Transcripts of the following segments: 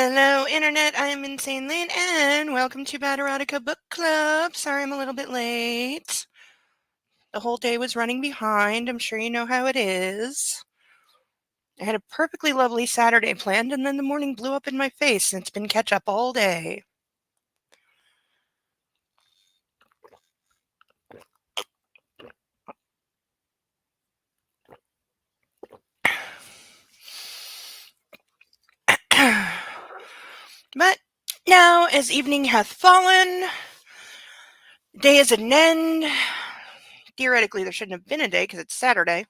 Hello, Internet. I'm Insane Lane, and welcome to Bad Erotica Book Club. Sorry I'm a little bit late. The whole day was running behind. I'm sure you know how it is. I had a perfectly lovely Saturday planned, and then the morning blew up in my face, and it's been catch up all day. But now, as evening hath fallen, day is at an end. Theoretically, there shouldn't have been a day because it's Saturday.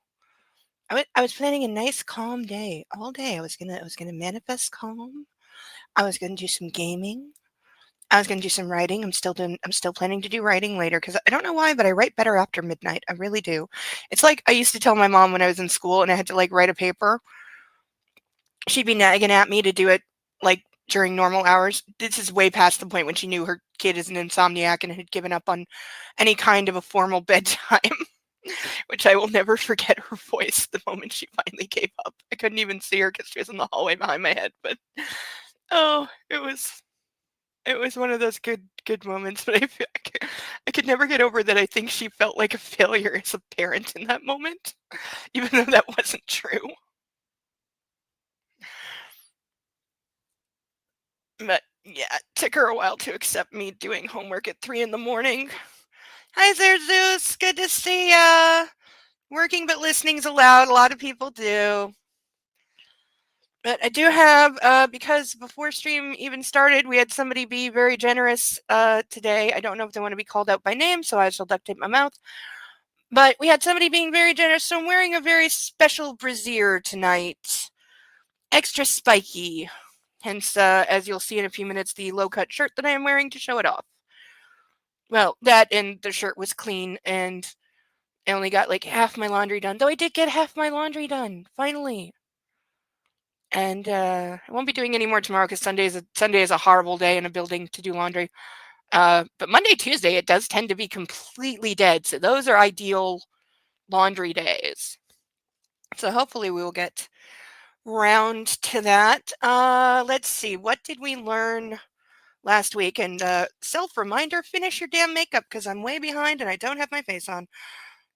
I was planning a nice, calm day all day. I was gonna manifest calm. I was gonna do some gaming. I was gonna do some writing. I'm still planning to do writing later because I don't know why, but I write better after midnight. I really do. It's like I used to tell my mom when I was in school and I had to like write a paper. She'd be nagging at me to do it like during normal hours. This is way past the point when she knew her kid is an insomniac and had given up on any kind of a formal bedtime. Which I will never forget her voice the moment she finally gave up. I couldn't even see her because she was in the hallway behind my head. But oh, it was one of those good moments. But I could never get over that. I think she felt like a failure as a parent in that moment, even though that wasn't true. But yeah, it took her a while to accept me doing homework at 3 in the morning. Hi there, Zeus. Good to see ya. Working but listening's allowed. A lot of people do. But I do have, because before stream even started, we had somebody be very generous today. I don't know if they want to be called out by name, so I shall duct tape my mouth. But we had somebody being very generous, so I'm wearing a very special brassiere tonight. Extra spiky. Hence, as you'll see in a few minutes, the low-cut shirt that I am wearing to show it off. Well, that and the shirt was clean, and I only got like half my laundry done. Though I did get half my laundry done, finally. And I won't be doing any more tomorrow because Sunday is a horrible day in a building to do laundry. But Monday, Tuesday, it does tend to be completely dead. So those are ideal laundry days. So hopefully we will get round to that. Let's see. What did we learn last week? And self-reminder, finish your damn makeup because I'm way behind and I don't have my face on.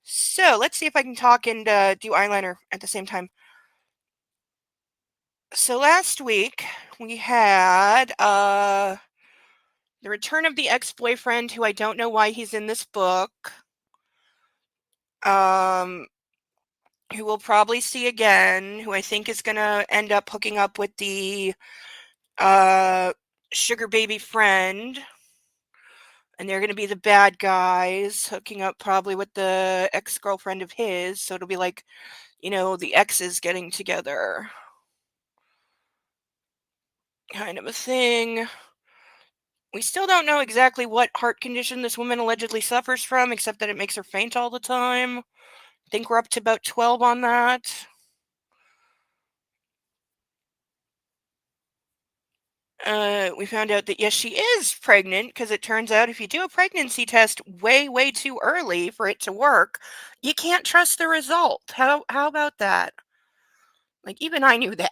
So let's see if I can talk and do eyeliner at the same time. So last week we had the return of the ex-boyfriend, who I don't know why he's in this book. Who we'll probably see again, who I think is gonna end up hooking up with the sugar baby friend. And they're gonna be the bad guys, hooking up probably with the ex-girlfriend of his. So it'll be like, you know, the exes getting together. Kind of a thing. We still don't know exactly what heart condition this woman allegedly suffers from, except that it makes her faint all the time. I think we're up to about 12 on that. We found out that yes, she is pregnant, because it turns out if you do a pregnancy test way too early for it to work, you can't trust the result. How about that? Like, even I knew that.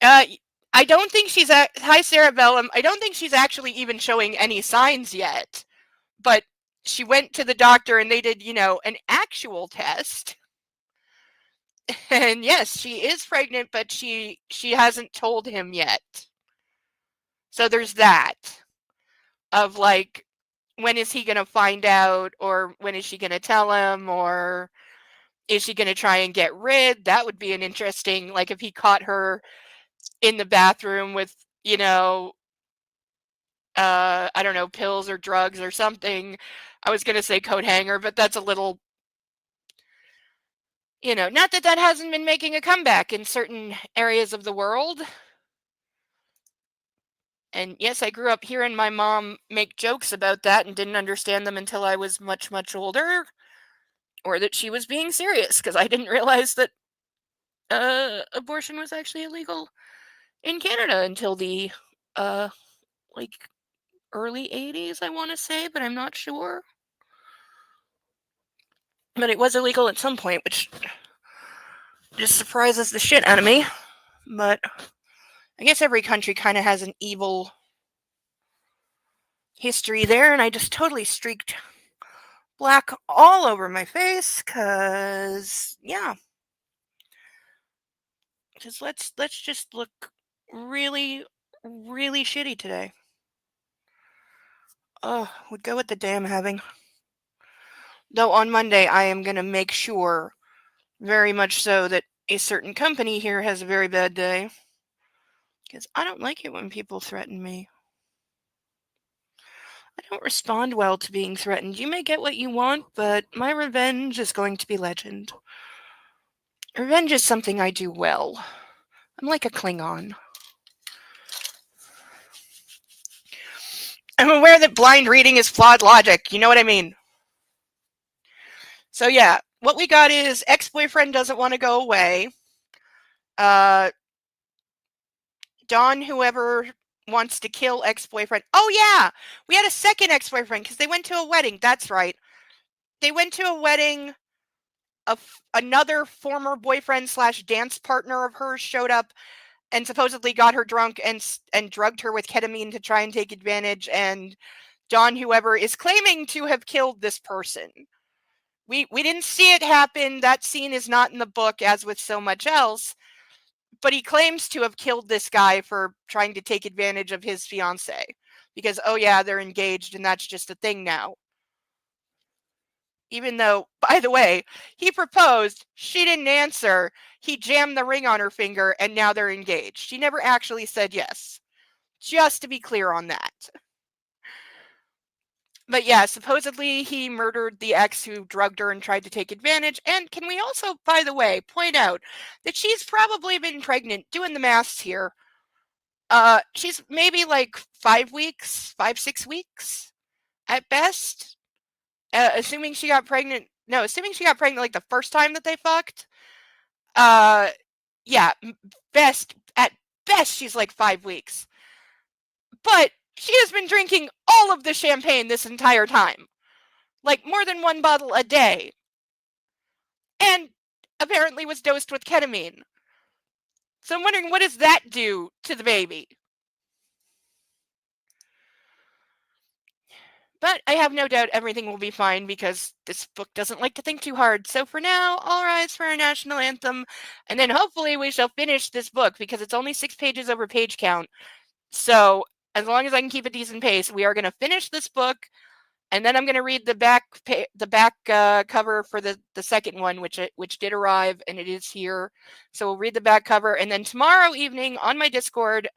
I don't think she's hi Sarah Bellum. I don't think she's actually even showing any signs yet. But she went to the doctor and they did, you know, an actual test. And yes, she is pregnant, but she hasn't told him yet. So there's that of like, when is he going to find out, or when is she going to tell him, or is she going to try and get rid? That would be an interesting, like if he caught her in the bathroom with, you know, I don't know, pills or drugs or something. I was going to say coat hanger, but that's a little, you know, not that that hasn't been making a comeback in certain areas of the world. And yes, I grew up hearing my mom make jokes about that and didn't understand them until I was much older, or that she was being serious, because I didn't realize that abortion was actually illegal in Canada until the like early 80s, I want to say, but I'm not sure. But it was illegal at some point, which just surprises the shit out of me. But I guess every country kind of has an evil history there, and I just totally streaked black all over my face, cause yeah. Cause let's just look really, really shitty today. Oh, would go with the day I'm having. Though on Monday I am gonna make sure, very much so, that a certain company here has a very bad day. Because I don't like it when people threaten me. I don't respond well to being threatened. You may get what you want, but my revenge is going to be legend. Revenge is something I do well. I'm like a Klingon. I'm aware that blind reading is flawed logic. You know what I mean? So yeah, what we got is ex-boyfriend doesn't want to go away. Don, whoever wants to kill ex-boyfriend. Oh yeah, we had a second ex-boyfriend because they went to a wedding. That's right. They went to a wedding. Another former boyfriend / dance partner of hers showed up and supposedly got her drunk and drugged her with ketamine to try and take advantage. And Don, whoever, is claiming to have killed this person. We didn't see it happen. That scene is not in the book, as with so much else. But he claims to have killed this guy for trying to take advantage of his fiancée. Because, oh yeah, they're engaged and that's just a thing now. Even though, by the way, he proposed, she didn't answer, he jammed the ring on her finger, and now they're engaged. She never actually said yes. Just to be clear on that. But yeah, supposedly he murdered the ex who drugged her and tried to take advantage. And can we also, by the way, point out that she's probably been pregnant, doing the maths here. She's maybe like 5 weeks, 6 weeks at best. Assuming she got pregnant like the first time that they fucked. Yeah, at best she's like 5 weeks. But she has been drinking all of the champagne this entire time. Like more than 1 bottle a day. And apparently was dosed with ketamine. So I'm wondering, what does that do to the baby? But I have no doubt everything will be fine because this book doesn't like to think too hard. So for now, all rise for our national anthem. And then hopefully we shall finish this book because it's only 6 pages over page count. So as long as I can keep a decent pace, we are going to finish this book. And then I'm going to read the back cover for the second one, which did arrive, and it is here. So we'll read the back cover. And then tomorrow evening on my Discord,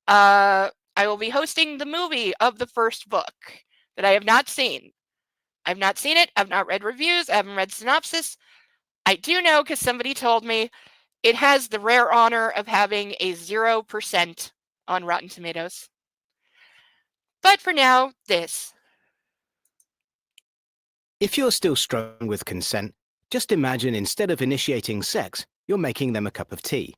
I will be hosting the movie of the first book that I have not seen. I've not seen it. I've not read reviews. I haven't read synopsis. I do know because somebody told me it has the rare honor of having a 0% on Rotten Tomatoes. But for now, this. If you're still struggling with consent, just imagine instead of initiating sex, you're making them a cup of tea.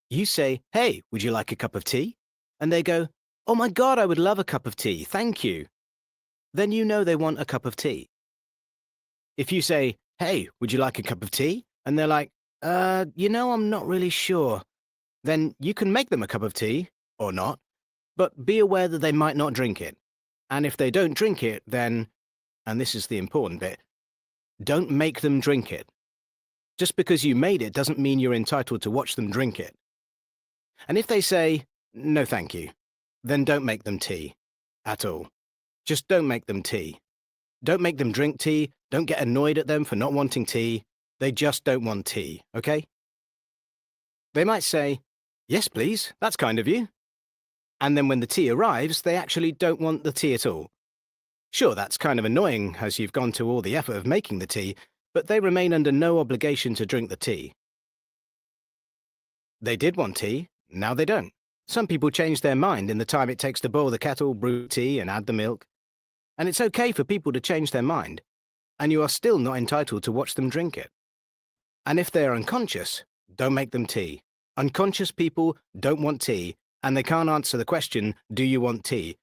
You say, "Hey, would you like a cup of tea?" And they go, "Oh my God, I would love a cup of tea, thank you." Then you know they want a cup of tea. If you say, "Hey, would you like a cup of tea?" And they're like, I'm not really sure. Then you can make them a cup of tea, or not, but be aware that they might not drink it. And if they don't drink it, then, and this is the important bit, don't make them drink it. Just because you made it doesn't mean you're entitled to watch them drink it. And if they say, "No thank you," then don't make them tea. At all. Just don't make them tea. Don't make them drink tea. Don't get annoyed at them for not wanting tea. They just don't want tea, okay? They might say, "Yes, please, that's kind of you." And then when the tea arrives, they actually don't want the tea at all. Sure, that's kind of annoying as you've gone to all the effort of making the tea, but they remain under no obligation to drink the tea. They did want tea, now they don't. Some people change their mind in the time it takes to boil the kettle, brew tea, and add the milk. And it's okay for people to change their mind, and you are still not entitled to watch them drink it. And if they are unconscious, don't make them tea. Unconscious people don't want tea, and they can't answer the question, "Do you want tea?"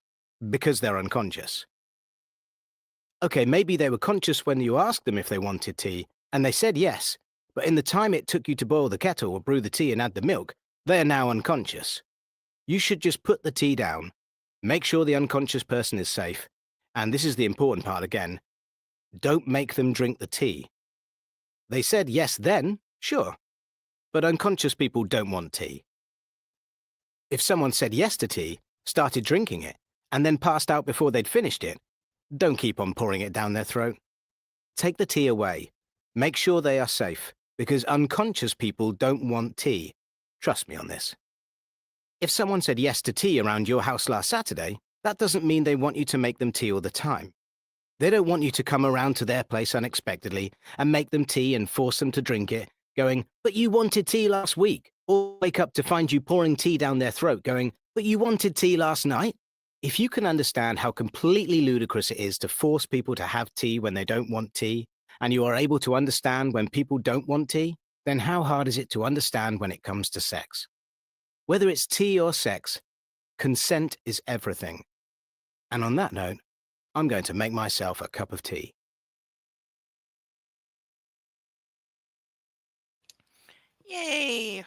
because they're unconscious. Okay, maybe they were conscious when you asked them if they wanted tea, and they said yes, but in the time it took you to boil the kettle or brew the tea and add the milk, they are now unconscious. You should just put the tea down, make sure the unconscious person is safe, and this is the important part again, don't make them drink the tea. They said yes then, sure, but unconscious people don't want tea. If someone said yes to tea, started drinking it, and then passed out before they'd finished it, don't keep on pouring it down their throat. Take the tea away. Make sure they are safe, because unconscious people don't want tea. Trust me on this. If someone said yes to tea around your house last Saturday, that doesn't mean they want you to make them tea all the time. They don't want you to come around to their place unexpectedly and make them tea and force them to drink it, going, but you wanted tea last week. Or wake up to find you pouring tea down their throat, going, but you wanted tea last night. If you can understand how completely ludicrous it is to force people to have tea when they don't want tea, and you are able to understand when people don't want tea, then how hard is it to understand when it comes to sex? Whether it's tea or sex, consent is everything. And on that note, I'm going to make myself a cup of tea. Yay.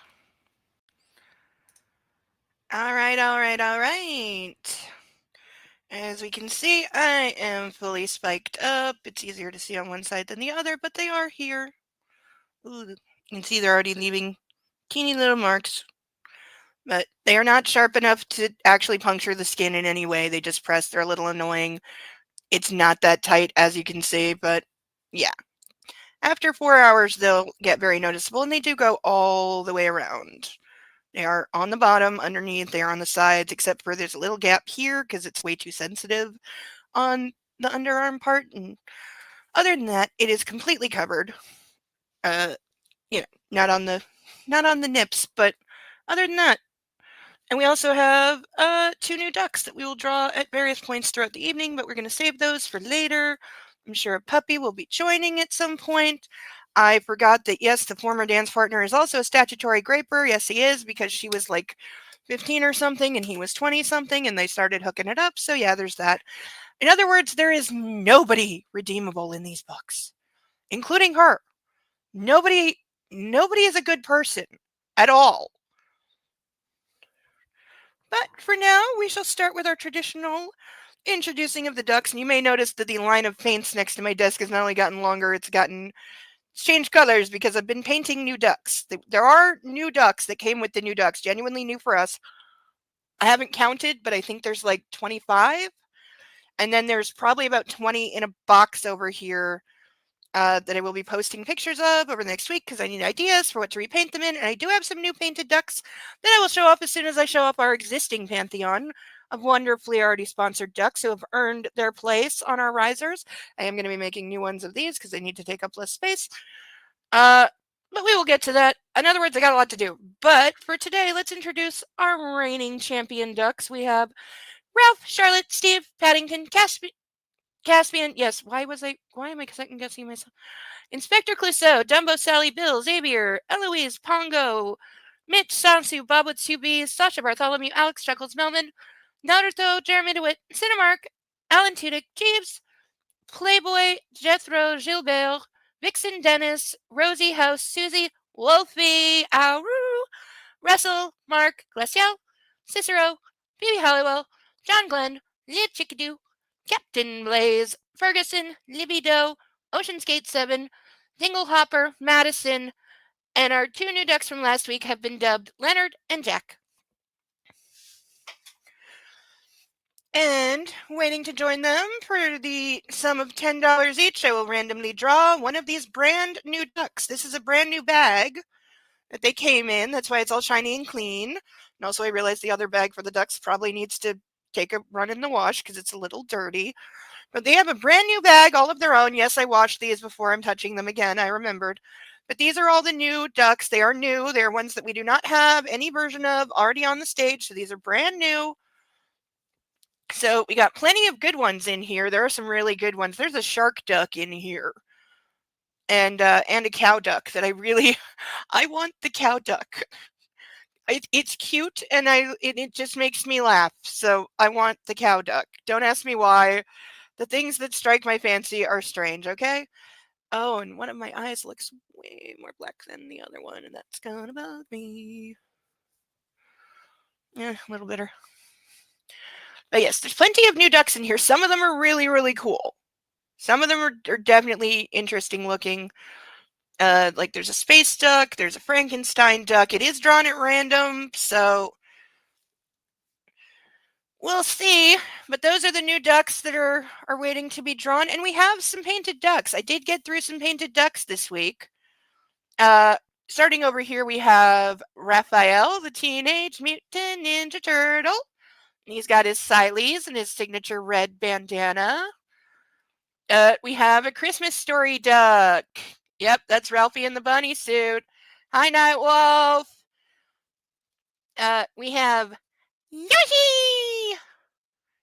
All right, all right, all right. As we can see, I am fully spiked up. It's easier to see on one side than the other, but they are here. Ooh, you can see they're already leaving teeny little marks. But they are not sharp enough to actually puncture the skin in any way. They just press. They're a little annoying. It's not that tight, as you can see, but yeah. After 4 hours, they'll get very noticeable, and they do go all the way around. They are on the bottom, underneath, they are on the sides, except for there's a little gap here because it's way too sensitive on the underarm part. And other than that, it is completely covered. Uh, you know, not on the nips, but other than that. And we also have 2 new ducks that we will draw at various points throughout the evening, but we're going to save those for later. I'm sure a puppy will be joining at some point. I forgot that, yes, the former dance partner is also a statutory graper. Yes, he is, because she was like 15 or something and he was 20 something and they started hooking it up. So, yeah, there's that. In other words, there is nobody redeemable in these books, including her. Nobody is a good person at all. But for now, we shall start with our traditional introducing of the ducks. And you may notice that the line of paints next to my desk has not only gotten longer, it's changed colors because I've been painting new ducks. There are new ducks that came with the new ducks, genuinely new for us. I haven't counted, but I think there's like 25. And then there's probably about 20 in a box over here that I will be posting pictures of over the next week because I need ideas for what to repaint them in. And I do have some new painted ducks that I will show off as soon as I show off our existing pantheon of wonderfully already sponsored ducks who have earned their place on our risers. I am going to be making new ones of these because they need to take up less space. But we will get to that. In other words, I got a lot to do. But for today, let's introduce our reigning champion ducks. We have Ralph, Charlotte, Steve, Paddington, Caspian. Yes, why am I second guessing myself? Inspector Clouseau, Dumbo, Sally, Bill, Xavier, Eloise, Pongo, Mitch, Sansu, Bob with 2Bs, Sasha Bartholomew, Alex Chuckles, Melvin, Naruto, Jeremy DeWitt, Cinemark, Alan Tudyk, Jeeves, Playboy, Jethro, Gilbert, Vixen, Dennis, Rosie House, Susie, Wolfie, Auru, Russell, Mark, Glacial, Cicero, Phoebe Halliwell, John Glenn, Lib Chickadoo, Captain Blaze, Ferguson, Libby Doe, Ocean's 7, Dinglehopper, Madison, and our 2 new ducks from last week have been dubbed Leonard and Jack. And waiting to join them for the sum of $10 each, I will randomly draw one of these brand new ducks. This is a brand new bag that they came in. That's why it's all shiny and clean. And also, I realized the other bag for the ducks probably needs to take a run in the wash because it's a little dirty. But they have a brand new bag, all of their own. Yes, I washed these before I'm touching them again. I remembered. But these are all the new ducks. They are new. They're ones that we do not have any version of already on the stage. So these are brand new. So we got plenty of good ones in here. There are some really good ones. There's a shark duck in here. And a cow duck that I want the cow duck. It's cute and it just makes me laugh. So I want the cow duck. Don't ask me why. The things that strike my fancy are strange, okay? Oh, and one of my eyes looks way more black than the other one, and that's gonna bug me. A little bitter. But yes, there's plenty of new ducks in here. Some of them are really, really cool. Some of them are definitely interesting looking. Like there's a space duck, there's a Frankenstein duck. It is drawn at random, so we'll see. But those are the new ducks that are waiting to be drawn. And we have some painted ducks. I did get through some painted ducks this week. Starting over here, we have Raphael, the Teenage Mutant Ninja Turtle. He's got his Siles and his signature red bandana. We have a Christmas Story duck. Yep, that's Ralphie in the bunny suit. Hi, Nightwolf. We have Yoshi.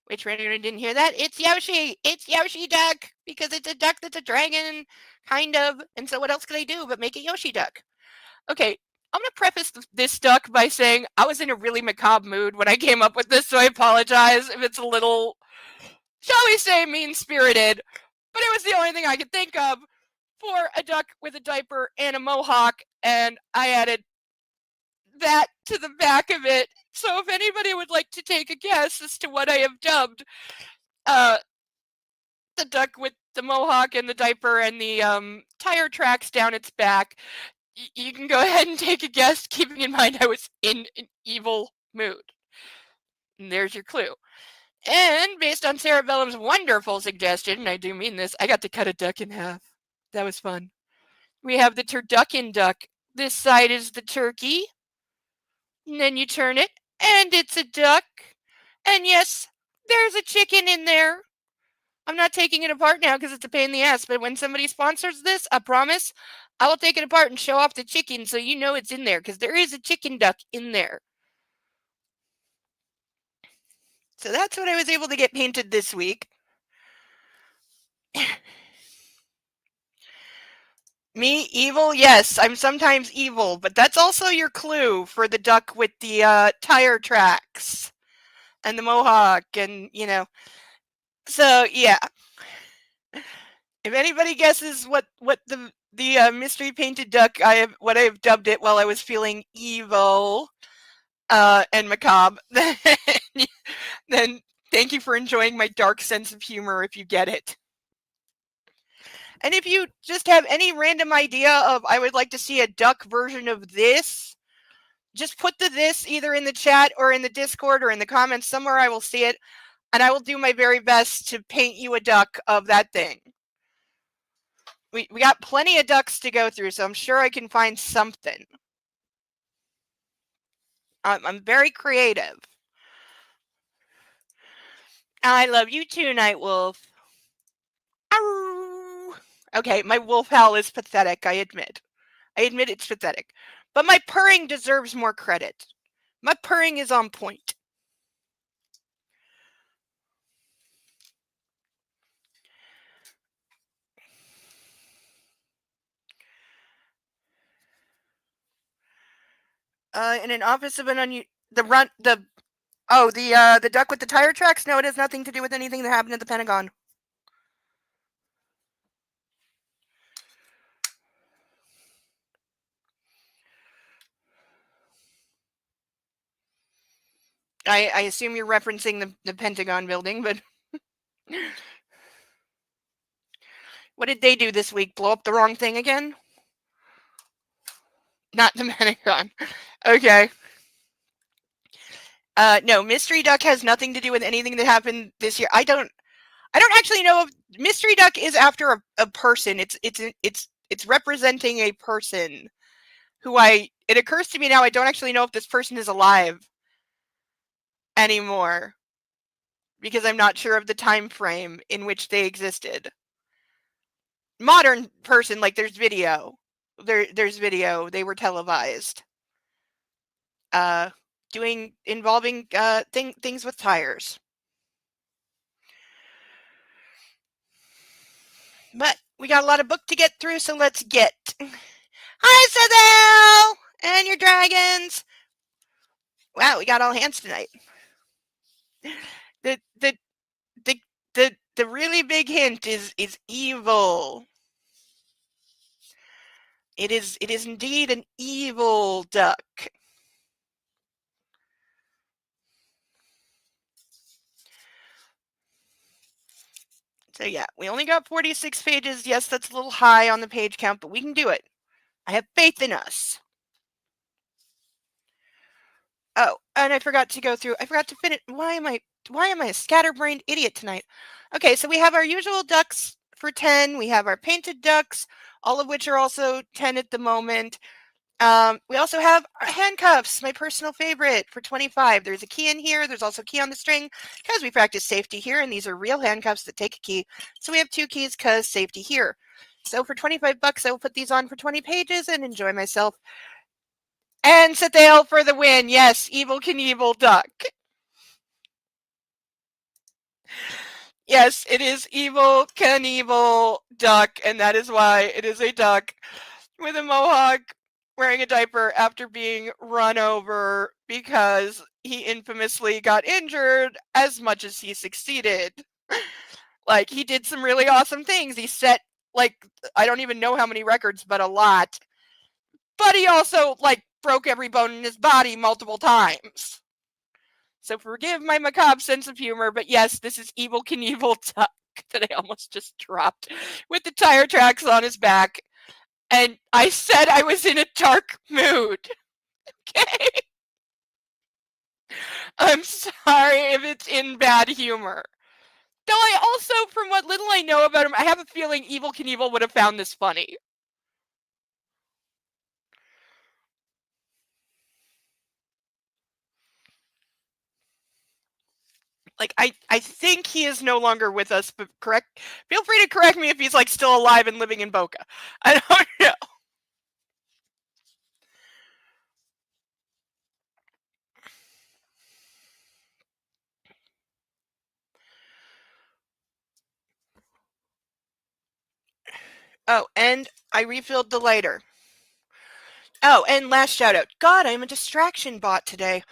Which Renner didn't hear that? It's Yoshi. It's Yoshi duck because it's a duck that's a dragon, kind of. And so what else could I do but make a Yoshi duck? Okay, I'm going to preface this duck by saying I was in a really macabre mood when I came up with this, so I apologize if it's a little, shall we say, mean-spirited. But it was the only thing I could think of for a duck with a diaper and a mohawk, and I added that to the back of it. So if anybody would like to take a guess as to what I have dubbed the duck with the mohawk and the diaper and the tire tracks down its back, you can go ahead and take a guess, keeping in mind I was in an evil mood. And there's your clue. And based on Sarah Bellum's wonderful suggestion, and I do mean this, I got to cut a duck in half. That was fun. We have the turducken duck. This side is the turkey. And then you turn it, and it's a duck. And yes, there's a chicken in there. I'm not taking it apart now because it's a pain in the ass, but when somebody sponsors this, I promise, I will take it apart and show off the chicken so you know it's in there, because there is a chicken duck in there. So that's what I was able to get painted this week. Me, evil? Yes, I'm sometimes evil, but that's also your clue for the duck with the tire tracks and the mohawk and, you know. So, yeah. If anybody guesses what the mystery painted duck what I've dubbed it while I was feeling evil and macabre, then thank you for enjoying my dark sense of humor if you get it. And if you just have any random idea of I would like to see a duck version of this, just put this either in the chat or in the Discord or in the comments somewhere. I will see it, and I will do my very best to paint you a duck of that thing. We got plenty of ducks to go through, so I'm sure I can find something. I'm very creative. I love you too, Nightwolf. Ow! Okay, my wolf howl is pathetic, I admit. I admit it's pathetic. But my purring deserves more credit. My purring is on point. In an office of an the duck with the tire tracks? No, it has nothing to do with anything that happened at the Pentagon. I assume you're referencing the Pentagon building, but what did they do this week? Blow up the wrong thing again? Not the Pentagon. Okay. No, Mystery Duck has nothing to do with anything that happened this year. I don't actually know if Mystery Duck is after a person. It's representing a person who it occurs to me now I don't actually know if this person is alive anymore, because I'm not sure of the time frame in which they existed. Modern person, like there's video. There's video. They were televised. Involving things with tires. But we got a lot of book to get through, so let's get. Hi, Sethel! And your dragons! Wow, we got all hands tonight. The really big hint is evil. It is indeed an evil duck. So yeah, we only got 46 pages. Yes, that's a little high on the page count, but we can do it. I have faith in us. Oh, and I forgot to finish. Why am I a scatterbrained idiot tonight? Okay, so we have our usual ducks for 10. We have our painted ducks, all of which are also 10 at the moment. We also have our handcuffs, my personal favorite, for 25. There's a key in here. There's also a key on the string because we practice safety here, and these are real handcuffs that take a key. So we have 2 keys because safety here. So for 25 bucks, I will put these on for 20 pages and enjoy myself. And Sathail for the win. Yes, Evel Knievel duck. Yes, it is Evel Knievel duck, and that is why it is a duck with a mohawk wearing a diaper after being run over because he infamously got injured as much as he succeeded. Like, he did some really awesome things. He set, like, I don't even know how many records, but a lot. But he also, like, broke every bone in his body multiple times. So forgive my macabre sense of humor, but yes, this is Evel Knievel duck that I almost just dropped with the tire tracks on his back. And I said I was in a dark mood. Okay? I'm sorry if it's in bad humor. Though I also, from what little I know about him, I have a feeling Evel Knievel would have found this funny. Like, I think he is no longer with us, but feel free to correct me if he's like still alive and living in Boca. I don't know. Oh, and I refilled the lighter. Oh, and last shout out. God, I'm a distraction bot today.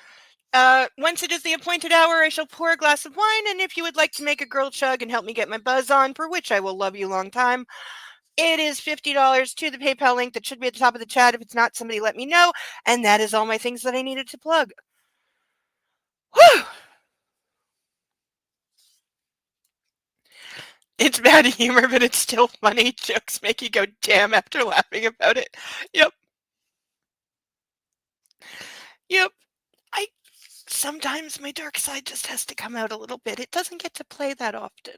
Once it is the appointed hour, I shall pour a glass of wine, and if you would like to make a girl chug and help me get my buzz on, for which I will love you long time, it is $50 to the PayPal link that should be at the top of the chat. If it's not, somebody let me know. And that is all my things that I needed to plug. Whew! It's bad humor, but it's still funny. Jokes make you go damn after laughing about it. Yep. Yep. Sometimes my dark side just has to come out a little bit. It doesn't get to play that often.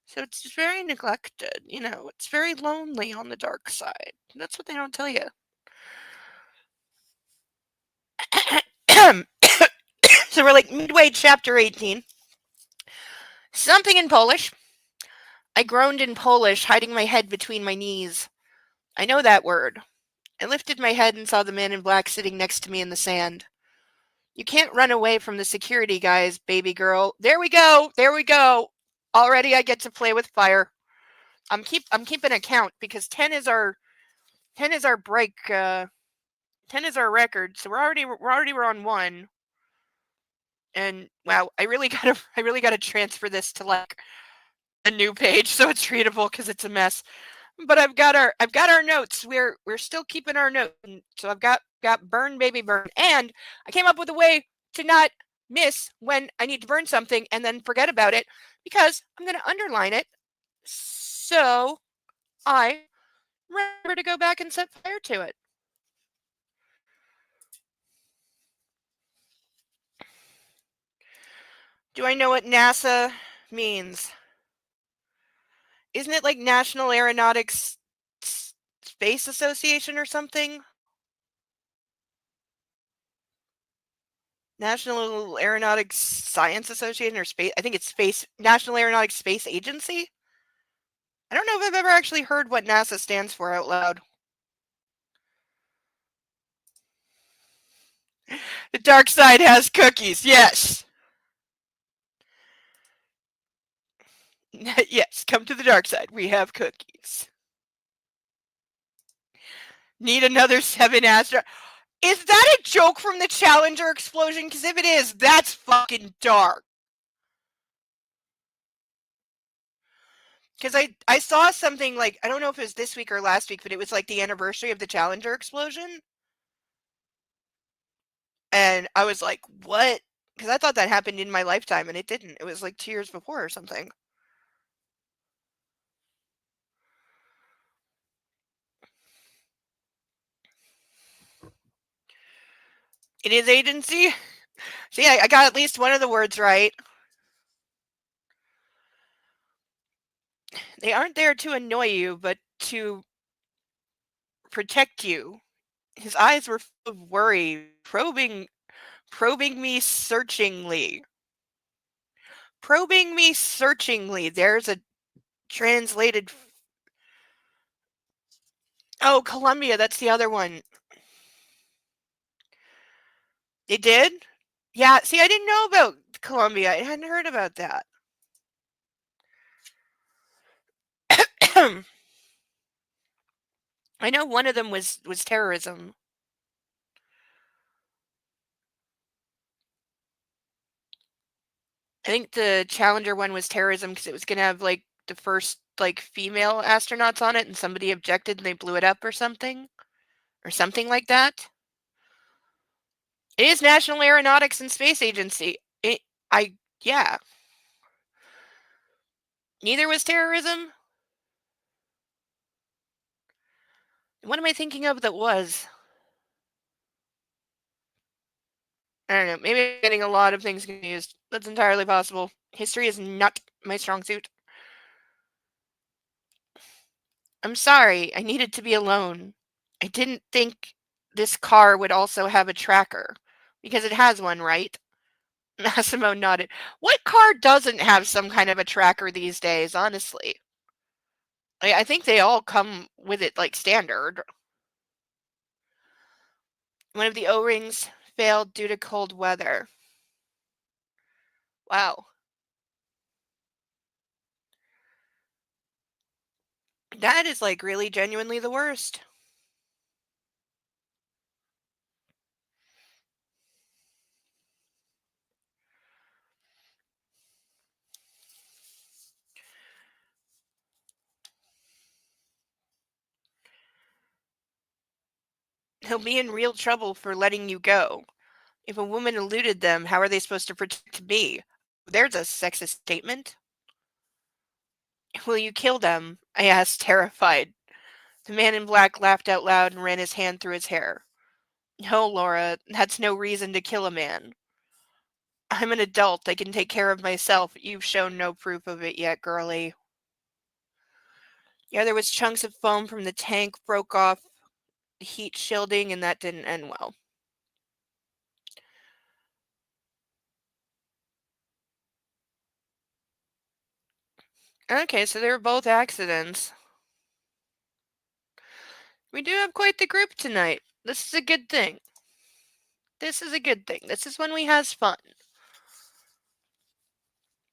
So it's very neglected, it's very lonely on the dark side. That's what they don't tell you. So we're like midway chapter 18. Something in Polish. I groaned in Polish, hiding my head between my knees. I know that word. I lifted my head and saw the man in black sitting next to me in the sand. You can't run away from the security guys, baby girl. There we go. There we go. Already I get to play with fire. I'm keeping a count because 10 is our break 10 is our record. So we're on 1. And wow, I really got to transfer this to like a new page so it's readable cuz it's a mess. But I've got our notes. We're still keeping our notes. So I've got burn baby burn, and I came up with a way to not miss when I need to burn something and then forget about it because I'm going to underline it. So I remember to go back and set fire to it. Do I know what NASA means? Isn't it like National Aeronautics Space Association or something? National Aeronautics Science Association or Space. I think it's National Aeronautics Space Agency. I don't know if I've ever actually heard what NASA stands for out loud. The dark side has cookies. Yes. Yes, come to the dark side. We have cookies. Need another 7 astro. Is that a joke from the Challenger explosion? Because if it is, that's fucking dark. Because I saw something like, I don't know if it was this week or last week, but it was like the anniversary of the Challenger explosion. And I was like, what? Because I thought that happened in my lifetime, and it didn't. It was like 2 years before or something. It is agency. See, I got at least one of the words right. They aren't there to annoy you, but to protect you. His eyes were full of worry, probing me searchingly. Probing me searchingly. There's a translated. Oh, Columbia, that's the other one. They did? Yeah, see, I didn't know about Columbia. I hadn't heard about that. I know one of them was terrorism. I think the Challenger one was terrorism because it was going to have like the first like female astronauts on it and somebody objected and they blew it up or something like that. It is National Aeronautics and Space Agency. I yeah. Neither was terrorism. What am I thinking of that was? I don't know. Maybe I'm getting a lot of things confused. That's entirely possible. History is not my strong suit. I'm sorry. I needed to be alone. I didn't think this car would also have a tracker. Because it has one, right? Massimo nodded. What car doesn't have some kind of a tracker these days, honestly? I think they all come with it like standard. One of the O-rings failed due to cold weather. Wow. That is like really genuinely the worst. He'll be in real trouble for letting you go. If a woman eluded them, how are they supposed to protect me? There's a sexist statement. Will you kill them? I asked, terrified. The man in black laughed out loud and ran his hand through his hair. No, Laura, that's no reason to kill a man. I'm an adult. I can take care of myself. You've shown no proof of it yet, girlie. Yeah, there was chunks of foam from the tank broke off, heat shielding, and that didn't end well. Okay, so they were both accidents. We do have quite the group tonight. This is a good thing. This is a good thing. This is when we has fun.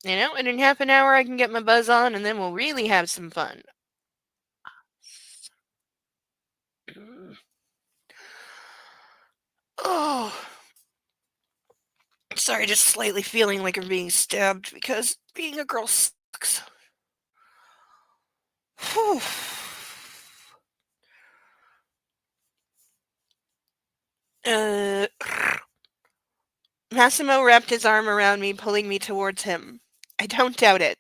You know, and in half an hour I can get my buzz on and then we'll really have some fun. Oh. Sorry, just slightly feeling like I'm being stabbed because being a girl sucks. Whew. Uh, Massimo wrapped his arm around me, pulling me towards him. I don't doubt it.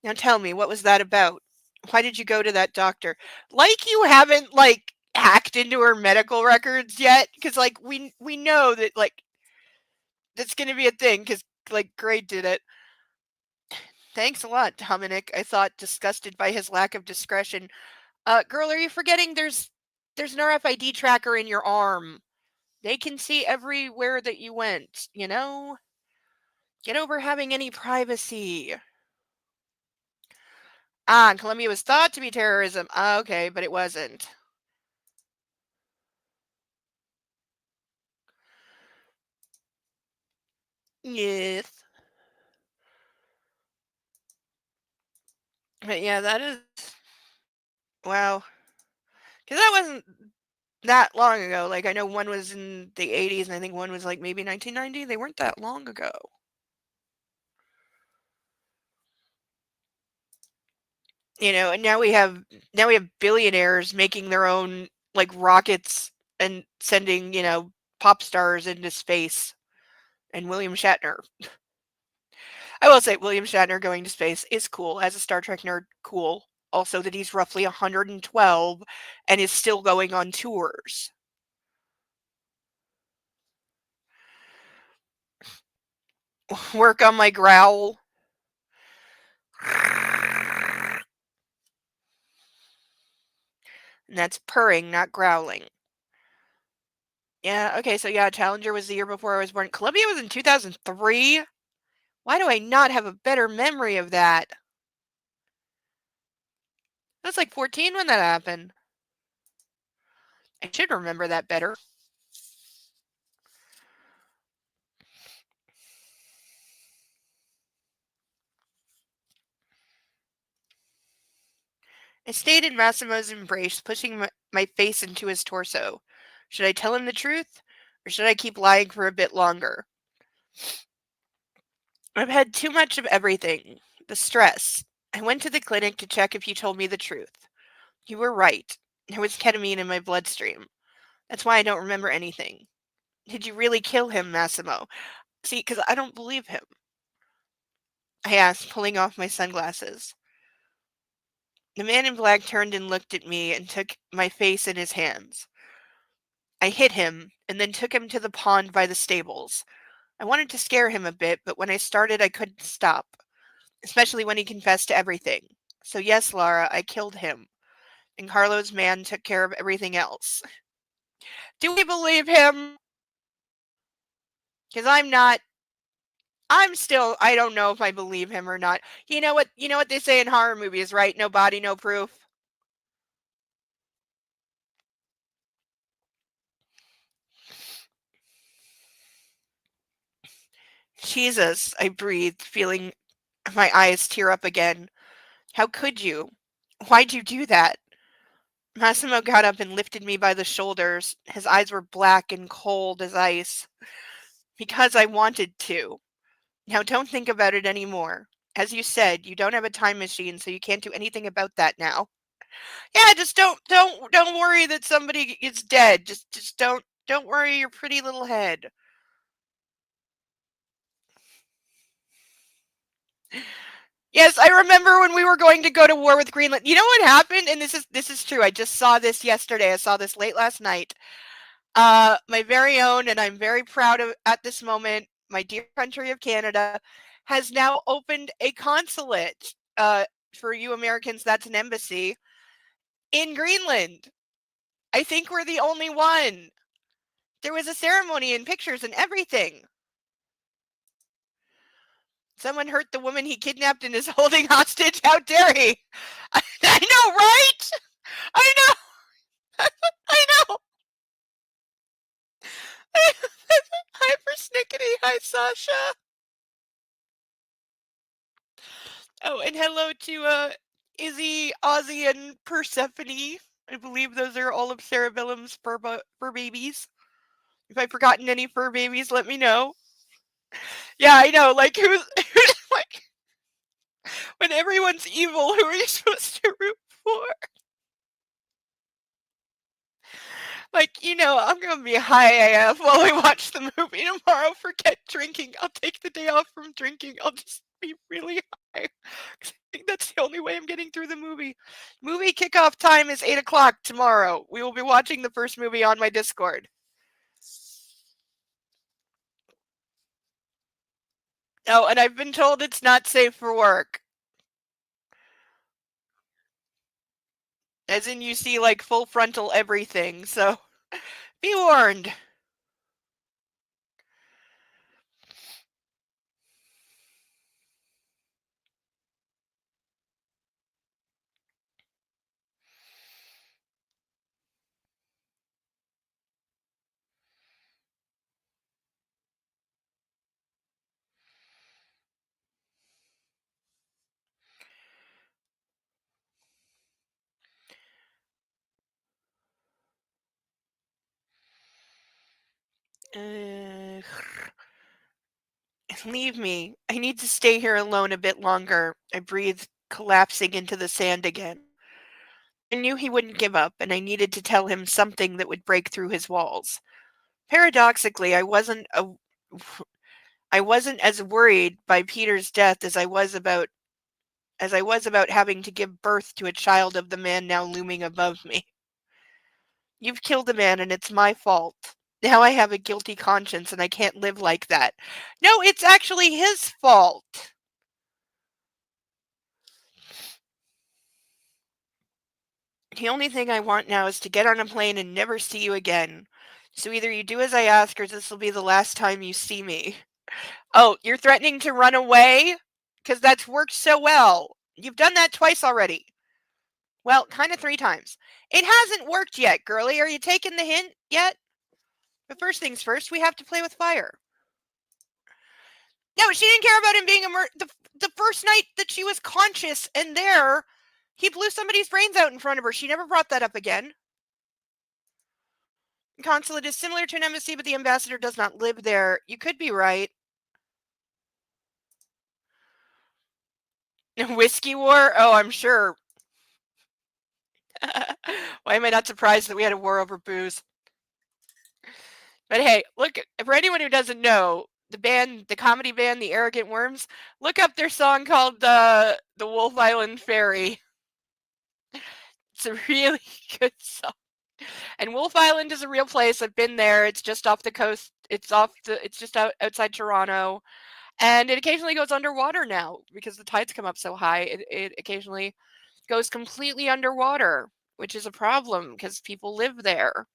Now tell me, what was that about? Why did you go to that doctor? Like you haven't like hacked into her medical records yet, because like we know that like that's gonna be a thing, because like Gray did it. Thanks a lot, Dominic. I thought, disgusted by his lack of discretion. Girl, are you forgetting there's an RFID tracker in your arm? They can see everywhere that you went, you know? Get over having any privacy. Ah, Columbia was thought to be terrorism. Ah, okay, but it wasn't. Yes. But yeah, that is wow. Because that wasn't that long ago. Like I know one was in the 80s and I think one was like maybe 1990. They weren't that long ago. You know, and now we have billionaires making their own like rockets and sending, you know, pop stars into space. And William Shatner. I will say William Shatner going to space is cool. As a Star Trek nerd, cool. Also that he's roughly 112 and is still going on tours. work on my growl. And that's purring, not growling. Yeah, okay, so yeah, Challenger was the year before I was born. Columbia was in 2003? Why do I not have a better memory of that? I was like 14 when that happened. I should remember that better. I stayed in Massimo's embrace, pushing my face into his torso. Should I tell him the truth? Or should I keep lying for a bit longer? I've had too much of everything. The stress. I went to the clinic to check if you told me the truth. You were right. There was ketamine in my bloodstream. That's why I don't remember anything. Did you really kill him, Massimo? See, because I don't believe him. I asked, pulling off my sunglasses. The man in black turned and looked at me and took my face in his hands. I hit him and then took him to the pond by the stables. I wanted to scare him a bit, but when I started, I couldn't stop, especially when he confessed to everything. So, yes, Laura, I killed him, and Carlo's man took care of everything else. Do we believe him? Because I don't know if I believe him or not. You know what they say in horror movies, right? No body, no proof. Jesus, I breathed, feeling my eyes tear up again. How could you? Why'd you do that? Massimo got up and lifted me by the shoulders. His eyes were black and cold as ice. Because I wanted to. Now don't think about it anymore. As you said, you don't have a time machine, so you can't do anything about that now. Yeah, just don't worry that somebody is dead. Just don't worry your pretty little head. Yes, I remember when we were going to go to war with Greenland. You know what happened? And this is true. I just saw this yesterday. I saw this late last night. My very own, and I'm very proud of at this moment, my dear country of Canada has now opened a consulate. For you Americans, that's an embassy in Greenland. I think we're the only one. There was a ceremony and pictures and everything. Someone hurt the woman he kidnapped and is holding hostage. How dare he? I know, right? I know. I know. Hi, Persnickety. Hi, Sasha. Oh, and hello to Izzy, Ozzy, and Persephone. I believe those are all of Cerebellum's fur babies. If I've forgotten any fur babies, let me know. Yeah, I know. Like, who's like, when everyone's evil, who are you supposed to root for? Like, I'm gonna be high AF while I watch the movie tomorrow. Forget drinking. I'll take the day off from drinking. I'll just be really high. I think that's the only way I'm getting through the movie. Movie kickoff time is 8 o'clock tomorrow. We will be watching the first movie on my Discord. Oh, and I've been told it's not safe for work. As in, you see, like, full frontal everything, so be warned. Uh, Leave me. I need to stay here alone a bit longer. I breathed, collapsing into the sand again. I knew he wouldn't give up, and I needed to tell him something that would break through his walls. Paradoxically, I wasn't as worried by Peter's death as I was about having to give birth to a child of the man now looming above me. You've killed a man, and it's my fault. Now I have a guilty conscience and I can't live like that. No, it's actually his fault. The only thing I want now is to get on a plane and never see you again. So either you do as I ask or this will be the last time you see me. Oh, you're threatening to run away? Because that's worked so well. You've done that twice already. Well, kind of 3 times. It hasn't worked yet, girlie. Are you taking the hint yet? But first things first, we have to play with fire. No, she didn't care about him being the first night that she was conscious and there, he blew somebody's brains out in front of her. She never brought that up again. Consulate is similar to an embassy, but the ambassador does not live there. You could be right. Whiskey war? Oh, I'm sure. Why am I not surprised that we had a war over booze? But hey, look, for anyone who doesn't know, the band, the comedy band, the Arrogant Worms, look up their song called the Wolf Island Ferry. It's a really good song. And Wolf Island is a real place. I've been there. It's just off the coast. It's just outside Toronto. And it occasionally goes underwater now because the tides come up so high. It occasionally goes completely underwater, which is a problem because people live there.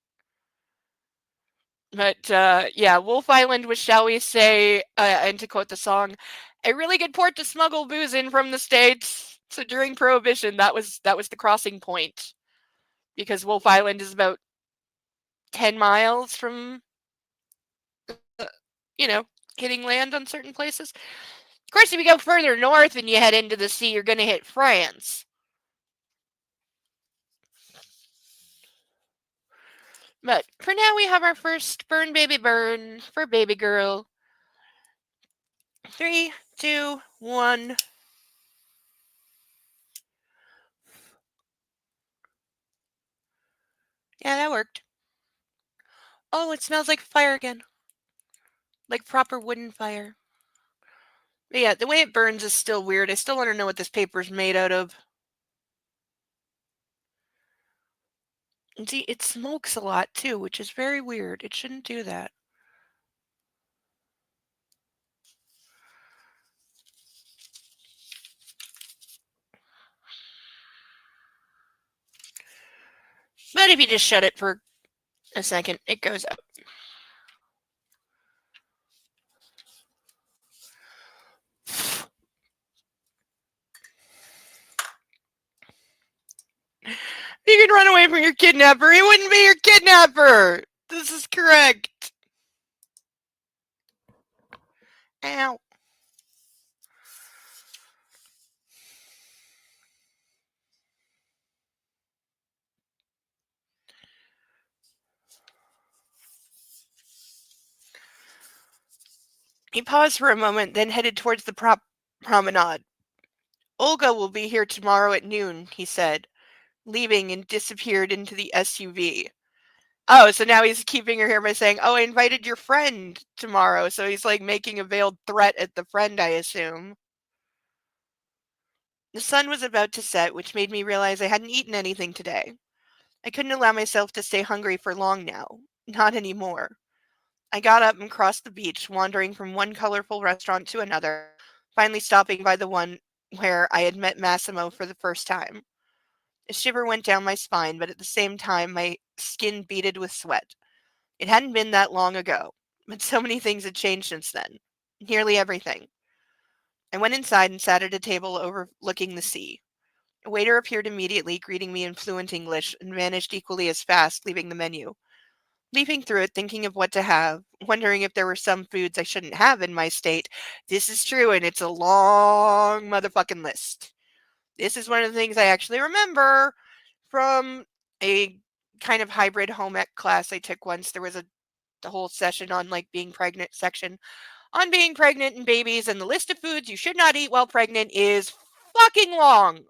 But yeah, Wolf Island was, shall we say, and to quote the song, a really good port to smuggle booze in from the States. So during Prohibition, that was the crossing point, because Wolf Island is about 10 miles from, uh, hitting land on certain places. Of course, if you go further north and you head into the sea, you're going to hit France. But for now, we have our first burn, baby, burn for baby girl. 3, 2, 1. Yeah, that worked. Oh, it smells like fire again. Like proper wooden fire. But yeah, the way it burns is still weird. I still want to know what this paper's made out of. And see, it smokes a lot too, which is very weird. It shouldn't do that. But if you just shut it for a second, it goes out. You can run away from your kidnapper. He wouldn't be your kidnapper. This is correct. Ow. He paused for a moment, then headed towards the promenade. Olga will be here tomorrow at noon, he said, leaving and disappeared into the SUV. Oh, so now he's keeping her here by saying, "Oh, I invited your friend tomorrow." So he's like making a veiled threat at the friend, I assume. The sun was about to set, which made me realize I hadn't eaten anything today. I couldn't allow myself to stay hungry for long now. Not anymore. I got up and crossed the beach, wandering from one colorful restaurant to another, finally stopping by the one where I had met Massimo for the first time. A shiver went down my spine, but at the same time my skin beaded with sweat. It hadn't been that long ago, but so many things had changed since then. Nearly everything. I went inside and sat at a table overlooking the sea. A waiter appeared immediately, greeting me in fluent English, and vanished equally as fast, leaving the menu. Leafing through it, thinking of what to have, wondering if there were some foods I shouldn't have in my state. This is true, and it's a long motherfucking list. This is one of the things I actually remember from a kind of hybrid home ec class I took once. There was the whole session on like being pregnant section on being pregnant and babies, and the list of foods you should not eat while pregnant is fucking long.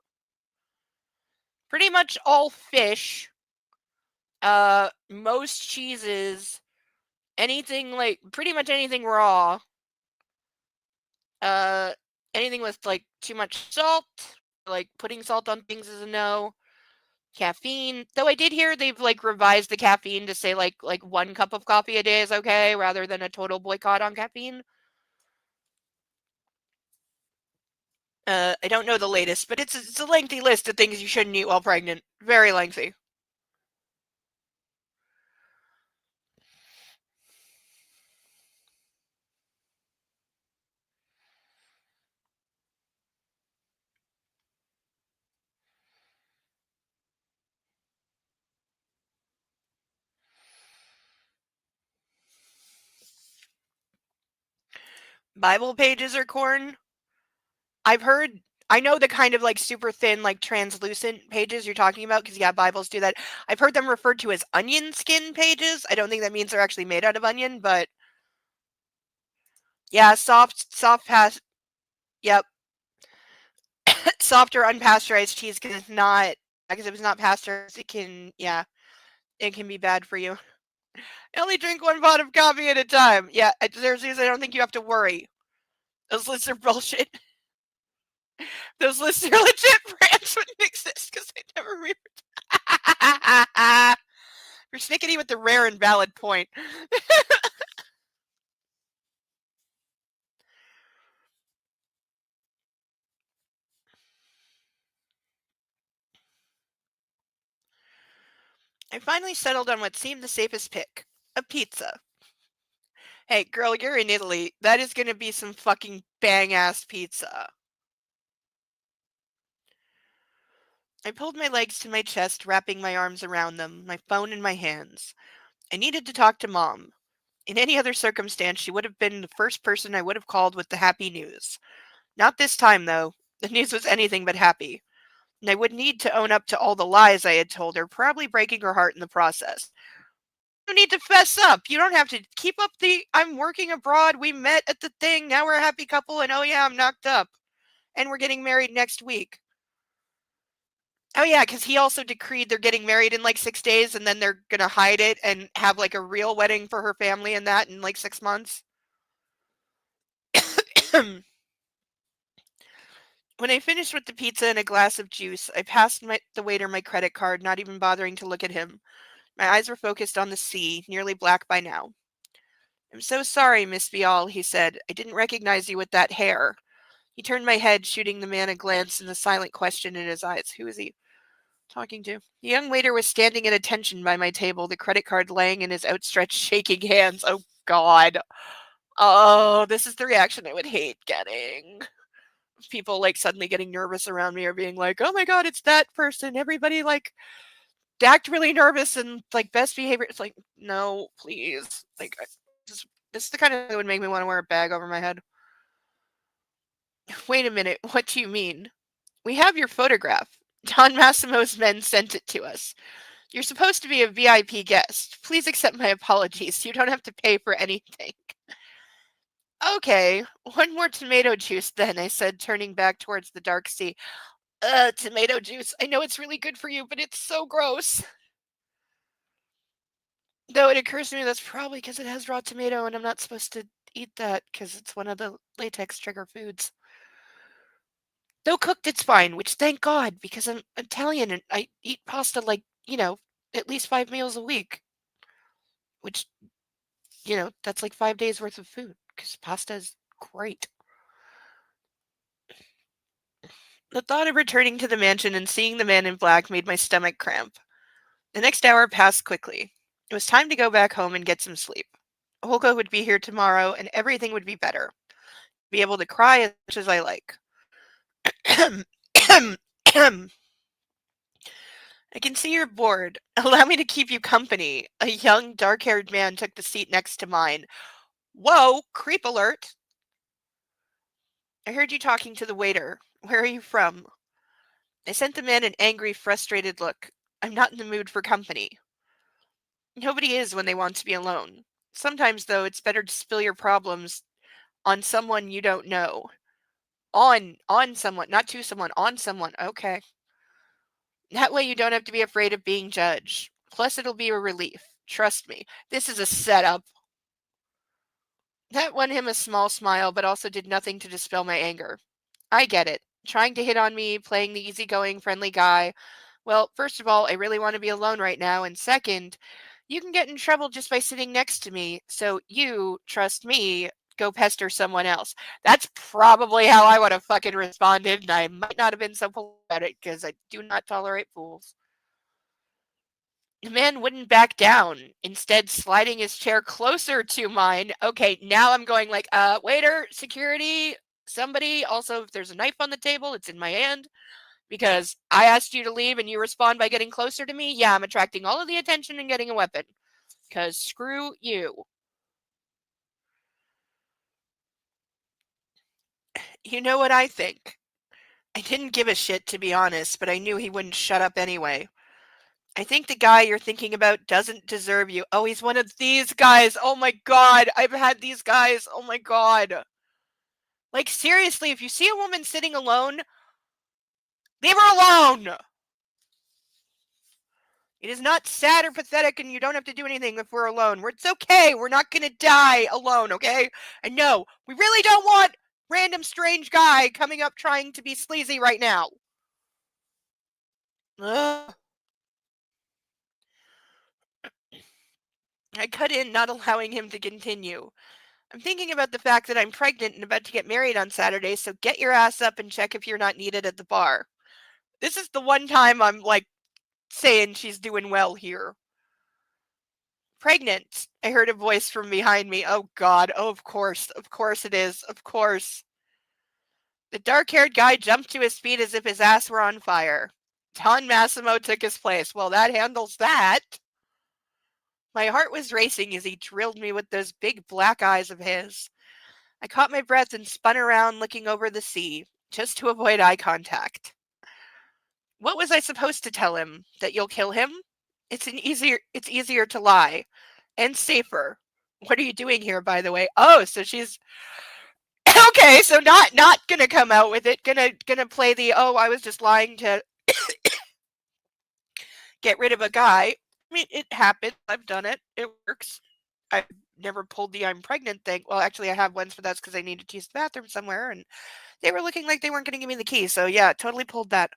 Pretty much all fish, most cheeses, anything like pretty much anything raw, uh anything with like too much salt, like putting salt on things is a no. Caffeine, though I did hear they've like revised the caffeine to say like 1 cup of coffee a day is okay rather than a total boycott on caffeine. I don't know the latest, but it's a lengthy list of things you shouldn't eat while pregnant. Very lengthy. Bible pages are corn. I've heard, I know the kind of like super thin, like translucent pages you're talking about because yeah, Bibles do that. I've heard them referred to as onion skin pages. I don't think that means they're actually made out of onion, but yeah, soft yep, soft or unpasteurized cheese because if it's not pasteurized, yeah, it can be bad for you. I only drink 1 pot of coffee at a time. Yeah, seriously, I don't think you have to worry. Those lists are bullshit. Those lists are legit. Brands wouldn't exist because they never read. Persnickety with the rare and valid point. I finally settled on what seemed the safest pick, a pizza. Hey, girl, you're in Italy. That is going to be some fucking bang-ass pizza. I pulled my legs to my chest, wrapping my arms around them, my phone in my hands. I needed to talk to Mom. In any other circumstance, she would have been the first person I would have called with the happy news. Not this time, though. The news was anything but happy. And I would need to own up to all the lies I had told her, probably breaking her heart in the process. You need to fess up. You don't have to keep up the I'm working abroad. We met at the thing. Now we're a happy couple. And oh, yeah, I'm knocked up. And we're getting married next week. Oh, yeah, because he also decreed they're getting married in like 6 days and then they're going to hide it and have like a real wedding for her family and that in like 6 months. When I finished with the pizza and a glass of juice, I passed the waiter my credit card, not even bothering to look at him. My eyes were focused on the sea, nearly black by now. I'm so sorry, Miss Vial, he said. I didn't recognize you with that hair. He turned my head, shooting the man a glance and the silent question in his eyes. Who is he talking to? The young waiter was standing at attention by my table, the credit card laying in his outstretched, shaking hands. Oh, God. Oh, this is the reaction I would hate getting. People like suddenly getting nervous around me or being like, oh my God, it's that person. Everybody like act really nervous and like best behavior. It's like, no, please. Like, this is the kind of thing that would make me want to wear a bag over my head. Wait a minute, what do you mean? We have your photograph. Don Massimo's men sent it to us. You're supposed to be a VIP guest. Please accept my apologies. You don't have to pay for anything. Okay, 1 more tomato juice then, I said, turning back towards the dark sea. Tomato juice. I know it's really good for you, but it's so gross. Though it occurs to me that's probably because it has raw tomato and I'm not supposed to eat that because it's one of the latex trigger foods. Though cooked, it's fine, which thank God, because I'm Italian and I eat pasta like, at least 5 meals a week, which, that's like 5 days worth of food because pasta is great. The thought of returning to the mansion and seeing the man in black made my stomach cramp. The next hour passed quickly. It was time to go back home and get some sleep. Holga would be here tomorrow and everything would be better. Be able to cry as much as I like. I can see you're bored. Allow me to keep you company. A young, dark-haired man took the seat next to mine. Whoa, creep alert. I heard you talking to the waiter. Where are you from? I sent the man an angry, frustrated look. I'm not in the mood for company. Nobody is when they want to be alone. Sometimes, though, it's better to spill your problems on someone you don't know. On someone, not to someone, on someone. Okay. That way you don't have to be afraid of being judged. Plus, it'll be a relief. Trust me, this is a setup. That won him a small smile, but also did nothing to dispel my anger. I get it. Trying to hit on me, playing the easygoing, friendly guy. Well, first of all, I really want to be alone right now. And second, you can get in trouble just by sitting next to me. So you, trust me, go pester someone else. That's probably how I would have fucking responded. And I might not have been so polite about it because I do not tolerate fools. The man wouldn't back down, instead sliding his chair closer to mine. Okay, now I'm going like, waiter, security, somebody. Also, if there's a knife on the table, it's in my hand. Because I asked you to leave and you respond by getting closer to me, yeah, I'm attracting all of the attention and getting a weapon. Because screw you. You know what I think? I didn't give a shit, to be honest, but I knew he wouldn't shut up anyway. I think the guy you're thinking about doesn't deserve you. Oh, he's one of these guys. Oh my god. I've had these guys. Oh my god. Like, seriously, if you see a woman sitting alone, leave her alone. It is not sad or pathetic, and you don't have to do anything if we're alone. It's okay. We're not going to die alone, okay? And no, we really don't want random strange guy coming up trying to be sleazy right now. Ugh. I cut in, not allowing him to continue. I'm thinking about the fact that I'm pregnant and about to get married on Saturday, so get your ass up and check if you're not needed at the bar. This is the one time I'm like saying she's doing well here. Pregnant, I heard a voice from behind me. Oh god, oh of course it is, of course. The dark-haired guy jumped to his feet as if his ass were on fire. Don Massimo took his place. Well, that handles that. My heart was racing as he drilled me with those big black eyes of his. I caught my breath and spun around looking over the sea, just to avoid eye contact. What was I supposed to tell him? That you'll kill him? It's easier to lie. And safer. What are you doing here, by the way? Oh, so she's okay, so not gonna come out with it. Gonna play the I was just lying to get rid of a guy. I mean, it happens. I've done it. It works. I've never pulled the I'm pregnant thing. Well, actually, I have once, but that's because I needed to use the bathroom somewhere, and they were looking like they weren't going to give me the key. So yeah, totally pulled that.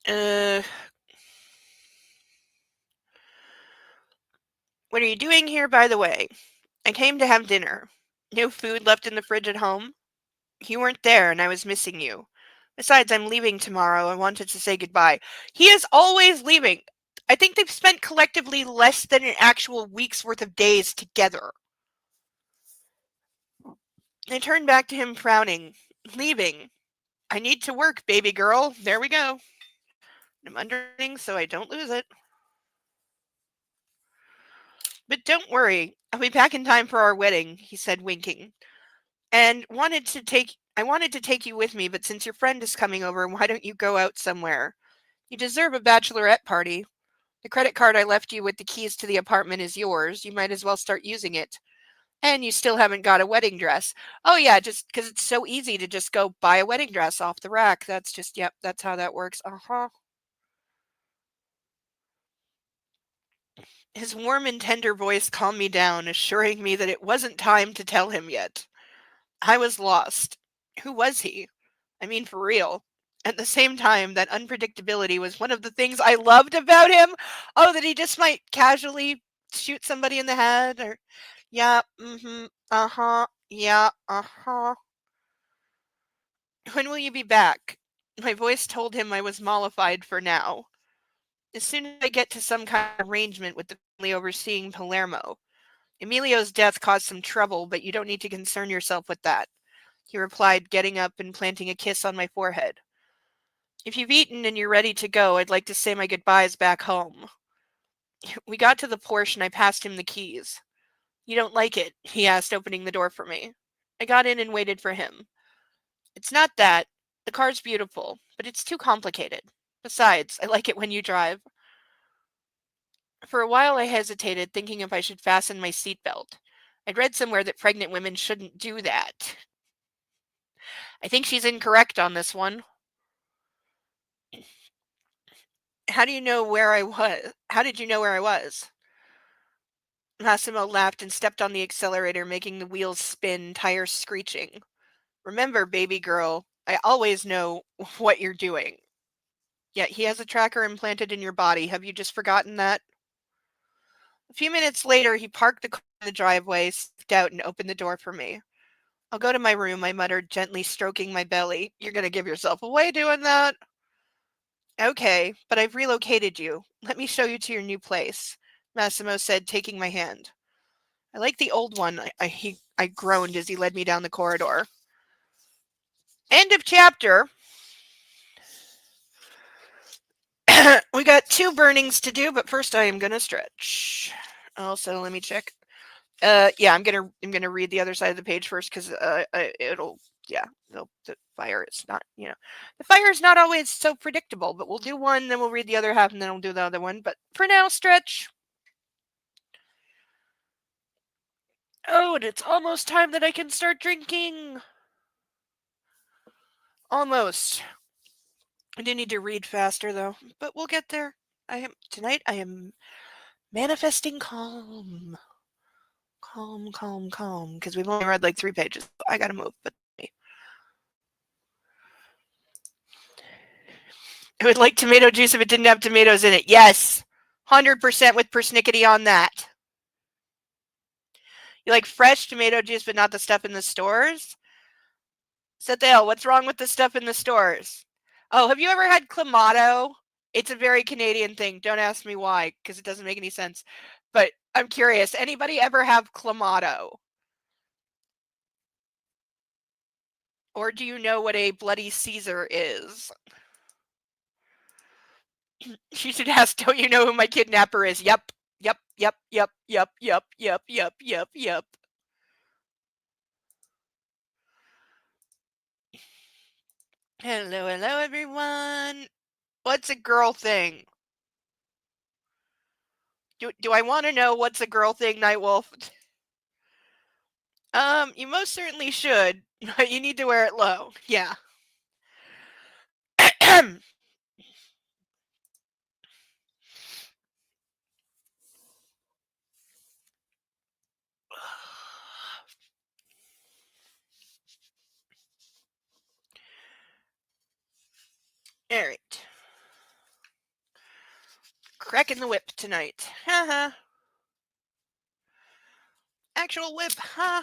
Uh, what are you doing here, by the way? I came to have dinner. No food left in the fridge at home? You weren't there, and I was missing you. Besides, I'm leaving tomorrow. I wanted to say goodbye. He is always leaving. I think they've spent collectively less than an actual week's worth of days together. I turned back to him, frowning. Leaving. I need to work, baby girl. There we go. I'm underlining so I don't lose it. But don't worry. I'll be back in time for our wedding, he said, winking. I wanted to take you with me, but since your friend is coming over, why don't you go out somewhere? You deserve a bachelorette party. The credit card I left you with the keys to the apartment is yours. You might as well start using it. And you still haven't got a wedding dress. Oh, yeah, just because it's so easy to just go buy a wedding dress off the rack. That's just, yep, that's how that works. Uh-huh. His warm and tender voice calmed me down, assuring me that it wasn't time to tell him yet. I was lost. Who was he? I mean, for real. At the same time, that unpredictability was one of the things I loved about him. Oh, that he just might casually shoot somebody in the head or, yeah, uh-huh, yeah, uh-huh. When will you be back? My voice told him I was mollified for now. As soon as I get to some kind of arrangement with the family overseeing Palermo. Emilio's death caused some trouble, but you don't need to concern yourself with that, he replied, getting up and planting a kiss on my forehead. If you've eaten and you're ready to go, I'd like to say my goodbyes back home. We got to the Porsche and I passed him the keys. You don't like it? He asked, opening the door for me. I got in and waited for him. It's not that. The car's beautiful, but it's too complicated. Besides, I like it when you drive. For a while I hesitated, thinking if I should fasten my seatbelt. I'd read somewhere that pregnant women shouldn't do that. I think she's incorrect on this one. How do you know where I was? How did you know where I was? Massimo laughed and stepped on the accelerator, making the wheels spin, tires screeching. Remember, baby girl, I always know what you're doing. Yet he has a tracker implanted in your body. Have you just forgotten that? A few minutes later, he parked the car in the driveway, stepped out, and opened the door for me. I'll go to my room, I muttered, gently stroking my belly. You're going to give yourself away doing that? Okay, but I've relocated you. Let me show you to your new place, Massimo said, taking my hand. I like the old one, I groaned as he led me down the corridor. End of chapter. We got 2 burnings to do, but first I am going to stretch. Also, let me check. Yeah, I'm gonna read the other side of the page first because it'll yeah the fire is not the fire is not always so predictable. But we'll do one, then we'll read the other half, and then we'll do the other one. But for now, stretch. Oh, and it's almost time that I can start drinking. Almost. I do need to read faster though, but we'll get there. I am manifesting calm. Calm, because we've only read like 3 pages. I gotta move, but I would like tomato juice if it didn't have tomatoes in it. Yes, 100% with persnickety on that. You like fresh tomato juice, but not the stuff in the stores? Sethdale, what's wrong with the stuff in the stores? Oh, have you ever had clamato? It's a very Canadian thing. Don't ask me why, because it doesn't make any sense. But I'm curious. Anybody ever have clamato? Or do you know what a bloody Caesar is? She should ask, don't you know who my kidnapper is? Yep. Yep. Hello, everyone. What's a girl thing? Do I want to know what's a girl thing, Nightwolf? You most certainly should, but you need to wear it low. Yeah. All right. Cracking the whip tonight. Haha. Actual whip, huh?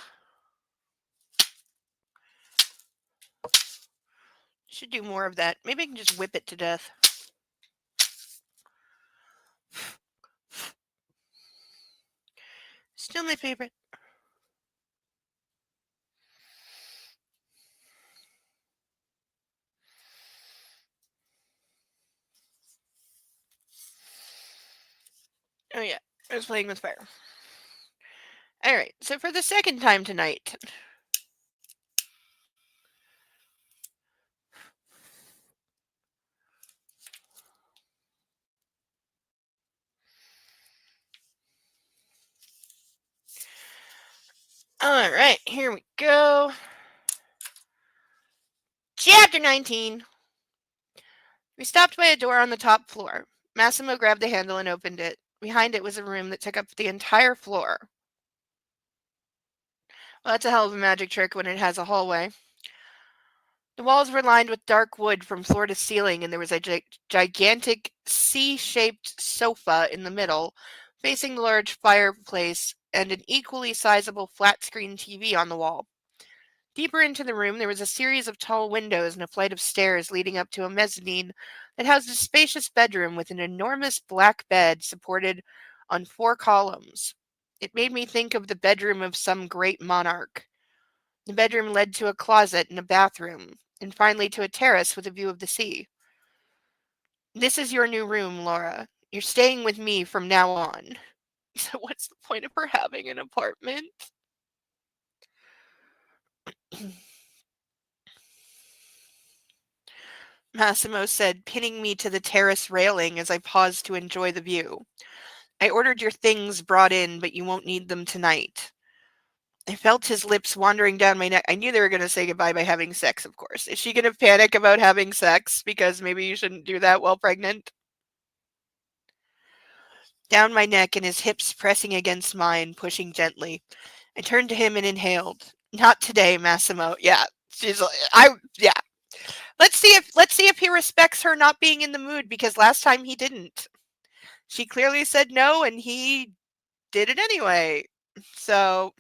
Should do more of that. Maybe I can just whip it to death. Still my favorite. Oh yeah, I was playing with fire. All right, so for the second time tonight. All right, here we go. Chapter 19. We stopped by a door on the top floor. Massimo grabbed the handle and opened it. Behind it was a room that took up the entire floor. Well, that's a hell of a magic trick when it has a hallway. The walls were lined with dark wood from floor to ceiling, and there was a gigantic C-shaped sofa in the middle, facing the large fireplace, and an equally sizable flat-screen TV on the wall. Deeper into the room, there was a series of tall windows and a flight of stairs leading up to a mezzanine that housed a spacious bedroom with an enormous black bed supported on 4 columns. It made me think of the bedroom of some great monarch. The bedroom led to a closet and a bathroom, and finally to a terrace with a view of the sea. This is your new room, Laura. You're staying with me from now on. So what's the point of her having an apartment? Massimo said, pinning me to the terrace railing as I paused to enjoy the view. I ordered your things brought in, but you won't need them tonight. I felt his lips wandering down my neck. I knew they were going to say goodbye by having sex, of course. Is she going to panic about having sex because maybe you shouldn't do that while pregnant? Down my neck and his hips pressing against mine, pushing gently. I turned to him and inhaled. Not today, Massimo. Yeah. She's yeah. Let's see if he respects her not being in the mood because last time he didn't. She clearly said no and he did it anyway. So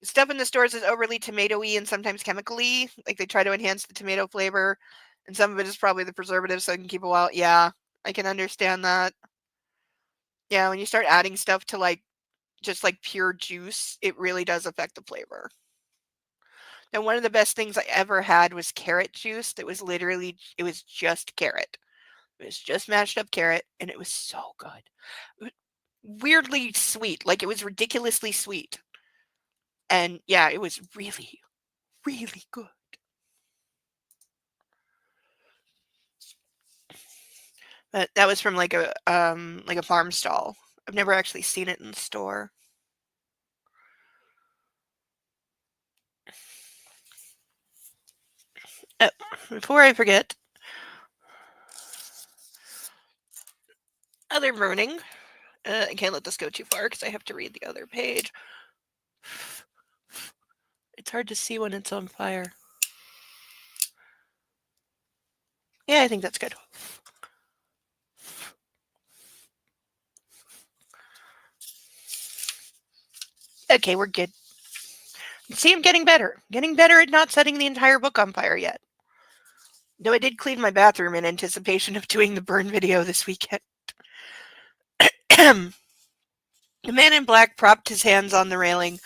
stuff in the stores is overly tomatoey and sometimes chemically. Like they try to enhance the tomato flavor, and some of it is probably the preservative so it can keep a while. Yeah, I can understand that. Yeah, when you start adding stuff to like just like pure juice, it really does affect the flavor. And one of the best things I ever had was carrot juice. That was literally it was just carrot. It was just mashed up carrot, and it was so good. Weirdly sweet, like it was ridiculously sweet. And yeah, it was really, really good. But that was from like a farm stall. I've never actually seen it in the store. Oh, before I forget, other burning. I can't let this go too far because I have to read the other page. It's hard to see when it's on fire. Yeah, I think that's good. Okay, we're good. See, I'm getting better. Getting better at not setting the entire book on fire yet. Though I did clean my bathroom in anticipation of doing the burn video this weekend. The man in black propped his hands on the railing,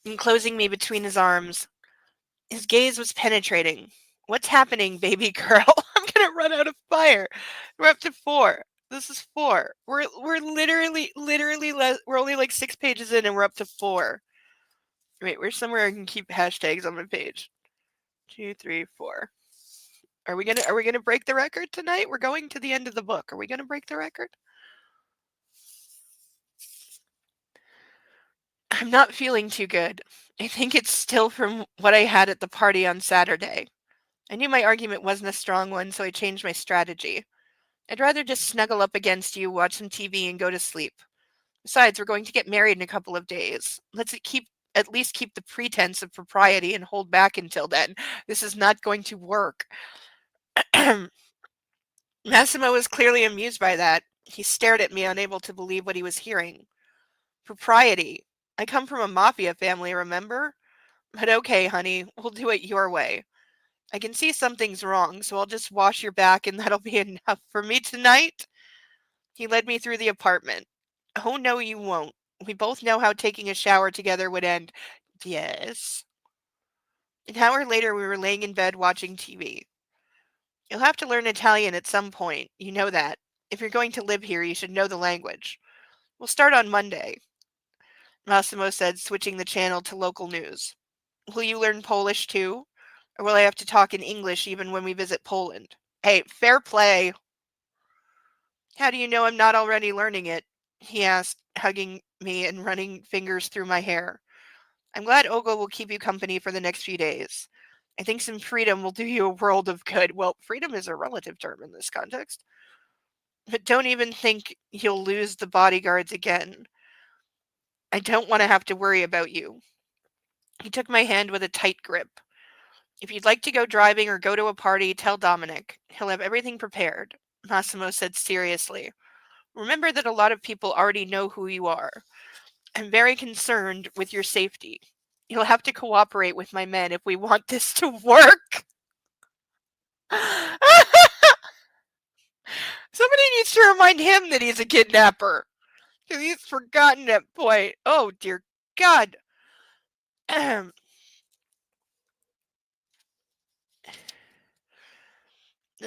enclosing me between his arms. His gaze was penetrating. What's happening, baby girl? I'm gonna run out of fire. We're up to 4. This is 4. We're literally we're only like 6 pages in and we're up to 4. Wait, where's somewhere I can keep hashtags on my page? 2, 3, 4. Are we gonna break the record tonight? We're going to the end of the book. Are we gonna break the record? I'm not feeling too good. I think it's still from what I had at the party on Saturday. I knew my argument wasn't a strong one, so I changed my strategy. I'd rather just snuggle up against you, watch some TV, and go to sleep. Besides, we're going to get married in a couple of days. Let's at least keep the pretense of propriety and hold back until then. This is not going to work. Massimo was clearly amused by that. He stared at me, unable to believe what he was hearing. Propriety. I come from a mafia family, remember? But okay, honey, we'll do it your way. I can see something's wrong, so I'll just wash your back and that'll be enough for me tonight. He led me through the apartment. Oh, no, you won't. We both know how taking a shower together would end. Yes. An hour later, we were laying in bed watching TV. You'll have to learn Italian at some point. You know that. If you're going to live here, you should know the language. We'll start on Monday, Massimo said, switching the channel to local news. Will you learn Polish too? Or will I have to talk in English even when we visit Poland? Hey, fair play. How do you know I'm not already learning it? He asked, hugging me and running fingers through my hair. I'm glad Ogo will keep you company for the next few days. I think some freedom will do you a world of good. Well, freedom is a relative term in this context. But don't even think you'll lose the bodyguards again. I don't want to have to worry about you. He took my hand with a tight grip. If you'd like to go driving or go to a party, tell Dominic. He'll have everything prepared, Massimo said seriously. Remember that a lot of people already know who you are. I'm very concerned with your safety. You'll have to cooperate with my men if we want this to work. Somebody needs to remind him that he's a kidnapper. Because he's forgotten that point. Oh, dear God. The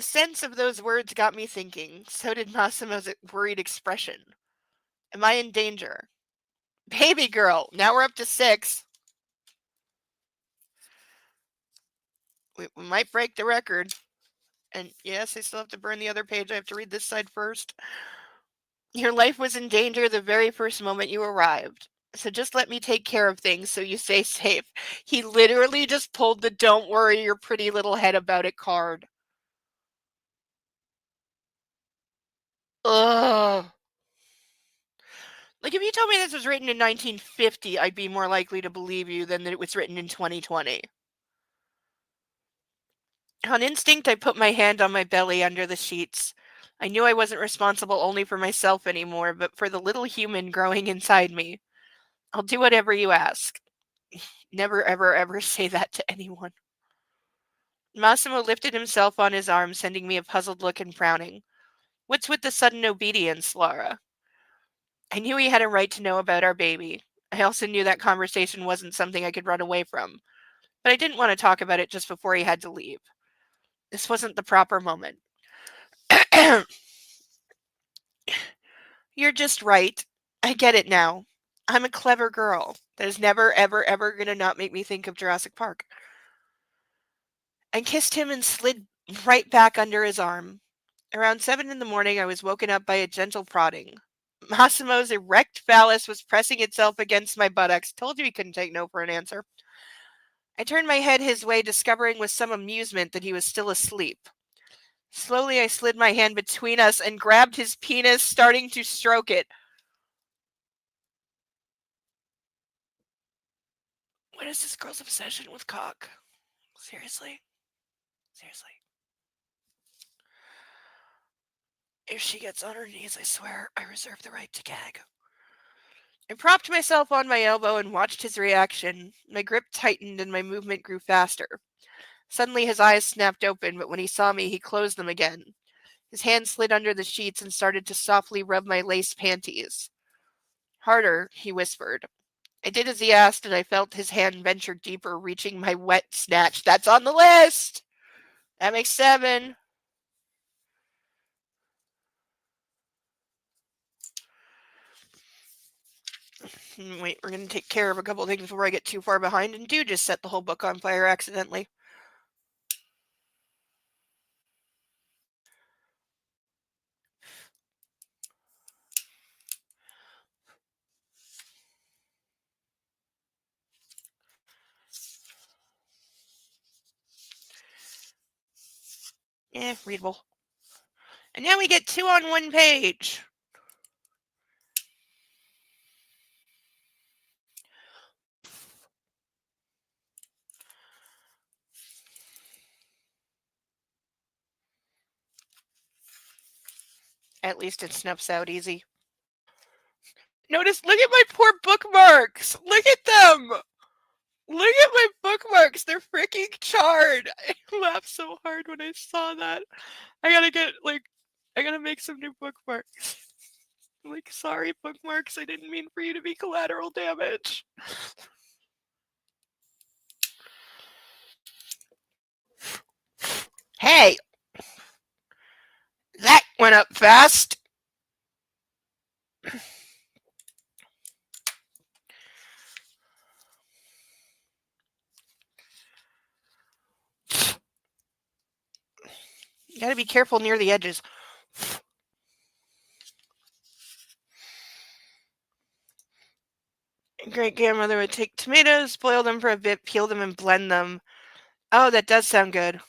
sense of those words got me thinking. So did Massimo's worried expression. Am I in danger? Baby girl. Now we're up to 6. We might break the record. And yes, I still have to burn the other page. I have to read this side first. Your life was in danger the very first moment you arrived. So just let me take care of things so you stay safe. He literally just pulled the "Don't worry your pretty little head about it" card. Ugh. Like, if you told me this was written in 1950, I'd be more likely to believe you than that it was written in 2020. On instinct, I put my hand on my belly under the sheets. I knew I wasn't responsible only for myself anymore, but for the little human growing inside me. I'll do whatever you ask. Never, ever, ever say that to anyone. Massimo lifted himself on his arm, sending me a puzzled look and frowning. What's with the sudden obedience, Laura? I knew he had a right to know about our baby. I also knew that conversation wasn't something I could run away from, but I didn't want to talk about it just before he had to leave. This wasn't the proper moment. You're just right. I get it now. I'm a clever girl. That is never, ever, ever gonna not make me think of Jurassic Park. I kissed him and slid right back under his arm. Around 7 in the morning, I was woken up by a gentle prodding. Massimo's erect phallus was pressing itself against my buttocks. Told you he couldn't take no for an answer. I turned my head his way, discovering with some amusement that he was still asleep. Slowly, I slid my hand between us and grabbed his penis, starting to stroke it. What is this girl's obsession with cock? Seriously? Seriously. If she gets on her knees, I swear I reserve the right to gag. I propped myself on my elbow and watched his reaction. My grip tightened and my movement grew faster. Suddenly his eyes snapped open, but when he saw me, he closed them again. His hand slid under the sheets and started to softly rub my lace panties. Harder, he whispered. I did as he asked, and I felt his hand venture deeper, reaching my wet snatch. That's on the list! That makes 7. Wait, we're going to take care of a couple things before I get too far behind and do just set the whole book on fire accidentally. Readable. And now we get 2 on 1 page. At least it snuffs out easy. Notice, look at my poor bookmarks. Look at them. Look at my bookmarks. They're freaking charred. I laughed so hard when I saw that. I gotta make some new bookmarks. Like, sorry, bookmarks. I didn't mean for you to be collateral damage. Hey! That went up fast. You gotta be careful near the edges. Great grandmother would take tomatoes, boil them for a bit, peel them, and blend them. Oh, that does sound good. A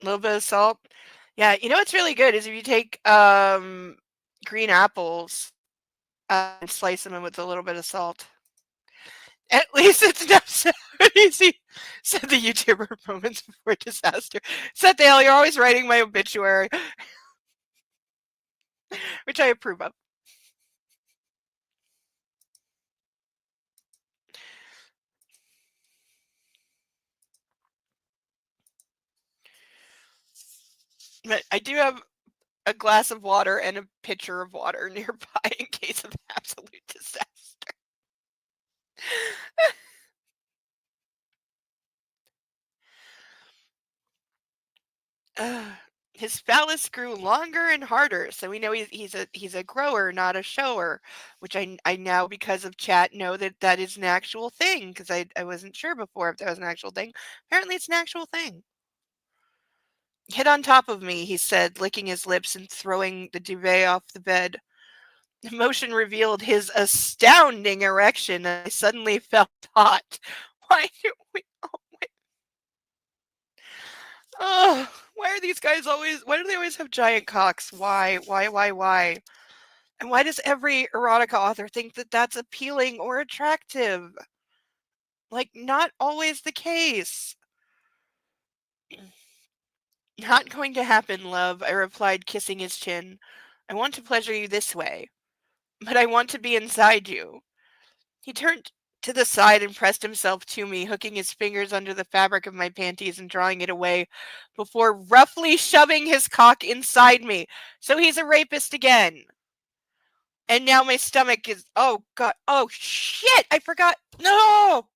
little bit of salt. Yeah, you know what's really good is if you take green apples and slice them in with a little bit of salt. At least it's not so easy, said the YouTuber moments before disaster. Said Dale, you're always writing my obituary, which I approve of. But I do have a glass of water and a pitcher of water nearby in case of absolute disaster. His phallus grew longer and harder, so we know he's a grower, not a shower. Which I now, because of chat, know that is an actual thing, because I wasn't sure before if that was an actual thing. Apparently, it's an actual thing. Get on top of me, he said, licking his lips and throwing the duvet off the bed. The motion revealed his astounding erection, and I suddenly felt hot. Why do we? Oh, why are these guys always? Why do they always have giant cocks? Why? Why? And why does every erotica author think that that's appealing or attractive? Like, not always the case. Not going to happen, love, I replied, kissing his chin. I want to pleasure you this way, but I want to be inside you. He turned to the side and pressed himself to me, hooking his fingers under the fabric of my panties and drawing it away before roughly shoving his cock inside me. So he's a rapist again. And now my stomach is, oh God, oh shit, I forgot. No!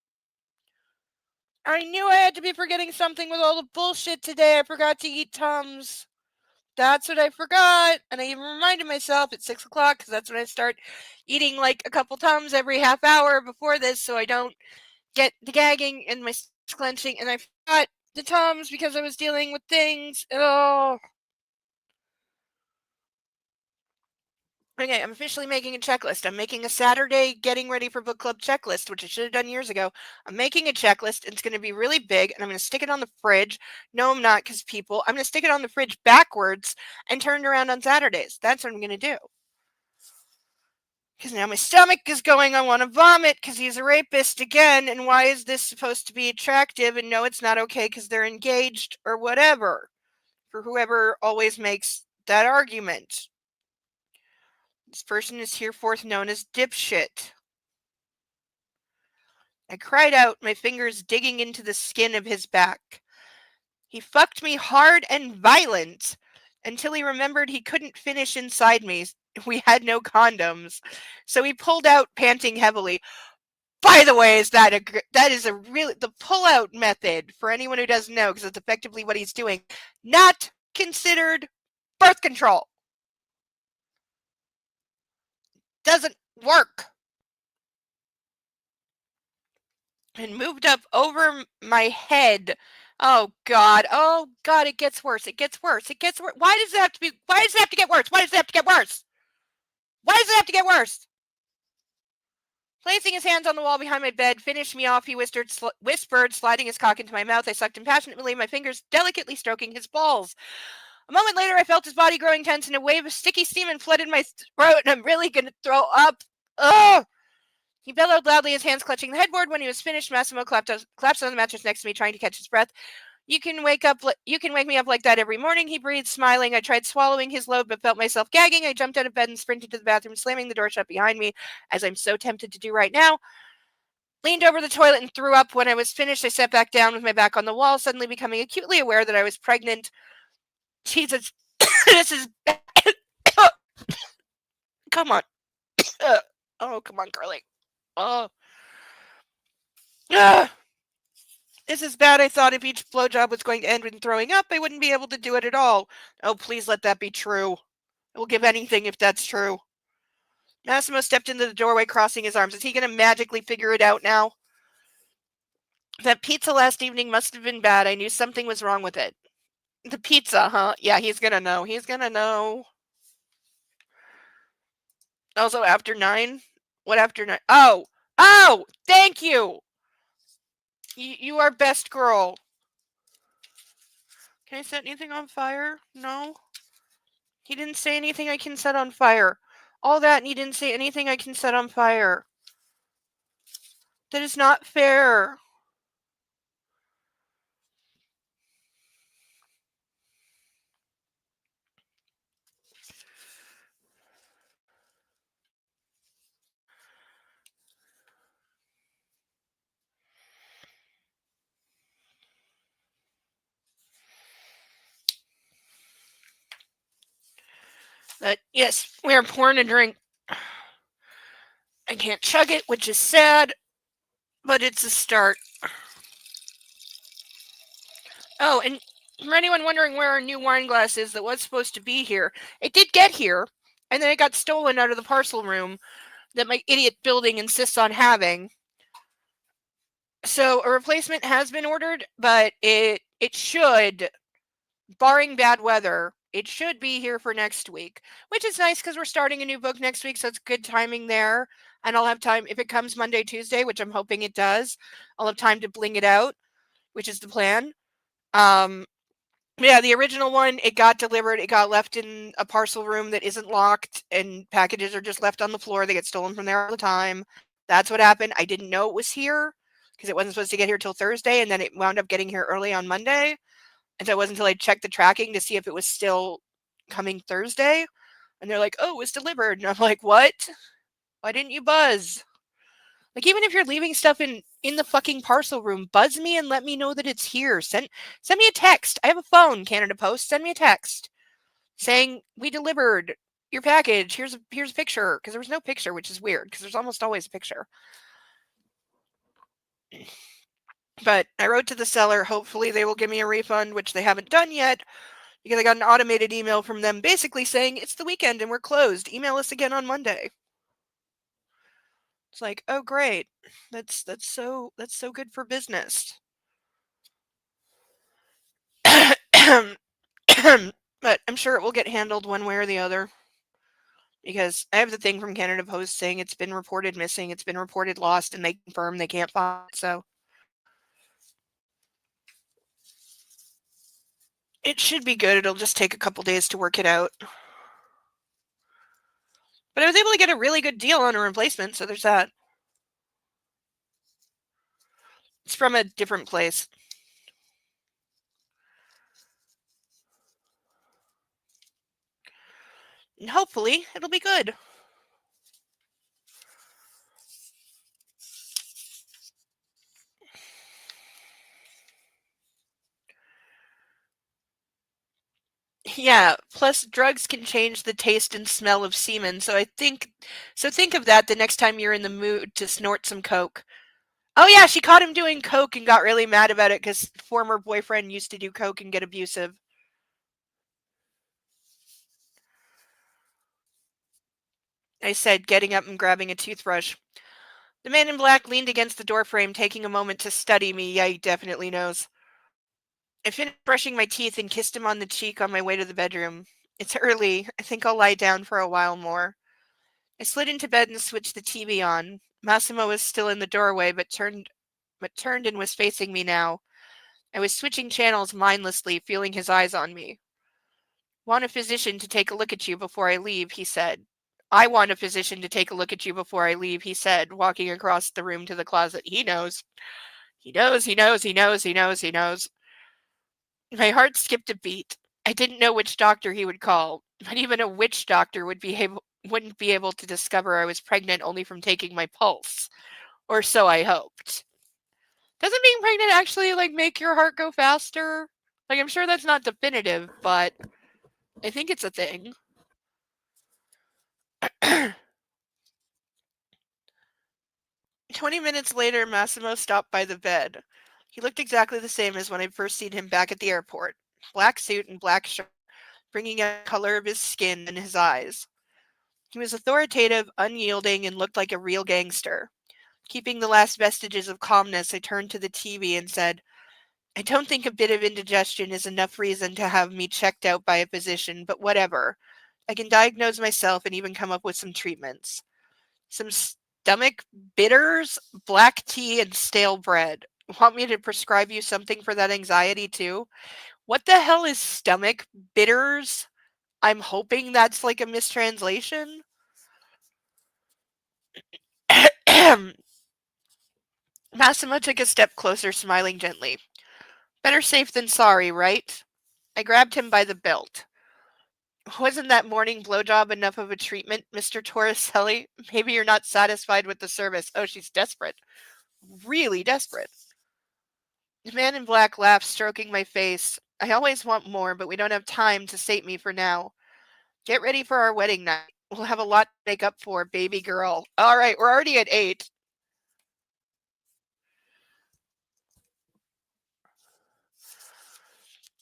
I knew I had to be forgetting something with all the bullshit today. I forgot to eat Tums. That's what I forgot. And I even reminded myself at 6 o'clock because that's when I start eating like a couple Tums every half hour before this so I don't get the gagging and my clenching. And I forgot the Tums because I was dealing with things. Oh. Okay, I'm officially making a checklist. I'm making a Saturday getting ready for book club checklist, which I should have done years ago. I'm making a checklist. It's going to be really big, and I'm going to stick it on the fridge. No, I'm not, because people. I'm going to stick it on the fridge backwards and turn it around on Saturdays. That's what I'm going to do. Because now my stomach is going, I want to vomit because he's a rapist again, and why is this supposed to be attractive? And no, it's not okay because they're engaged or whatever. For whoever always makes that argument. This person is hereforth known as dipshit. I cried out, my fingers digging into the skin of his back. He fucked me hard and violent until he remembered he couldn't finish inside me. We had no condoms. So he pulled out, panting heavily. By the way, that is a really, the pull-out method, for anyone who doesn't know, because it's effectively what he's doing, not considered birth control. Doesn't work. And moved up over my head. Oh God, it gets worse. It gets worse. Why does it have to get worse? Why does it have to get worse? Why does it have to get worse? Placing his hands on the wall behind my bed, finish me off, he whispered, sliding his cock into my mouth. I sucked him passionately, my fingers delicately stroking his balls. A moment later, I felt his body growing tense, and a wave of sticky semen flooded my throat, and I'm really gonna throw up. Ugh! He bellowed loudly, his hands clutching the headboard. When he was finished, Massimo collapsed on the mattress next to me, trying to catch his breath. You can wake me up like that every morning, he breathed, smiling. I tried swallowing his load, but felt myself gagging. I jumped out of bed and sprinted to the bathroom, slamming the door shut behind me, as I'm so tempted to do right now. Leaned over the toilet and threw up. When I was finished, I sat back down with my back on the wall, suddenly becoming acutely aware that I was pregnant. Jesus, this is bad. Come on. Oh, come on, Curly. Oh. This is bad. I thought if each blowjob was going to end in throwing up, I wouldn't be able to do it at all. Oh, please let that be true. I will give anything if that's true. Massimo stepped into the doorway, crossing his arms. Is he going to magically figure it out now? That pizza last evening must have been bad. I knew something was wrong with it. The pizza, huh? Yeah, he's going to know. He's going to know. Also, after 9? What after 9? Oh, thank you. You are best girl. Can I set anything on fire? No. He didn't say anything I can set on fire. All that, and he didn't say anything I can set on fire. That is not fair. Yes, we are pouring a drink. I can't chug it, which is sad, but it's a start. Oh, and for anyone wondering where our new wine glass is that was supposed to be here, it did get here, and then it got stolen out of the parcel room that my idiot building insists on having. So a replacement has been ordered, but it should, barring bad weather, it should be here for next week, which is nice because we're starting a new book next week, so it's good timing there. And I'll have time if it comes Monday, Tuesday, which I'm hoping it does. I'll have time to bling it out, which is the plan. Um, yeah, the original one, it got delivered. It got left in a parcel room that isn't locked, and packages are just left on the floor. They get stolen from there all the time. That's what happened. I didn't know it was here because it wasn't supposed to get here till Thursday, and then it wound up getting here early on Monday. And so it wasn't until I checked the tracking to see if it was still coming Thursday. And they're like, oh, it was delivered. And I'm like, what? Why didn't you buzz? Like, even if you're leaving stuff in the fucking parcel room, buzz me and let me know that it's here. Send me a text. I have a phone, Canada Post. Send me a text saying we delivered your package. Here's a picture, because there was no picture, which is weird because there's almost always a picture. But I wrote to the seller. Hopefully they will give me a refund, which they haven't done yet, because I got an automated email from them basically saying it's the weekend and we're closed. Email us again on Monday. It's like, oh great. That's so good for business. But I'm sure it will get handled one way or the other. Because I have the thing from Canada Post saying it's been reported missing, it's been reported lost, and they confirm they can't find it. So it should be good. It'll just take a couple days to work it out. But I was able to get a really good deal on a replacement, so there's that. It's from a different place. And hopefully, it'll be good. Yeah, plus drugs can change the taste and smell of semen, so think of that the next time you're in the mood to snort some coke. Oh yeah, she caught him doing coke and got really mad about it because former boyfriend used to do coke and get abusive. I said, getting up and grabbing a toothbrush. The man in black leaned against the doorframe, taking a moment to study me. Yeah, he definitely knows. I finished brushing my teeth and kissed him on the cheek on my way to the bedroom. It's early. I think I'll lie down for a while more. I slid into bed and switched the TV on. Massimo was still in the doorway, but turned and was facing me now. I was switching channels mindlessly, feeling his eyes on me. Want a physician to take a look at you before I leave, he said. I want a physician to take a look at you before I leave, he said, walking across the room to the closet. He knows. He knows, he knows, he knows, he knows, he knows. My heart skipped a beat. I didn't know which doctor he would call. Not even a witch doctor wouldn't be able to discover I was pregnant only from taking my pulse. Or so I hoped. Doesn't being pregnant actually make your heart go faster? I'm sure that's not definitive, but I think it's a thing. 20 minutes later, Massimo stopped by the bed. He looked exactly the same as when I'd first seen him back at the airport. Black suit and black shirt, bringing out the color of his skin and his eyes. He was authoritative, unyielding, and looked like a real gangster. Keeping the last vestiges of calmness, I turned to the TV and said, I don't think a bit of indigestion is enough reason to have me checked out by a physician, but whatever. I can diagnose myself and even come up with some treatments. Some stomach bitters, black tea, and stale bread. Want me to prescribe you something for that anxiety too? What the hell is stomach bitters? I'm hoping that's a mistranslation. Massimo took a step closer, smiling gently. Better safe than sorry, right? I grabbed him by the belt. Wasn't that morning blowjob enough of a treatment, Mr. Torricelli? Maybe you're not satisfied with the service. Oh, she's desperate. Really desperate. The man in black laughed, stroking my face. I always want more, but we don't have time to sate me for now. Get ready for our wedding night. We'll have a lot to make up for, baby girl. All right, we're already at 8.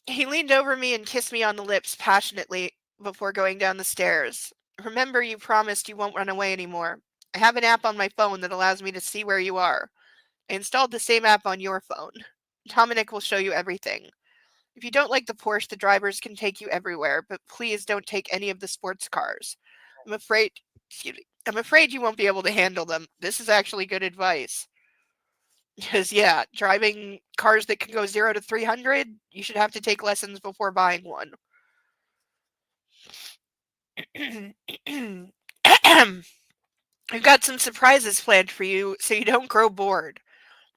He leaned over me and kissed me on the lips passionately before going down the stairs. Remember, you promised you won't run away anymore. I have an app on my phone that allows me to see where you are. I installed the same app on your phone. Dominic will show you everything. If you don't like the Porsche, the drivers can take you everywhere, but please don't take any of the sports cars. I'm afraid, excuse me, I'm afraid you won't be able to handle them. This is actually good advice. Because, yeah, driving cars that can go 0 to 300, you should have to take lessons before buying one. I've got some surprises planned for you so you don't grow bored.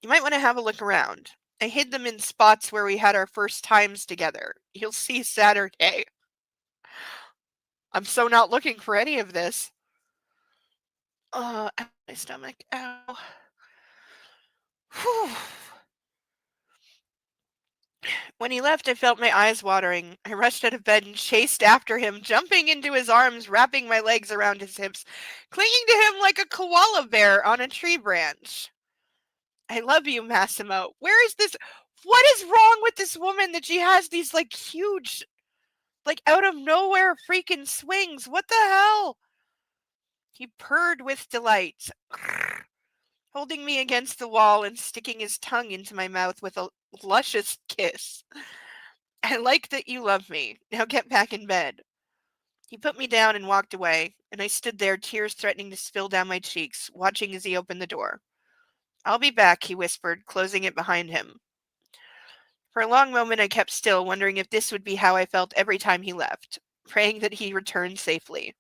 You might want to have a look around. I hid them in spots where we had our first times together. You'll see Saturday. I'm so not looking for any of this. Ow, my stomach. Ow. Whew. When he left, I felt my eyes watering. I rushed out of bed and chased after him, jumping into his arms, wrapping my legs around his hips, clinging to him like a koala bear on a tree branch. I love you, Massimo. Where is this? What is wrong with this woman that she has these like huge, like out of nowhere freaking swings? What the hell? He purred with delight, holding me against the wall and sticking his tongue into my mouth with a luscious kiss. I like that you love me. Now get back in bed. He put me down and walked away, and I stood there, tears threatening to spill down my cheeks, watching as he opened the door. I'll be back, he whispered, closing it behind him. For a long moment I kept still, wondering if this would be how I felt every time he left, praying that he returned safely.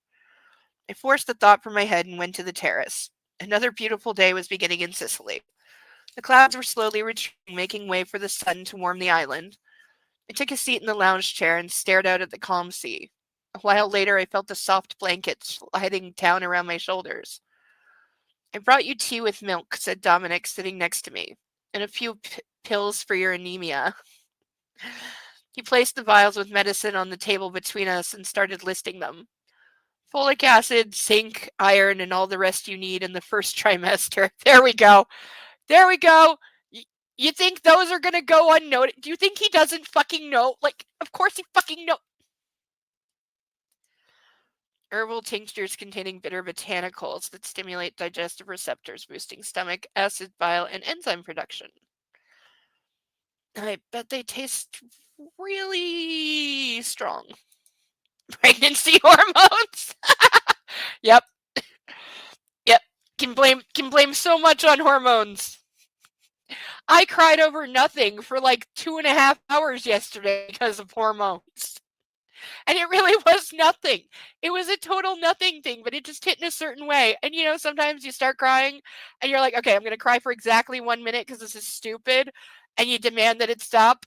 I forced the thought from my head and went to the terrace. Another beautiful day was beginning in Sicily. The clouds were slowly retreating, making way for the sun to warm the island. I took a seat in the lounge chair and stared out at the calm sea. A while later, I felt the soft blanket sliding down around my shoulders. I brought you tea with milk, said Dominic, sitting next to me, and a few pills for your anemia. He placed the vials with medicine on the table between us and started listing them. Folic acid, zinc, iron, and all the rest you need in the first trimester. There we go. There we go. You think those are gonna go unnoticed? Do you think he doesn't fucking know? Like, of course he fucking knows. Herbal tinctures containing bitter botanicals that stimulate digestive receptors, boosting stomach acid, bile, and enzyme production. I bet they taste really strong. Pregnancy hormones. Yep. Yep. Can blame so much on hormones. I cried over nothing for like 2.5 hours yesterday because of hormones. And it really was nothing. It was a total nothing thing, but it just hit in a certain way. And you know, sometimes you start crying and you're like, okay, I'm going to cry for exactly 1 minute because this is stupid. And you demand that it stop,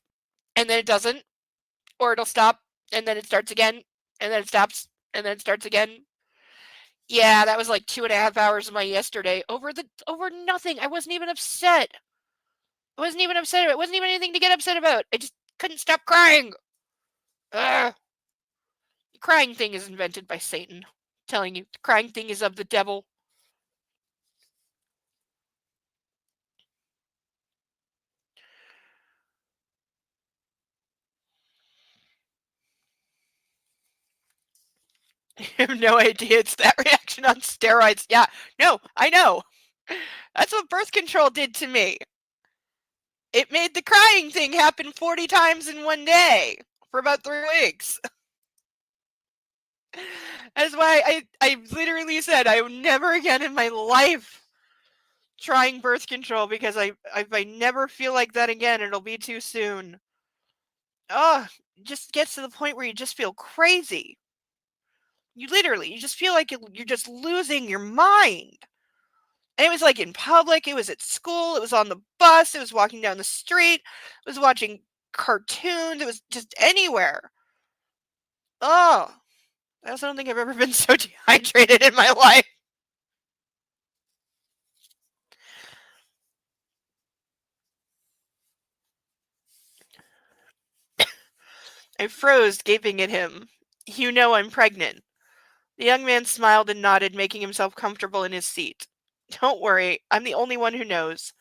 and then it doesn't. Or it'll stop, and then it starts again, and then it stops, and then it starts again. Yeah, that was like 2.5 hours of my yesterday over nothing. I wasn't even upset. I wasn't even upset. It wasn't even anything to get upset about. I just couldn't stop crying. Ugh. The crying thing is invented by Satan. I'm telling you, the crying thing is of the devil. I have no idea. It's that reaction on steroids. Yeah, no, I know. That's what birth control did to me. It made the crying thing happen 40 times in one day for about 3 weeks. That's why I literally said I would never again in my life trying birth control, because if I never feel like that again, it'll be too soon. Oh, it just gets to the point where you just feel crazy. You just feel like you're just losing your mind. And it was like in public, it was at school, it was on the bus, it was walking down the street, it was watching cartoons, it was just anywhere. Oh, I also don't think I've ever been so dehydrated in my life. I froze, gaping at him. You know I'm pregnant. The young man smiled and nodded, making himself comfortable in his seat. Don't worry, I'm the only one who knows.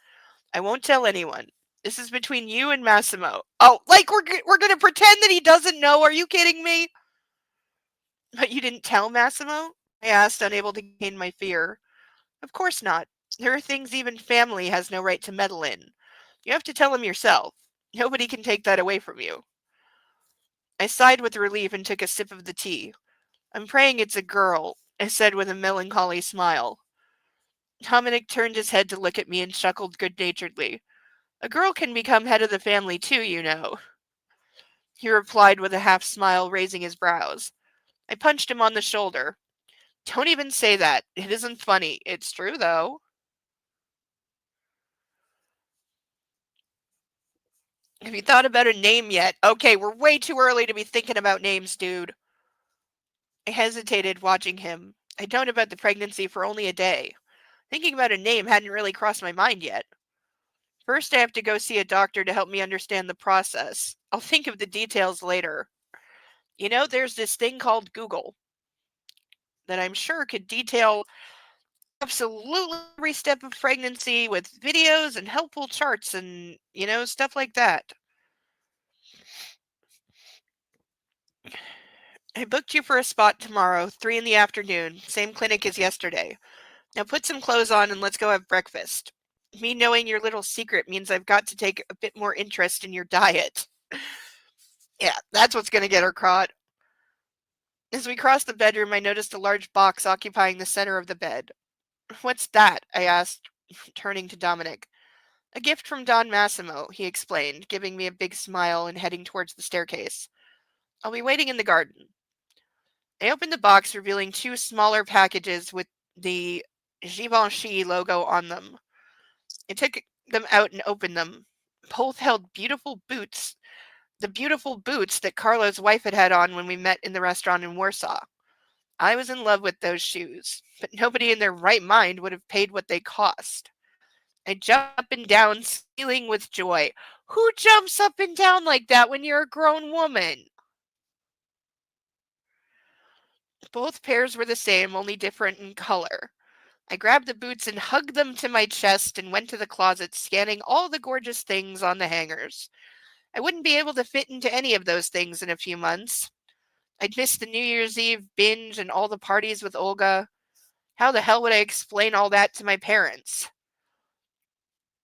I won't tell anyone. This is between you and Massimo. Oh, like we're gonna pretend that he doesn't know? Are you kidding me? But you didn't tell Massimo? I asked, unable to contain my fear. Of course not. There are things even family has no right to meddle in. You have to tell him yourself. Nobody can take that away from you. I sighed with relief and took a sip of the tea. I'm praying it's a girl, I said with a melancholy smile. Dominic turned his head to look at me and chuckled good-naturedly. A girl can become head of the family too, you know. He replied with a half smile, raising his brows. I punched him on the shoulder. Don't even say that. It isn't funny. It's true, though. Have you thought about a name yet? Okay, we're way too early to be thinking about names, dude. I hesitated, watching him. I'd known about the pregnancy for only a day. Thinking about a name hadn't really crossed my mind yet. First, I have to go see a doctor to help me understand the process. I'll think of the details later. You know, there's this thing called Google that I'm sure could detail absolutely every step of pregnancy with videos and helpful charts and, stuff like that. I booked you for a spot tomorrow, 3 in the afternoon, same clinic as yesterday. Now put some clothes on and let's go have breakfast. Me knowing your little secret means I've got to take a bit more interest in your diet. Yeah, that's what's going to get her caught. As we crossed the bedroom, I noticed a large box occupying the center of the bed. What's that? I asked, turning to Dominic. A gift from Don Massimo, he explained, giving me a big smile and heading towards the staircase. I'll be waiting in the garden. I opened the box, revealing two smaller packages with the Givenchy logo on them. I took them out and opened them. Both held beautiful boots, the beautiful boots that Carlo's wife had had on when we met in the restaurant in Warsaw. I was in love with those shoes, but nobody in their right mind would have paid what they cost. I jumped up and down, squealing with joy. Who jumps up and down like that when you're a grown woman? Both pairs were the same, only different in color. I grabbed the boots and hugged them to my chest and went to the closet, scanning all the gorgeous things on the hangers. I wouldn't be able to fit into any of those things in a few months. I'd missed the New Year's Eve binge and all the parties with Olga. How the hell would I explain all that to my parents?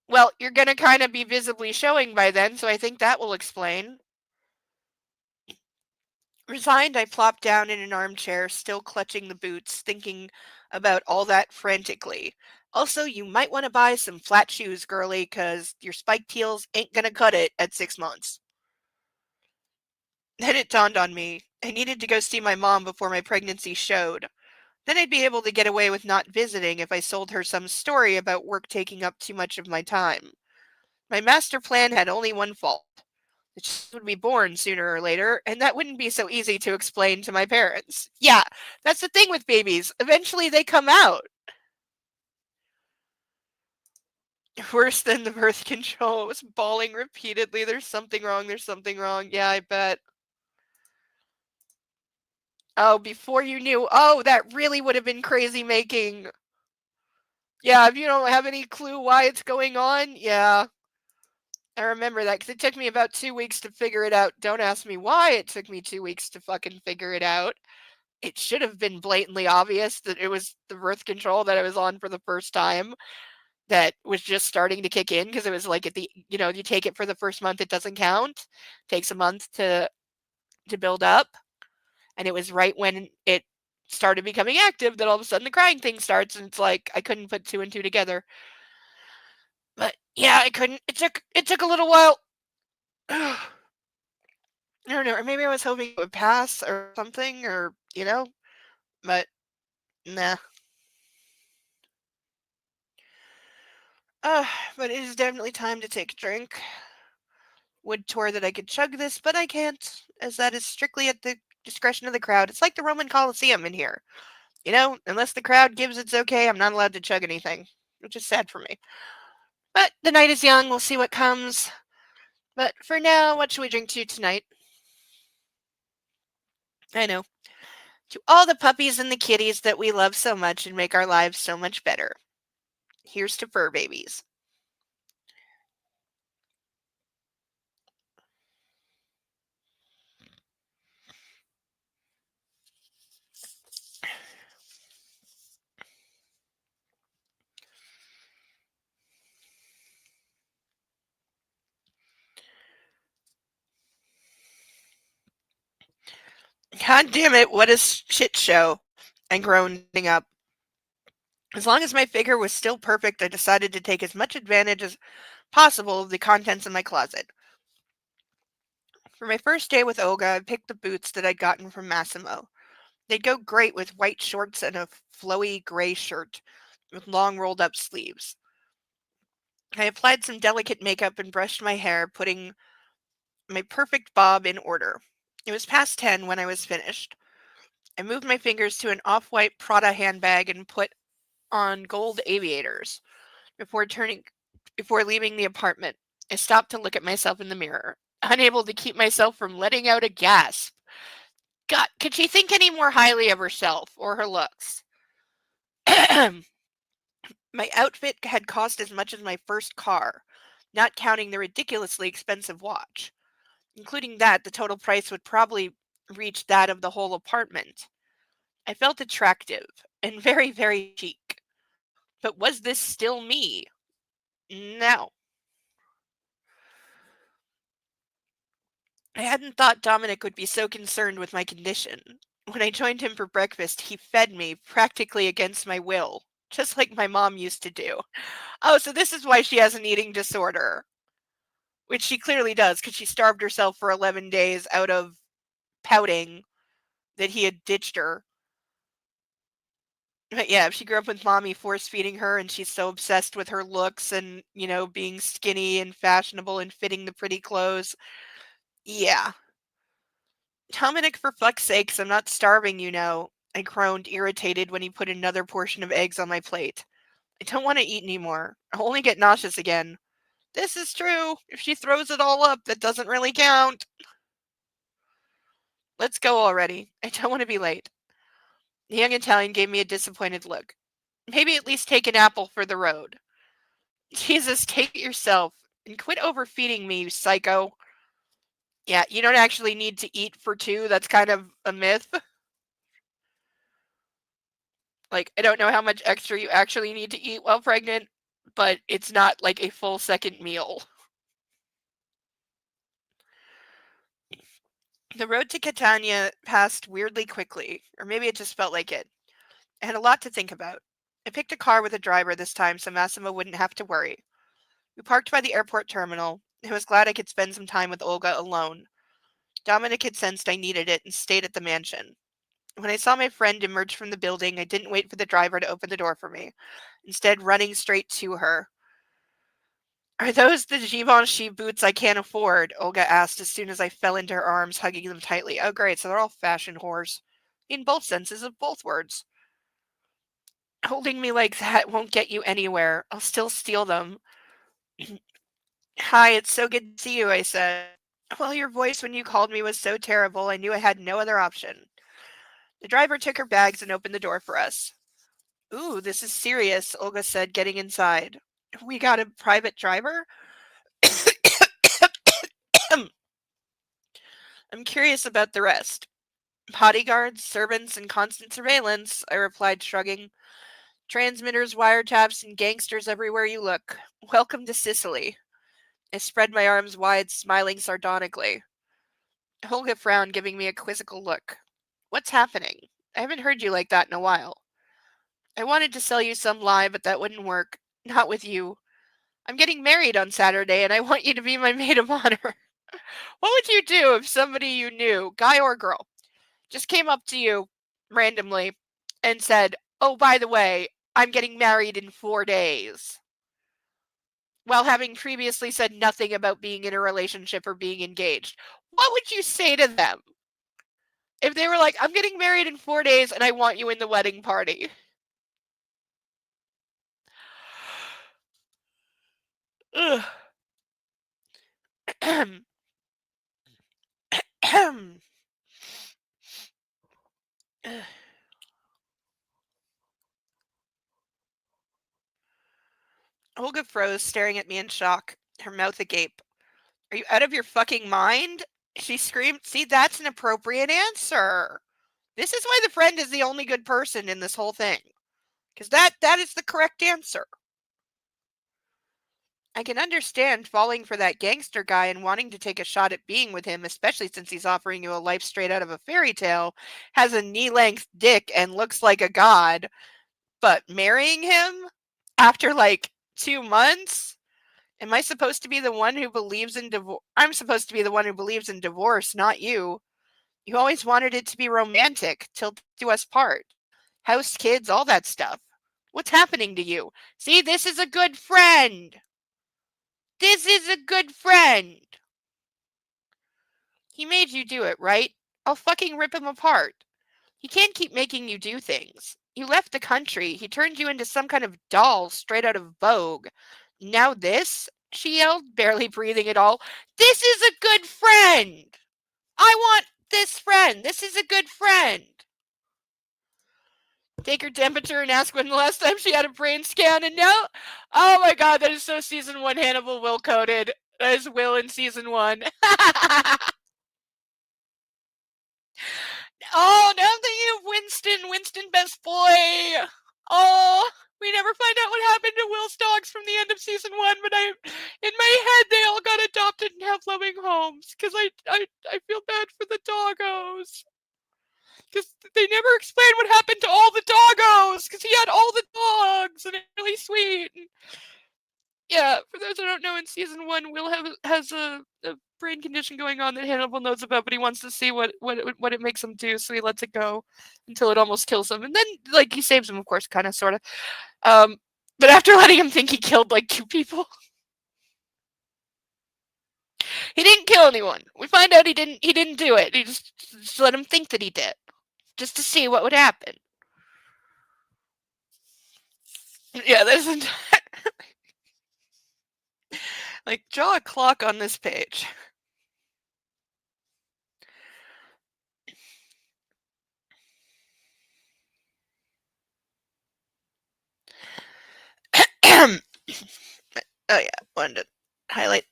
Well, you're going to kind of be visibly showing by then, so I think that will explain. Resigned, I plopped down in an armchair, still clutching the boots, thinking about all that frantically. Also, you might want to buy some flat shoes, girly, 'cause your spiked heels ain't gonna cut it at 6 months. Then it dawned on me. I needed to go see my mom before my pregnancy showed. Then I'd be able to get away with not visiting if I sold her some story about work taking up too much of my time. My master plan had only one fault. The child would be born sooner or later, and that wouldn't be so easy to explain to my parents. Yeah, that's the thing with babies. Eventually they come out. Worse than the birth control. It was bawling repeatedly. There's something wrong. There's something wrong. Yeah, I bet. Oh, before you knew. Oh, that really would have been crazy making. Yeah, if you don't have any clue why it's going on, yeah. I remember that because it took me about 2 weeks to figure it out. Don't ask me why it took me 2 weeks to fucking figure it out. It should have been blatantly obvious that it was the birth control that I was on for the first time that was just starting to kick in because it was like at the you take it for the first month, it doesn't count. Takes a month to build up, and it was right when it started becoming active that all of a sudden the crying thing starts, and it's like I couldn't put two and two together. But yeah, I couldn't. It took a little while. I don't know, or maybe I was hoping it would pass or something, or but nah. Uh, but it is definitely time to take a drink. Would tour that I could chug this, but I can't, as that is strictly at the discretion of the crowd. It's like the Roman Colosseum in here. Unless the crowd gives it's okay, I'm not allowed to chug anything, which is sad for me. But the night is young, we'll see what comes. But for now, what should we drink to tonight? I know. To all the puppies and the kitties that we love so much and make our lives so much better. Here's to fur babies. God damn it, what a shit show. I groaned, getting up. As long as my figure was still perfect, I decided to take as much advantage as possible of the contents in my closet. For my first day with Olga, I picked the boots that I'd gotten from Massimo. They'd go great with white shorts and a flowy gray shirt with long rolled up sleeves. I applied some delicate makeup and brushed my hair, putting my perfect bob in order. It was past 10 when I was finished. I moved my fingers to an off-white Prada handbag and put on gold aviators before turning before leaving the apartment. I stopped to look at myself in the mirror, unable to keep myself from letting out a gasp. God, could she think any more highly of herself or her looks? My outfit had cost as much as my first car, not counting the ridiculously expensive watch. Including that, the total price would probably reach that of the whole apartment. I felt attractive and very, very chic. But was this still me? No. I hadn't thought Dominic would be so concerned with my condition. When I joined him for breakfast, he fed me practically against my will, just like my mom used to do. Oh, so this is why she has an eating disorder, which she clearly does because she starved herself for 11 days out of pouting that he had ditched her. But yeah, if she grew up with mommy force feeding her and she's so obsessed with her looks and, being skinny and fashionable and fitting the pretty clothes. Yeah. Dominic, for fuck's sakes, I'm not starving, I groaned, irritated when he put another portion of eggs on my plate. I don't want to eat anymore. I'll only get nauseous again. This is true. If she throws it all up, that doesn't really count. Let's go already. I don't want to be late. The young Italian gave me a disappointed look. Maybe at least take an apple for the road. Jesus, take it yourself and quit overfeeding me, you psycho. Yeah, you don't actually need to eat for two. That's kind of a myth. Like, I don't know how much extra you actually need to eat while pregnant, but it's not like a full second meal. The road to Catania passed weirdly quickly, or maybe it just felt like it. I had a lot to think about. I picked a car with a driver this time so Massimo wouldn't have to worry. We parked by the airport terminal. I was glad I could spend some time with Olga alone. Dominic had sensed I needed it and stayed at the mansion. When I saw my friend emerge from the building, I didn't wait for the driver to open the door for me, instead running straight to her. Are those the Givenchy boots I can't afford? Olga asked as soon as I fell into her arms, hugging them tightly. Oh, great, so they're all fashion whores. In both senses of both words. Holding me like that won't get you anywhere. I'll still steal them. Hi, it's so good to see you, I said. Well, your voice when you called me was so terrible, I knew I had no other option. The driver took her bags and opened the door for us. Ooh, this is serious, Olga said, getting inside. We got a private driver? I'm curious about the rest. Bodyguards, servants, and constant surveillance, I replied, shrugging. Transmitters, wiretaps, and gangsters everywhere you look. Welcome to Sicily. I spread my arms wide, smiling sardonically. Olga frowned, giving me a quizzical look. What's happening? I haven't heard you like that in a while. I wanted to sell you some lie, but that wouldn't work. Not with you. I'm getting married on Saturday, and I want you to be my maid of honor. What would you do if somebody you knew, guy or girl, just came up to you randomly and said, oh, by the way, I'm getting married in 4 days, while having previously said nothing about being in a relationship or being engaged? What would you say to them? If they were like, I'm getting married in 4 days and I want you in the wedding party. Ugh. Olga froze, staring at me in shock, her mouth agape. Are you out of your fucking mind? She screamed. See, that's an appropriate answer. This is why the friend is the only good person in this whole thing. Because that is the correct answer. I can understand falling for that gangster guy and wanting to take a shot at being with him, especially since he's offering you a life straight out of a fairy tale, has a knee-length dick, and looks like a god. But marrying him after like 2 months? Am I supposed to be the one who believes in divorce? I'm supposed to be the one who believes in divorce, not you. You always wanted it to be romantic, till do us part. House, kids, all that stuff. What's happening to you? See, this is a good friend. This is a good friend. He made you do it, right? I'll fucking rip him apart. He can't keep making you do things. You left the country. He turned you into some kind of doll straight out of Vogue. Now this? She yelled, barely breathing at all. This is a good friend. I want this friend. This is a good friend. Take her temperature and ask when the last time she had a brain scan. And now, oh my god, that is so season 1 Hannibal Will coded. That is Will in season 1. Oh, now I'm thinking of Winston. Winston, best boy. Oh, we never find out what happened to Will's dogs from the end of season 1, but in my head, they all got adopted and have loving homes, because I feel bad for the doggos. Because they never explain what happened to all the doggos, because he had all the dogs, and it's really sweet. And yeah, for those who don't know, in season 1, Will has a brain condition going on that Hannibal knows about, but he wants to see what it makes him do, so he lets it go until it almost kills him, and then like he saves him, of course, kind of, sort of. But after letting him think he killed like 2 people, he didn't kill anyone. We find out he didn't do it. He just let him think that he did, just to see what would happen. Yeah, there's like, draw a clock on this page. Oh yeah, wanted to highlight.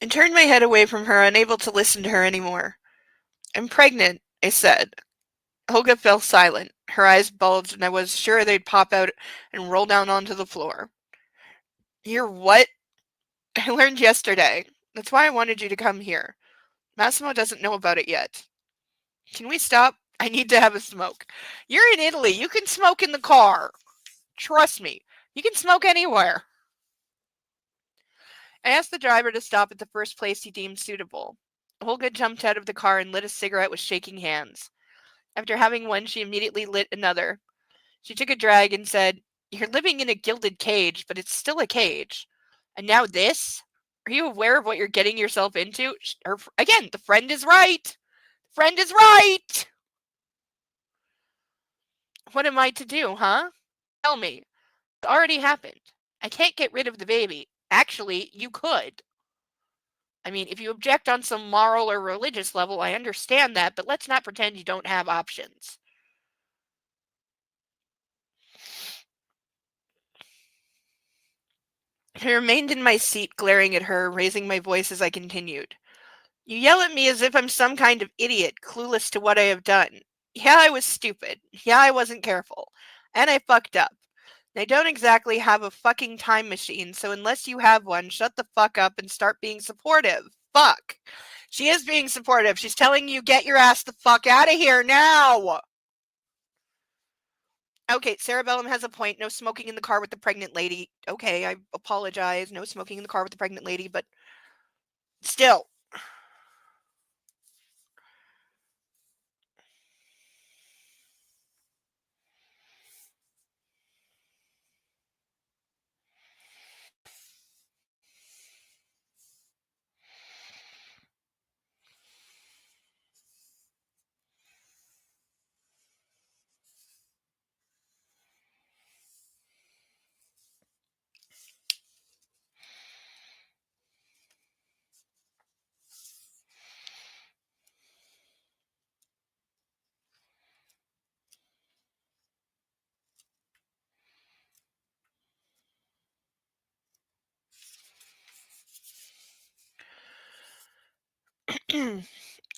I turned my head away from her, unable to listen to her anymore. I'm pregnant, I said. Helga fell silent. Her eyes bulged, and I was sure they'd pop out and roll down onto the floor. You're what? I learned yesterday. That's why I wanted you to come here. Massimo doesn't know about it yet. Can we stop? I need to have a smoke. You're in Italy. You can smoke in the car. Trust me. You can smoke anywhere. I asked the driver to stop at the first place he deemed suitable. Olga jumped out of the car and lit a cigarette with shaking hands. After having one, she immediately lit another. She took a drag and said, You're living in a gilded cage, but it's still a cage. And now this? Are you aware of what you're getting yourself into? Again, the friend is right. The friend is right. What am I to do, huh? Tell me. It already happened. I can't get rid of the baby. Actually, you could. I mean, if you object on some moral or religious level, I understand that, but let's not pretend you don't have options. I remained in my seat, glaring at her, raising my voice as I continued. You yell at me as if I'm some kind of idiot, clueless to what I have done. Yeah, I was stupid. Yeah, I wasn't careful. And I fucked up. I don't exactly have a fucking time machine, so unless you have one, shut the fuck up and start being supportive. Fuck. She is being supportive. She's telling you, get your ass the fuck out of here now. Okay, Cerebellum has a point. No smoking in the car with the pregnant lady. Okay, I apologize. No smoking in the car with the pregnant lady, but still.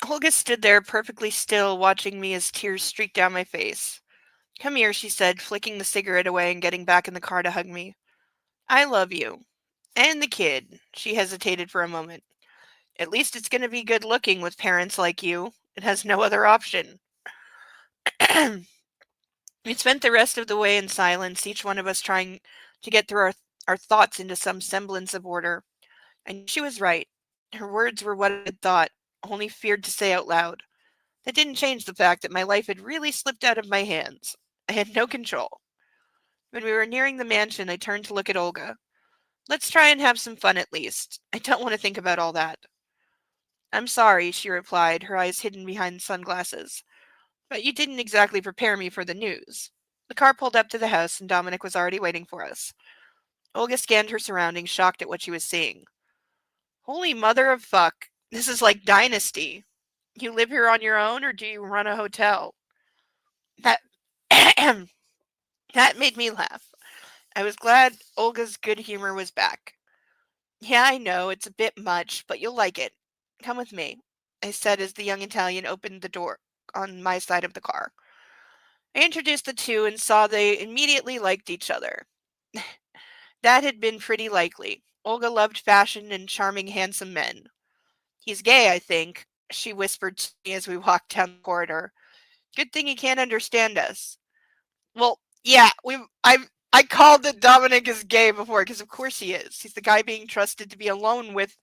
Olga stood there perfectly still, watching me as tears streaked down my face. Come here, she said, flicking the cigarette away and getting back in the car to hug me. I love you. And the kid. She hesitated for a moment. At least it's going to be good looking with parents like you. It has no other option. We spent the rest of the way in silence, each one of us trying to get through our thoughts into some semblance of order. I knew she was right. Her words were what I had thought, only feared to say out loud. That didn't change the fact that my life had really slipped out of my hands. I had no control. When we were nearing the mansion, I turned to look at Olga. Let's try and have some fun at least. I don't want to think about all that. I'm sorry, she replied, her eyes hidden behind sunglasses. But you didn't exactly prepare me for the news. The car pulled up to the house and Dominic was already waiting for us. Olga scanned her surroundings, shocked at what she was seeing. Holy mother of fuck. This is like Dynasty. You live here on your own or do you run a hotel? That that made me laugh. I was glad Olga's good humor was back. Yeah, I know, it's a bit much, but you'll like it. Come with me, I said as the young Italian opened the door on my side of the car. I introduced the two and saw they immediately liked each other. That had been pretty likely. Olga loved fashion and charming, handsome men. He's gay, I think, she whispered to me as we walked down the corridor. Good thing he can't understand us. Well, yeah, I called that Dominic is gay before because of course he is. He's the guy being trusted to be alone with,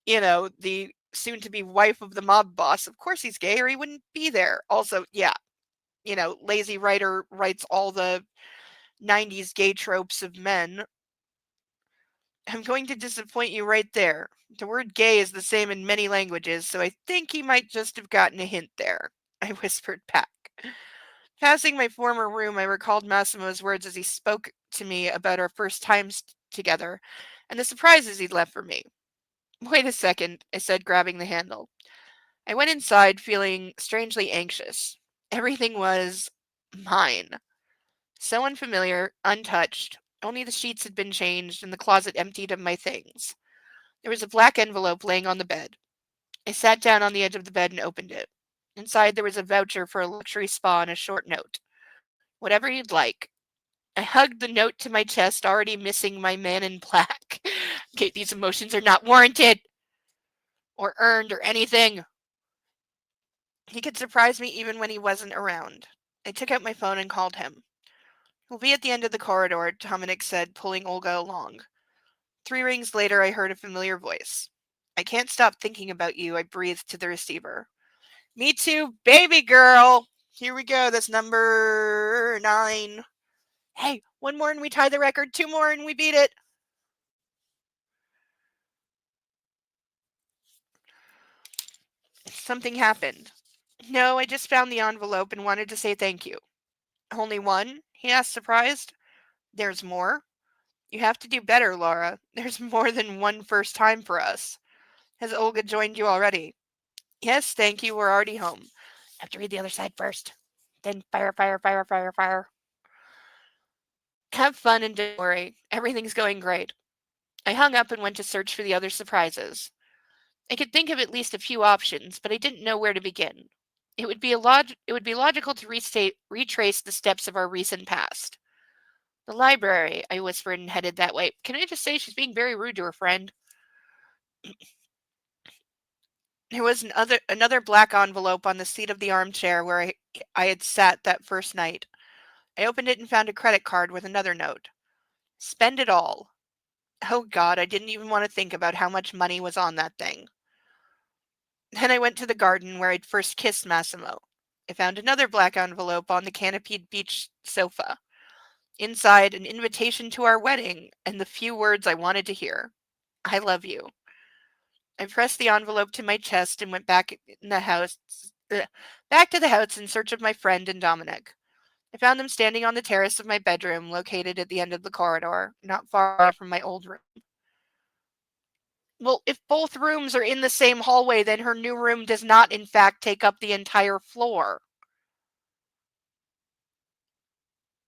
the soon to be wife of the mob boss. Of course he's gay or he wouldn't be there. Also, yeah, lazy writer writes all the 90s gay tropes of men. I'm going to disappoint you right there. The word gay is the same in many languages, so I think he might just have gotten a hint there, I whispered back. Passing my former room, I recalled Massimo's words as he spoke to me about our first times together and the surprises he'd left for me. Wait a second, I said, grabbing the handle. I went inside, feeling strangely anxious. Everything was mine. So unfamiliar, untouched. Only the sheets had been changed and the closet emptied of my things. There was a black envelope laying on the bed. I sat down on the edge of the bed and opened it. Inside there was a voucher for a luxury spa and a short note. Whatever you'd like. I hugged the note to my chest, already missing my man in black. Okay, these emotions are not warranted or earned or anything. He could surprise me even when he wasn't around. I took out my phone and called him. We'll be at the end of the corridor, Dominic said, pulling Olga along. 3 rings later, I heard a familiar voice. I can't stop thinking about you, I breathed to the receiver. Me too, baby girl. Here we go, that's number 9. Hey, 1 more and we tie the record, 2 more and we beat it. Something happened. No, I just found the envelope and wanted to say thank you. Only one? He asked, surprised. There's more? You have to do better, Laura. There's more than one first time for us. Has Olga joined you already? Yes, thank you. We're already home. I have to read the other side first. Then fire, fire, fire, fire, fire. Have fun and don't worry. Everything's going great. I hung up and went to search for the other surprises. I could think of at least a few options, but I didn't know where to begin. It would be logical to retrace the steps of our recent past. The library, I whispered and headed that way. Can I just say she's being very rude to her friend? There was another black envelope on the seat of the armchair where I had sat that first night. I opened it and found a credit card with another note. Spend it all. Oh God, I didn't even want to think about how much money was on that thing. Then I went to the garden where I'd first kissed Massimo. I found another black envelope on the canopied beach sofa. Inside, an invitation to our wedding and the few words I wanted to hear. I love you. I pressed the envelope to my chest and went back to the house in search of my friend and Dominic. I found them standing on the terrace of my bedroom, located at the end of the corridor, not far from my old room. Well, if both rooms are in the same hallway, then her new room does not, in fact, take up the entire floor.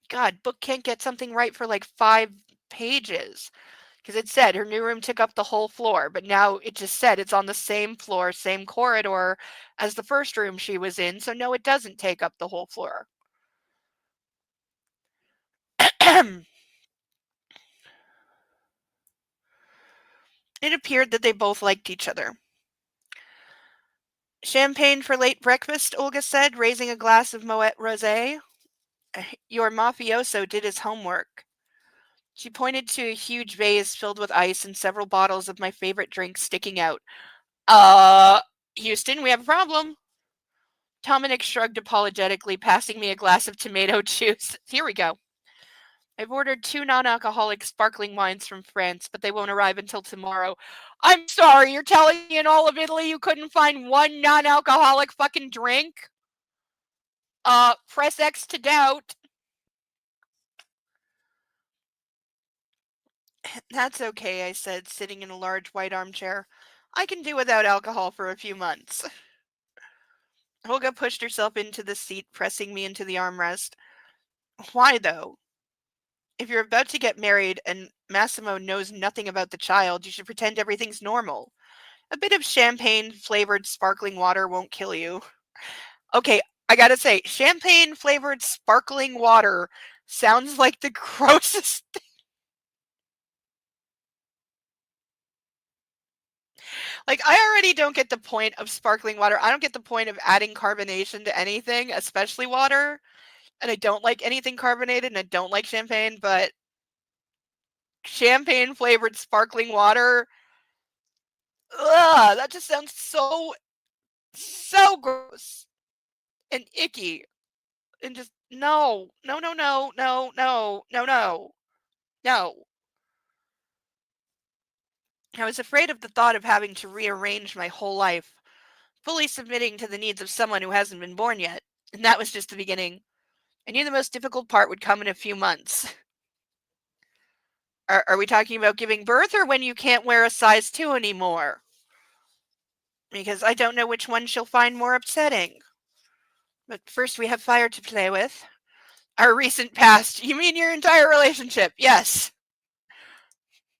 God, book can't get something right for like 5 pages. Because it said her new room took up the whole floor, but now it just said it's on the same floor, same corridor as the first room she was in, so no, it doesn't take up the whole floor. It appeared that they both liked each other. Champagne for late breakfast, Olga said, raising a glass of Moet Rosé. Your mafioso did his homework. She pointed to a huge vase filled with ice and several bottles of my favorite drink sticking out. Houston, we have a problem. Dominic shrugged apologetically, passing me a glass of tomato juice. Here we go. I've ordered 2 non-alcoholic sparkling wines from France, but they won't arrive until tomorrow. I'm sorry, you're telling me in all of Italy you couldn't find one non-alcoholic fucking drink? Press X to doubt. That's okay, I said, sitting in a large white armchair. I can do without alcohol for a few months. Olga pushed herself into the seat, pressing me into the armrest. Why, though? If you're about to get married and Massimo knows nothing about the child, you should pretend everything's normal. A bit of champagne-flavored sparkling water won't kill you. Okay, I gotta say, champagne-flavored sparkling water sounds like the grossest thing. Like, I already don't get the point of sparkling water. I don't get the point of adding carbonation to anything, especially water. And I don't like anything carbonated, and I don't like champagne, but champagne-flavored sparkling water, ugh, that just sounds so gross and icky. And just, no, no, no, no, no, no, no, no, no. I was afraid of the thought of having to rearrange my whole life, fully submitting to the needs of someone who hasn't been born yet. And that was just the beginning. I knew the most difficult part would come in a few months. Are we talking about giving birth or when you can't wear a size 2 anymore? Because I don't know which one she'll find more upsetting. But first we have fire to play with. Our recent past. You mean your entire relationship? Yes.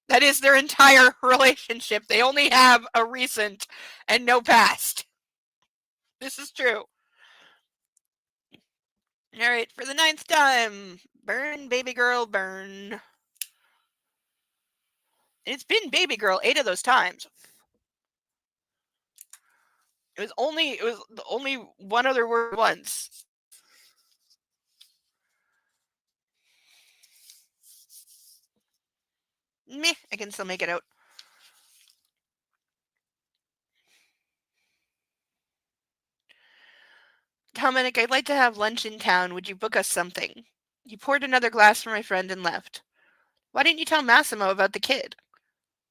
That is their entire relationship. They only have a recent and no past. This is true. All right, for the 9th time. Burn, baby girl, burn. It's been baby girl 8 of those times. It was only one other word once. Meh, I can still make it out. Dominic, I'd like to have lunch in town. Would you book us something? He poured another glass for my friend and left. Why didn't you tell Massimo about the kid?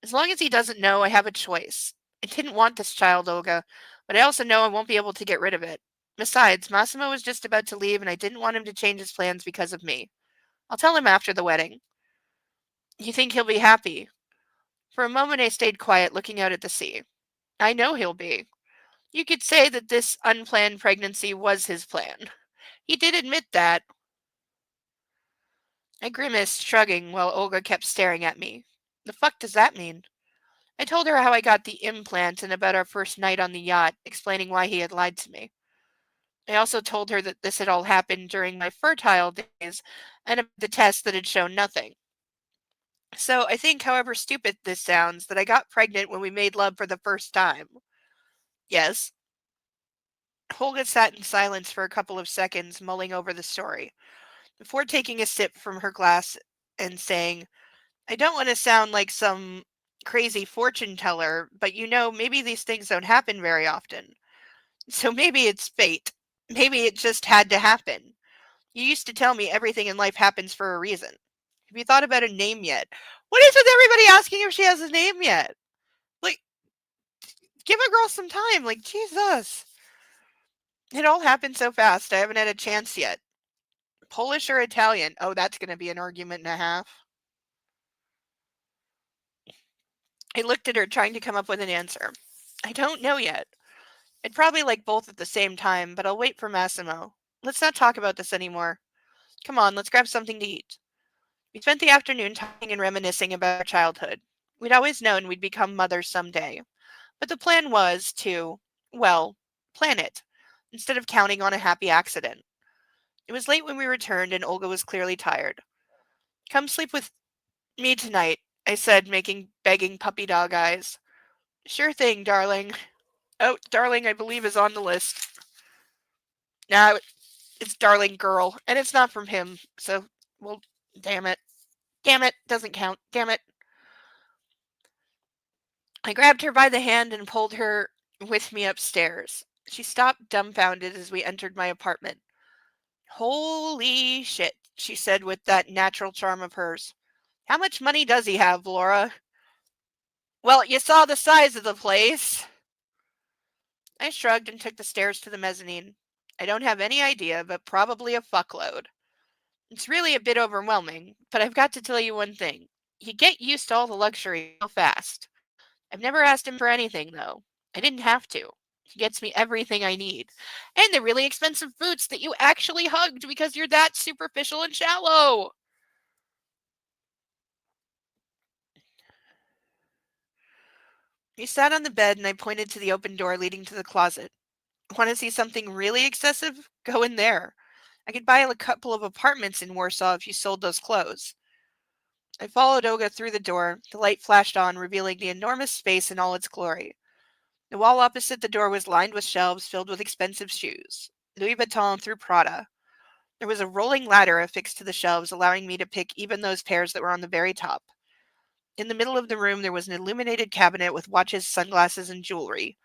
As long as he doesn't know, I have a choice. I didn't want this child, Olga, but I also know I won't be able to get rid of it. Besides, Massimo was just about to leave, and I didn't want him to change his plans because of me. I'll tell him after the wedding. You think he'll be happy? For a moment I stayed quiet, looking out at the sea. I know he'll be. You could say that this unplanned pregnancy was his plan. He did admit that. I grimaced, shrugging, while Olga kept staring at me. The fuck does that mean? I told her how I got the implant and about our first night on the yacht, explaining why he had lied to me. I also told her that this had all happened during my fertile days and about the test that had shown nothing. So I think, however stupid this sounds, that I got pregnant when we made love for the first time. Yes. Olga sat in silence for a couple of seconds, mulling over the story, before taking a sip from her glass and saying, I don't want to sound like some crazy fortune teller, but maybe these things don't happen very often. So maybe it's fate. Maybe it just had to happen. You used to tell me everything in life happens for a reason. Have you thought about a name yet? What is with everybody asking if she has a name yet? Like, give a girl some time. Like, Jesus. It all happened so fast. I haven't had a chance yet. Polish or Italian? Oh, that's going to be an argument and a half. I looked at her, trying to come up with an answer. I don't know yet. I'd probably like both at the same time, but I'll wait for Massimo. Let's not talk about this anymore. Come on, let's grab something to eat. We spent the afternoon talking and reminiscing about our childhood. We'd always known we'd become mothers someday, but the plan was to, well, plan it, instead of counting on a happy accident. It was late when we returned, and Olga was clearly tired. Come sleep with me tonight, I said, making begging puppy dog eyes. Sure thing, darling. Oh, darling, I believe is on the list. Now it's darling girl, and it's not from him, so, well, damn it. Damn it, doesn't count. Damn it. I grabbed her by the hand and pulled her with me upstairs. She stopped dumbfounded as we entered my apartment. Holy shit, she said with that natural charm of hers. How much money does he have, Laura? Well, you saw the size of the place. I shrugged and took the stairs to the mezzanine. I don't have any idea, but probably a fuckload. It's really a bit overwhelming, but I've got to tell you one thing. You get used to all the luxury so fast. I've never asked him for anything, though. I didn't have to. He gets me everything I need. And the really expensive boots that you actually hugged because you're that superficial and shallow. He sat on the bed and I pointed to the open door leading to the closet. Want to see something really excessive? Go in there. I could buy a couple of apartments in Warsaw if you sold those clothes. I followed Olga through the door. The light flashed on, revealing the enormous space in all its glory. The wall opposite the door was lined with shelves filled with expensive shoes. Louis Vuitton through Prada. There was a rolling ladder affixed to the shelves, allowing me to pick even those pairs that were on the very top. In the middle of the room, there was an illuminated cabinet with watches, sunglasses, and jewelry,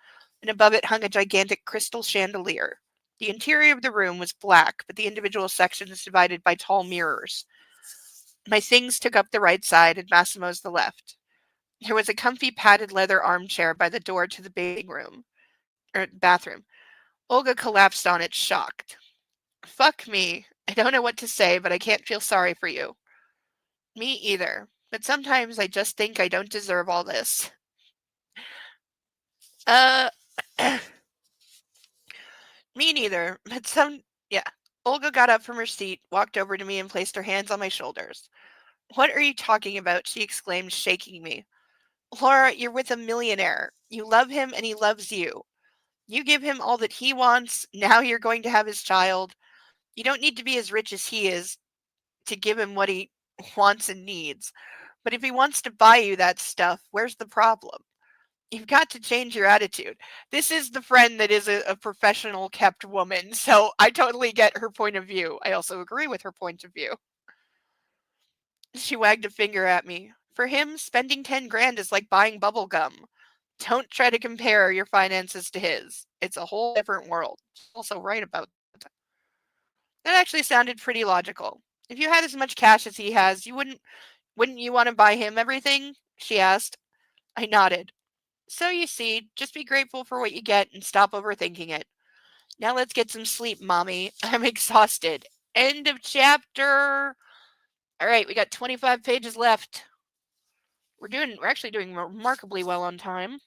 and above it hung a gigantic crystal chandelier. The interior of the room was black, but the individual sections divided by tall mirrors. My things took up the right side and Massimo's the left. There was a comfy padded leather armchair by the door to the bathing room, or bathroom. Olga collapsed on it, shocked. Fuck me. I don't know what to say, but I can't feel sorry for you. Me either. But sometimes I just think I don't deserve all this. Uh, me neither. But yeah. Olga got up from her seat, walked over to me, and placed her hands on my shoulders. What are you talking about? She exclaimed, shaking me. Laura, you're with a millionaire. You love him and he loves you. You give him all that he wants. Now you're going to have his child. You don't need to be as rich as he is to give him what he wants and needs. But if he wants to buy you that stuff, where's the problem? You've got to change your attitude. This is the friend that is a professional kept woman, so I totally get her point of view. I also agree with her point of view. She wagged a finger at me. For him, spending 10 grand is like buying bubble gum. Don't try to compare your finances to his. It's a whole different world. She's also right about that. That actually sounded pretty logical. If you had as much cash as he has, wouldn't you want to buy him everything? She asked. I nodded. So you see, just be grateful for what you get and stop overthinking it. Now let's get some sleep, mommy. I'm exhausted. End of chapter. All right, we got 25 pages left. We're actually doing remarkably well on time.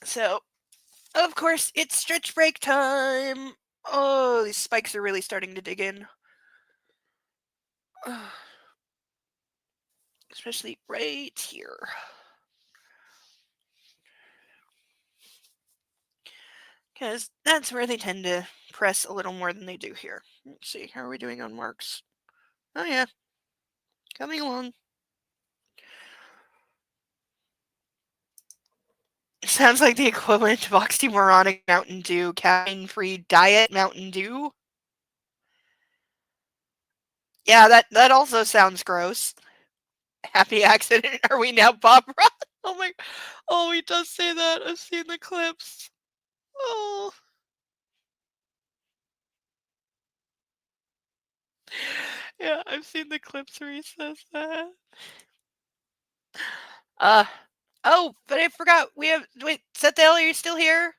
So, of course, it's stretch break time. Oh, these spikes are really starting to dig in. Especially right here. Because that's where they tend to press a little more than they do here. Let's see, how are we doing on marks? Oh yeah, coming along. Sounds like the equivalent of oxymoronic Mountain Dew, caffeine-free diet Mountain Dew. Yeah, that also sounds gross. Happy accident. Are we now Bob Ross? Oh my, oh, he does say that. I've seen the clips. Oh. Yeah, I've seen the clips where he says that. Uh, oh, but I forgot. Wait, Sethiel, are you still here?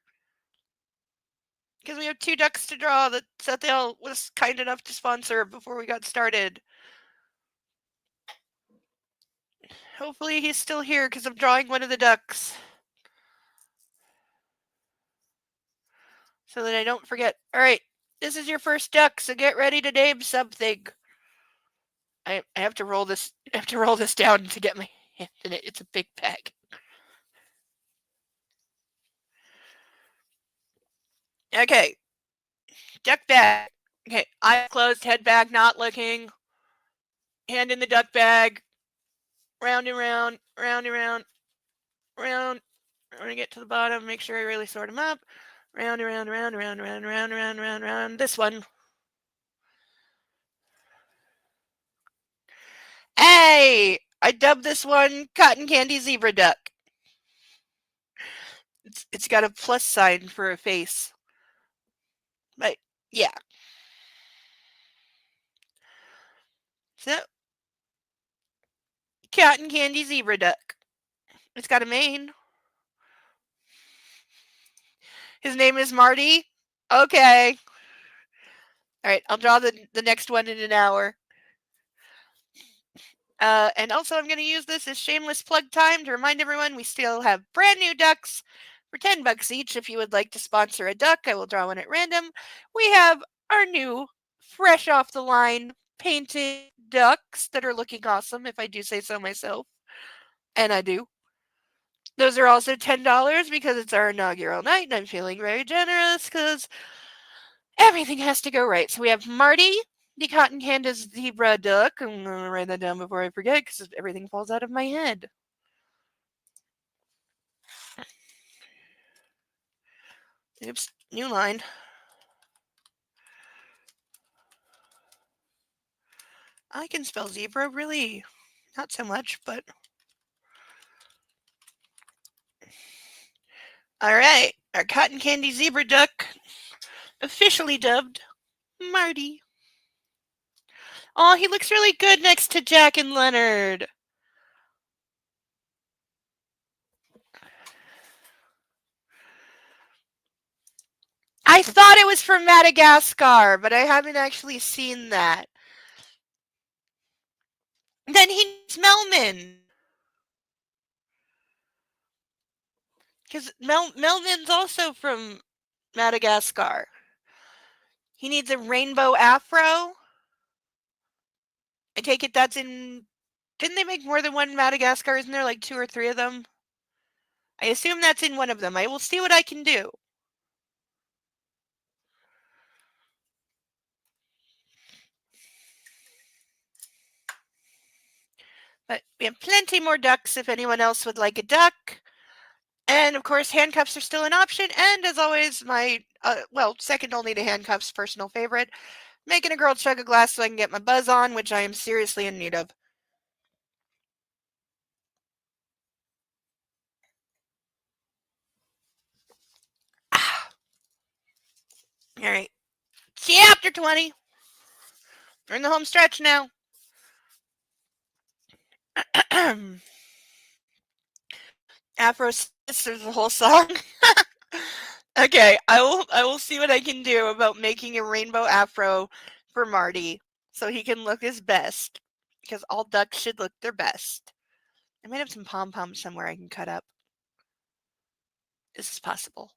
Because we have 2 ducks to draw that Sethiel was kind enough to sponsor before we got started. Hopefully he's still here because I'm drawing one of the ducks. So that I don't forget. All right, This is your first duck, so get ready to name something. I have to roll this. I have to roll this down to get my hand in it. It's a big bag. Okay, duck bag. Okay, eyes closed, head back, not looking. Hand in the duck bag. Round and round, round and round, round. I'm gonna get to the bottom. Make sure I really sort them up. Round and round, round, round, round, round, round, round, round. This one. Hey, I dubbed this one Cotton Candy Zebra Duck. It's got a plus sign for a face. But yeah. So, Cotton Candy Zebra Duck. It's got a mane. His name is Marty. Okay. All right, I'll draw the next one in an hour. And also, I'm going to use this as shameless plug time to remind everyone we still have brand new ducks for $10 each. If you would like to sponsor a duck, I will draw one at random. We have our new, fresh off the line, painted ducks that are looking awesome, if I do say so myself. And I do. Those are also $10 because it's our inaugural night, and I'm feeling very generous because everything has to go right. So we have Marty, the cotton candy zebra duck. I'm going to write that down before I forget because everything falls out of my head. Oops, new line. I can spell zebra, really not so much, but. All right, our cotton candy zebra duck, officially dubbed Marty. Oh, he looks really good next to Jack and Leonard. I thought it was from Madagascar, but I haven't actually seen that. Then he needs Melman. Because Melvin's also from Madagascar. He needs a rainbow afro. I take it that's in. Didn't they make more than one Madagascar? Isn't there like 2 or 3 of them? I assume that's in one of them. I will see what I can do. But we have plenty more ducks if anyone else would like a duck. And of course, handcuffs are still an option. And as always, my, second only to handcuffs, personal favorite, making a girl chug a glass so I can get my buzz on, which I am seriously in need of. All right. Chapter 20. We're in the home stretch now. Afro Sisters, the whole song. Okay, I will see what I can do about making a rainbow afro for Marty so he can look his best. Because all ducks should look their best. I might have some pom poms somewhere I can cut up. This is possible.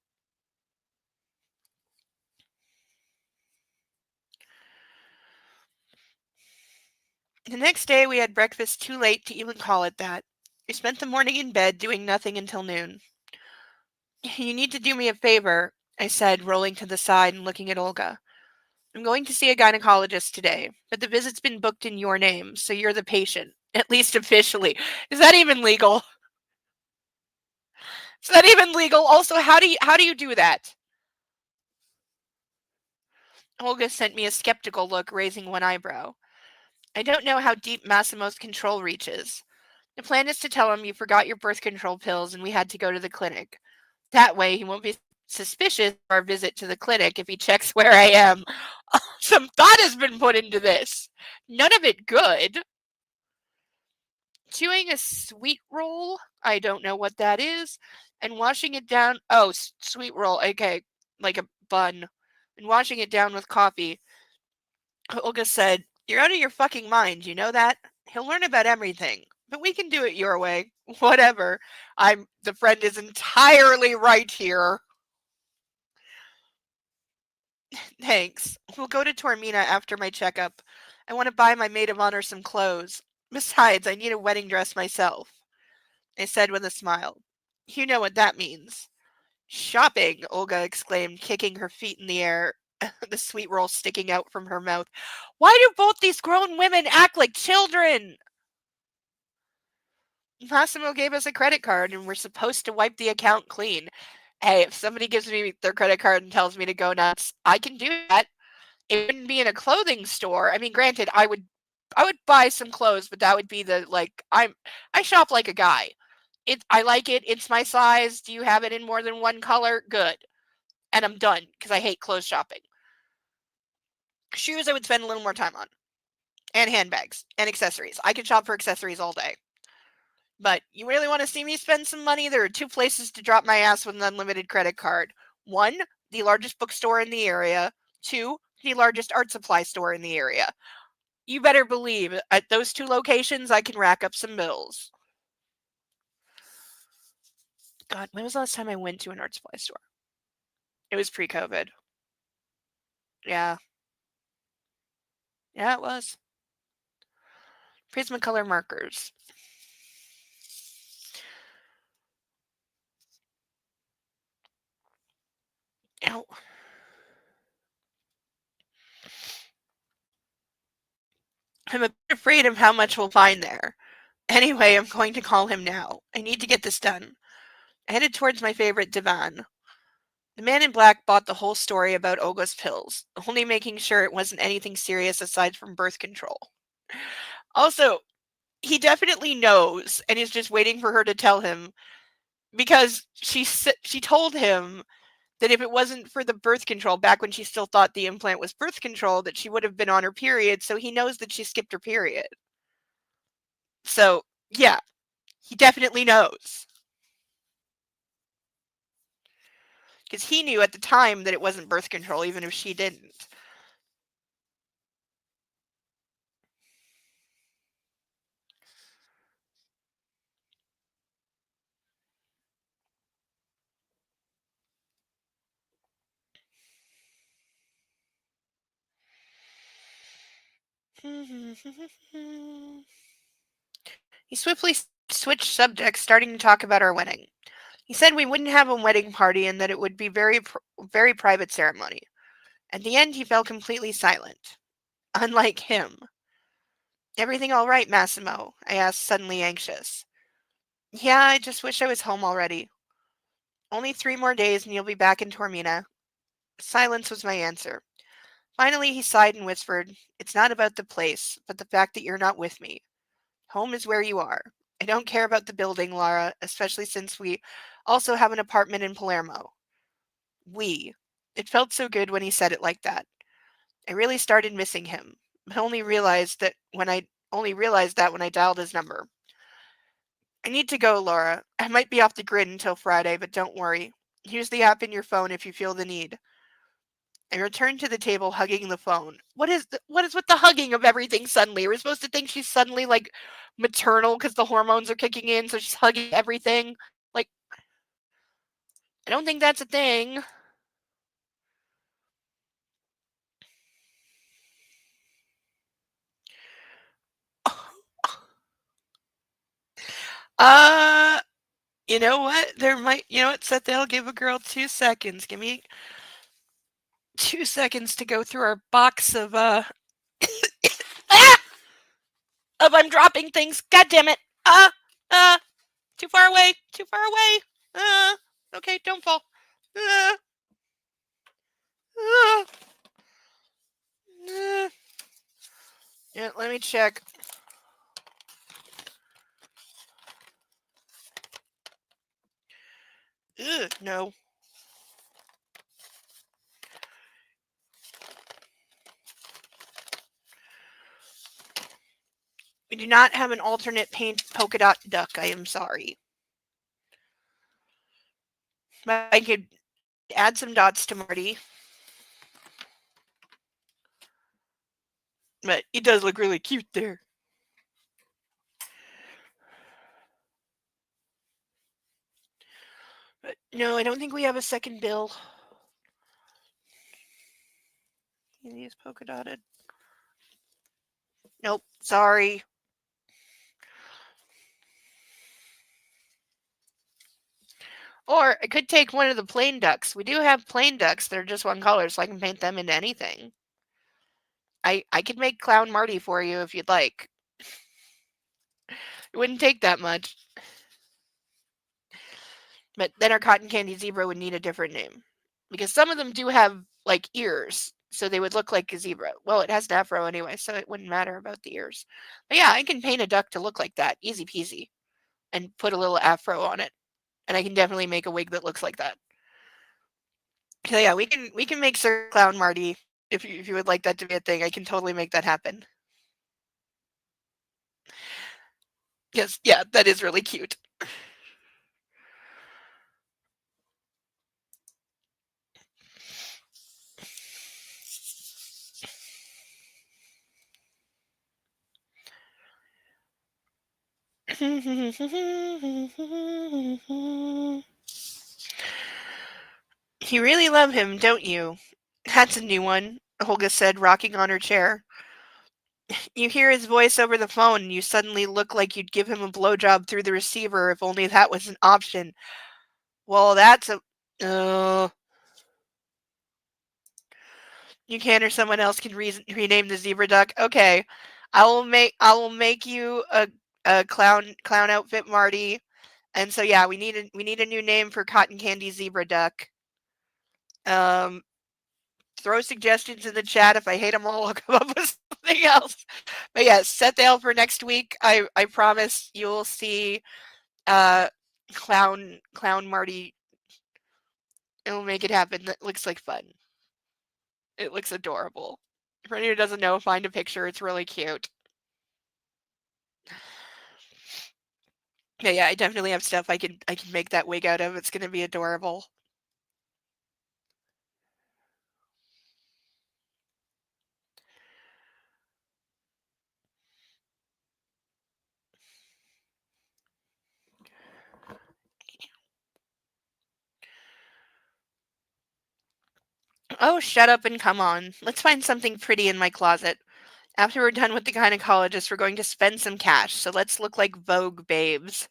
The next day we had breakfast too late to even call it that. We spent the morning in bed doing nothing until noon. You need to do me a favor, I said, rolling to the side and looking at Olga. I'm going to see a gynecologist today, but the visit's been booked in your name, so you're the patient, at least officially. Is that even legal? Is that even legal? Also, how do you do that? Olga sent me a skeptical look, raising one eyebrow. I don't know how deep Massimo's control reaches. The plan is to tell him you forgot your birth control pills and we had to go to the clinic. That way he won't be suspicious of our visit to the clinic if he checks where I am. Some thought has been put into this. None of it good. Chewing a sweet roll, I don't know what that is, and washing it down. Oh, sweet roll, okay, like a bun. And washing it down with coffee. Olga said, "You're out of your fucking mind, you know that? He'll learn about everything, but we can do it your way. Whatever. The friend is entirely right here." Thanks. We'll go to Tormina after my checkup. I want to buy my maid of honor some clothes. Besides, I need a wedding dress myself, I said with a smile. You know what that means. Shopping, Olga exclaimed, kicking her feet in the air, the sweet roll sticking out from her mouth. Why do both these grown women act like children? Massimo gave us a credit card and we're supposed to wipe the account clean. Hey, if somebody gives me their credit card and tells me to go nuts, I can do that. It wouldn't be in a clothing store. I mean, granted, I would buy some clothes, but that would be the like I shop like a guy. I like it. It's my size. Do you have it in more than one color? Good. And I'm done because I hate clothes shopping. Shoes I would spend a little more time on. And handbags and accessories. I can shop for accessories all day. But you really want to see me spend some money? There are two places to drop my ass with an unlimited credit card. One, the largest bookstore in the area. Two, the largest art supply store in the area. You better believe at those two locations I can rack up some bills. God, when was the last time I went to an art supply store? It was pre-COVID. Yeah. Yeah, it was. Prismacolor markers. Ow. I'm a bit afraid of how much we'll find there. Anyway, I'm going to call him now. I need to get this done. I headed towards my favorite divan. The man in black bought the whole story about Olga's pills, only making sure it wasn't anything serious aside from birth control. Also, he definitely knows and is just waiting for her to tell him because she told him that if it wasn't for the birth control back when she still thought the implant was birth control that she would have been on her period, so he knows that she skipped her period. So, yeah, he definitely knows. Because he knew at the time that it wasn't birth control, even if she didn't. He swiftly switched subjects, starting to talk about our wedding. He said we wouldn't have a wedding party and that it would be very private ceremony. At the end, he fell completely silent. Unlike him. Everything all right, Massimo? I asked, suddenly anxious. Yeah, I just wish I was home already. Only 3 more days and you'll be back in Tormina. Silence was my answer. Finally, he sighed and whispered, It's not about the place, but the fact that you're not with me. Home is where you are. I don't care about the building, Lara, especially since we also have an apartment in Palermo. We. It felt so good when he said it like that. I really started missing him. I only realized that when I dialed his number. I need to go, Laura. I might be off the grid until Friday, but don't worry. Use the app in your phone if you feel the need. I returned to the table, hugging the phone. What is with the hugging of everything suddenly? Are we supposed to think she's suddenly like maternal because the hormones are kicking in, so she's hugging everything? Like, I don't think that's a thing. Uh, you know what? You know what, Seth? They'll give a girl 2 seconds. Give me 2 seconds to go through our box of, ah! Of I'm dropping things. God damn it. Uh, too far away. Too far away. Okay, don't fall. Uh, uh, uh. Yeah, let me check. No. We do not have an alternate paint polka dot duck. I am sorry. But I could add some dots to Marty. But it does look really cute there. But no, I don't think we have a second bill. These polka dotted. Nope, sorry. Or I could take one of the plain ducks. We do have plain ducks that are just one color, so I can paint them into anything. I could make Clown Marty for you if you'd like. It wouldn't take that much. But then our cotton candy zebra would need a different name. Because some of them do have like ears, so they would look like a zebra. Well, it has an afro anyway, so it wouldn't matter about the ears. But yeah, I can paint a duck to look like that. Easy peasy. And put a little afro on it. And I can definitely make a wig that looks like that. So yeah, we can make Sir Clown Marty if you would like that to be a thing. I can totally make that happen. Yes, yeah, that is really cute. You really love him, don't you? That's a new one, Holga said, rocking on her chair. You hear his voice over the phone, and you suddenly look like you'd give him a blowjob through the receiver if only that was an option. Well, that's a. Uh, you can, or someone else can rename the zebra duck. Okay, I will make you a clown outfit, Marty. And so yeah, we need a new name for Cotton Candy Zebra Duck. Um, throw suggestions in the chat. If I hate them all, I'll come up with something else. But yeah, set the L for next week. I promise you'll see uh clown Marty. It will make it happen. That looks like fun. It looks adorable. For anyone who doesn't know, find a picture. It's really cute. Yeah, I definitely have stuff I can make that wig out of. It's gonna be adorable. Oh, shut up and come on. Let's find something pretty in my closet. After we're done with the gynecologist, we're going to spend some cash, so let's look like Vogue babes.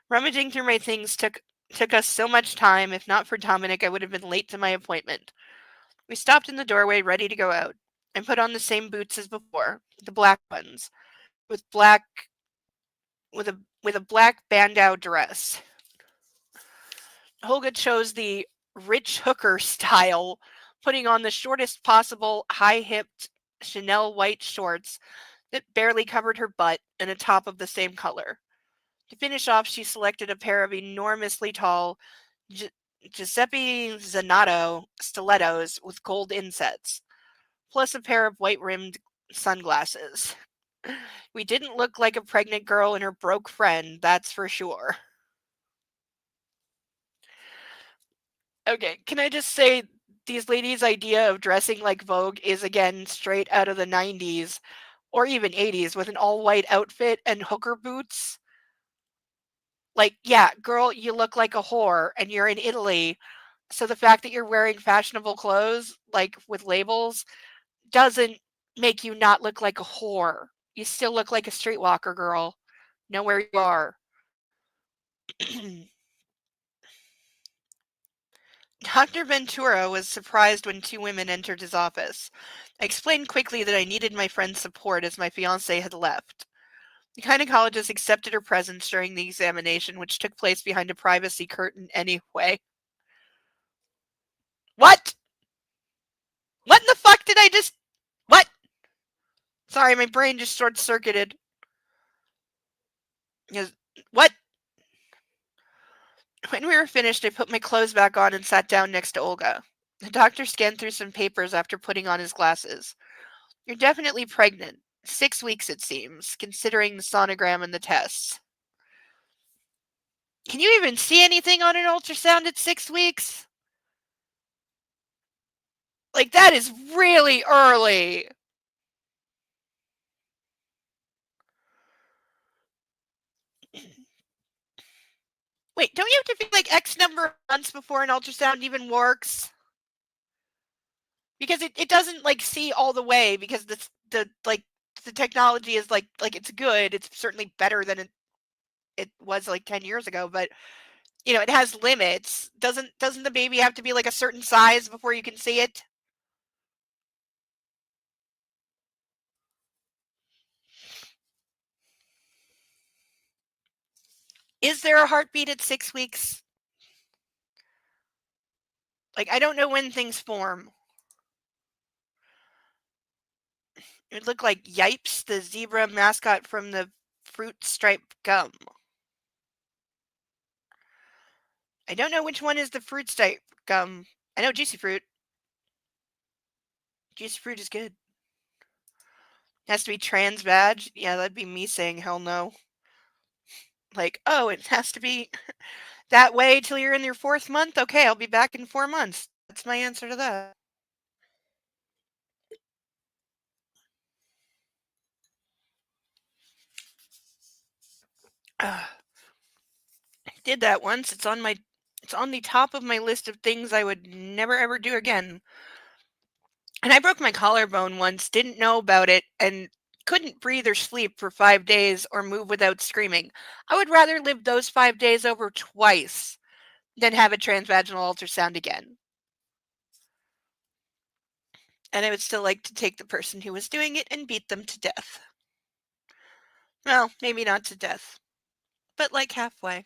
Rummaging through my things took us so much time. If not for Dominic, I would have been late to my appointment. We stopped in the doorway, ready to go out, and put on the same boots as before, the black ones, with black with a black bandeau dress. Holga chose the rich hooker style, putting on the shortest possible high-hipped Chanel white shorts that barely covered her butt and a top of the same color. To finish off, she selected a pair of enormously tall Gi- Giuseppe Zanato stilettos with gold insets, plus a pair of white-rimmed sunglasses. We didn't look like a pregnant girl and her broke friend, that's for sure. Okay, can I just say these ladies' idea of dressing like Vogue is again straight out of the 90s or even 80s with an all-white outfit and hooker boots? Like, yeah, girl, you look like a whore and you're in Italy. So the fact that you're wearing fashionable clothes, like with labels, doesn't make you not look like a whore. You still look like a streetwalker, girl. Know where you are. Dr. Ventura was surprised when two women entered his office. I explained quickly that I needed my friend's support as my fiancé had left. The gynecologist accepted her presence during the examination, which took place behind a privacy curtain anyway. What? What in the fuck did I just. What? Sorry, my brain just short circuited. What? When we were finished, I put my clothes back on and sat down next to Olga. The doctor scanned through some papers after putting on his glasses. You're definitely pregnant. 6 weeks, it seems, considering the sonogram and the tests. Can you even see anything on an ultrasound at 6 weeks? Like, that is really early. Wait, don't you have to be like X number of months before an ultrasound even works? because it doesn't like see all the way because the technology is like it's good. It's certainly better than it was like 10 years ago, but it has limits. Doesn't the baby have to be like a certain size before you can see it? Is there a heartbeat at 6 weeks? Like, I don't know when things form. It would look like Yipes, the zebra mascot from the fruit striped gum. I don't know which one is the fruit striped gum. I know Juicy Fruit. Juicy Fruit is good. It has to be trans badge. Yeah, that'd be me saying hell no. Like, oh, it has to be that way till you're in your 4th month? Okay, I'll be back in 4 months. That's my answer to that. Did that once. It's on the top of my list of things I would never ever do again. And I broke my collarbone once, didn't know about it, and couldn't breathe or sleep for 5 days or move without screaming. I would rather live those 5 days over twice than have a transvaginal ultrasound again. And I would still like to take the person who was doing it and beat them to death. Well, maybe not to death, but like halfway.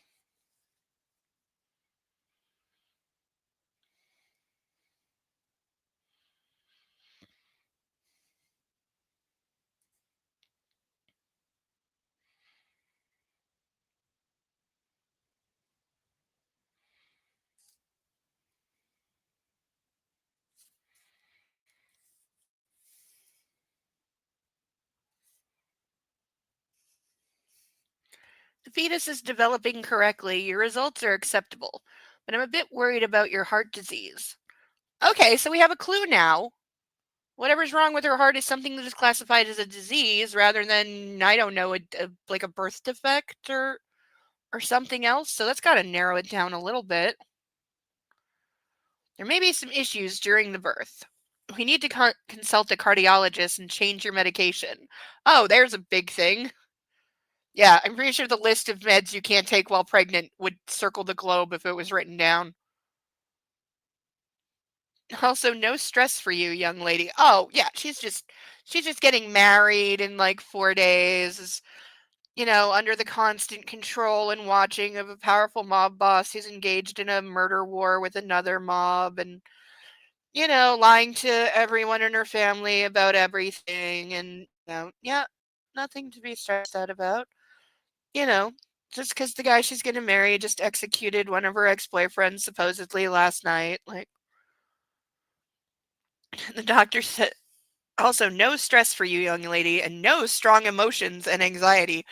The fetus is developing correctly. Your results are acceptable, but I'm a bit worried about your heart disease. Okay, so we have a clue now. Whatever's wrong with her heart is something that is classified as a disease rather than, I don't know, like a birth defect or something else. So that's got to narrow it down a little bit. There may be some issues during the birth. We need to consult a cardiologist and change your medication. Oh, there's a big thing. Yeah, I'm pretty sure the list of meds you can't take while pregnant would circle the globe if it was written down. Also, no stress for you, young lady. Oh, yeah, she's just getting married in like 4 days, under the constant control and watching of a powerful mob boss who's engaged in a murder war with another mob and, lying to everyone in her family about everything and, yeah, nothing to be stressed out about. You know, just because the guy she's going to marry just executed one of her ex-boyfriends supposedly last night. Like, the doctor said, also, no stress for you, young lady, and no strong emotions and anxiety.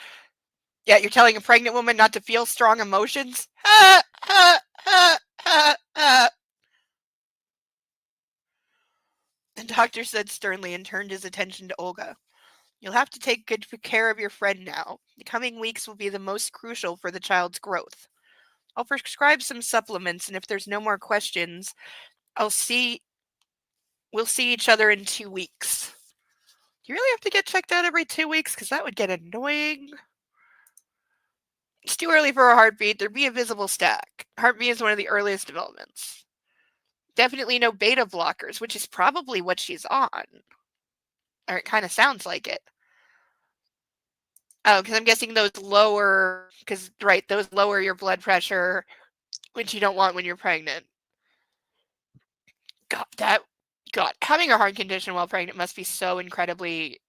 Yeah, you're telling a pregnant woman not to feel strong emotions? Ha, ha, ha, ha, ha. The doctor said sternly and turned his attention to Olga. You'll have to take good care of your friend now. The coming weeks will be the most crucial for the child's growth. I'll prescribe some supplements, and if there's no more questions, I'll see we'll see each other in 2 weeks. Do you really have to get checked out every 2 weeks? Because that would get annoying. It's too early for a heartbeat. There'd be a visible stack. Heartbeat is one of the earliest developments. Definitely no beta blockers, which is probably what she's on. Or it kind of sounds like it. Oh, because I'm guessing those lower, those lower your blood pressure, which you don't want when you're pregnant. God, having a heart condition while pregnant must be so incredibly,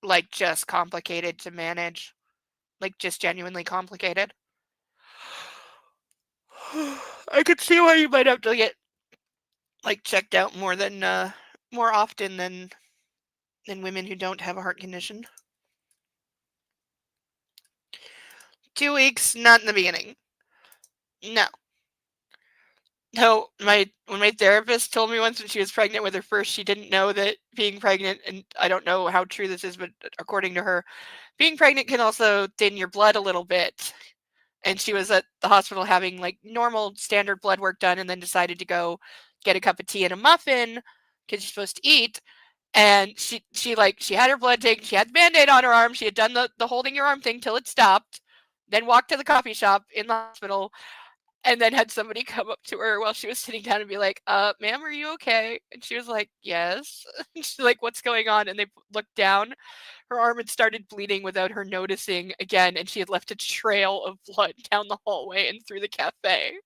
like, just complicated to manage. Like, just genuinely complicated. I could see why you might have to get, like, checked out more often than women who don't have a heart condition. 2 weeks, not in the beginning. No. No, when my therapist told me once when she was pregnant with her first, she didn't know that being pregnant, and I don't know how true this is, but according to her, being pregnant can also thin your blood a little bit. And she was at the hospital having like normal standard blood work done and then decided to go get a cup of tea and a muffin because you're supposed to eat. And she had her blood taken. She had the Band-Aid on her arm. She had done the holding your arm thing till it stopped. Then walked to the coffee shop in the hospital, and then had somebody come up to her while she was sitting down and be like, ma'am, are you okay? And she was like, yes. And she's like, what's going on? And they looked down. Her arm had started bleeding without her noticing again, and she had left a trail of blood down the hallway and through the cafe.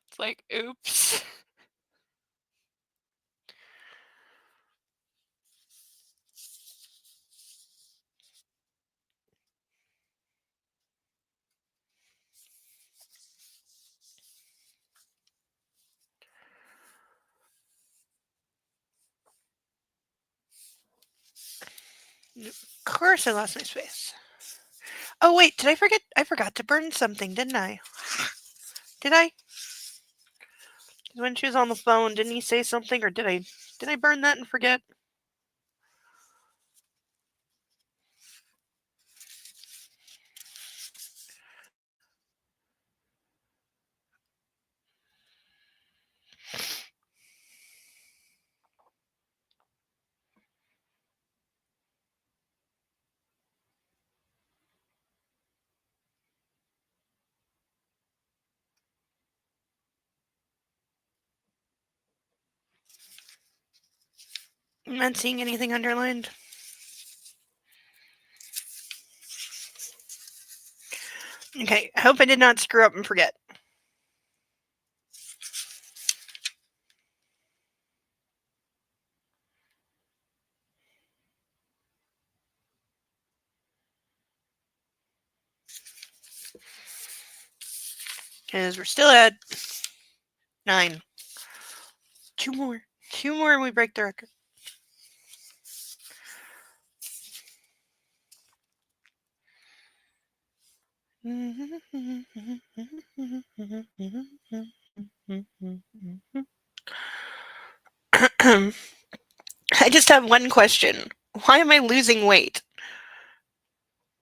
It's like, oops. Of course I lost my space. Oh wait, did I forget? I forgot to burn something, didn't I? Did I? When she was on the phone, didn't he say something, or did I burn that and forget? I'm not seeing anything underlined. Okay, I hope I did not screw up and forget. Because we're still at 9. 2 more. 2 more and we break the record. I just have one question. Why am I losing weight?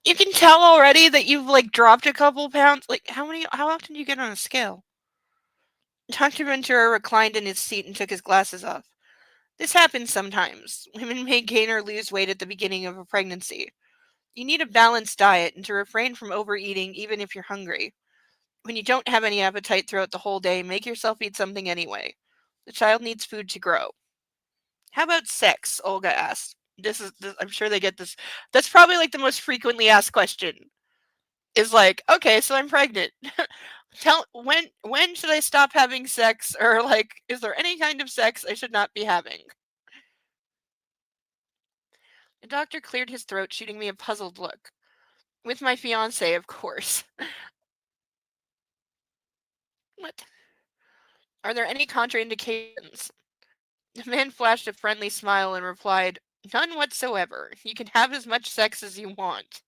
You can tell already that you've like dropped a couple pounds. Like how often do you get on a scale? Dr. Ventura reclined in his seat and took his glasses off. This happens sometimes. Women may gain or lose weight at the beginning of a pregnancy. You need a balanced diet and to refrain from overeating even if you're hungry. When you don't have any appetite throughout the whole day, make yourself eat something anyway. The child needs food to grow. How about sex? Olga asked. I'm sure they get this. That's probably like the most frequently asked question. Is like, okay, so I'm pregnant. When should I stop having sex, or like, is there any kind of sex I should not be having? The doctor cleared his throat, shooting me a puzzled look. With my fiance, of course. What? Are there any contraindications? The man flashed a friendly smile and replied, none whatsoever. You can have as much sex as you want.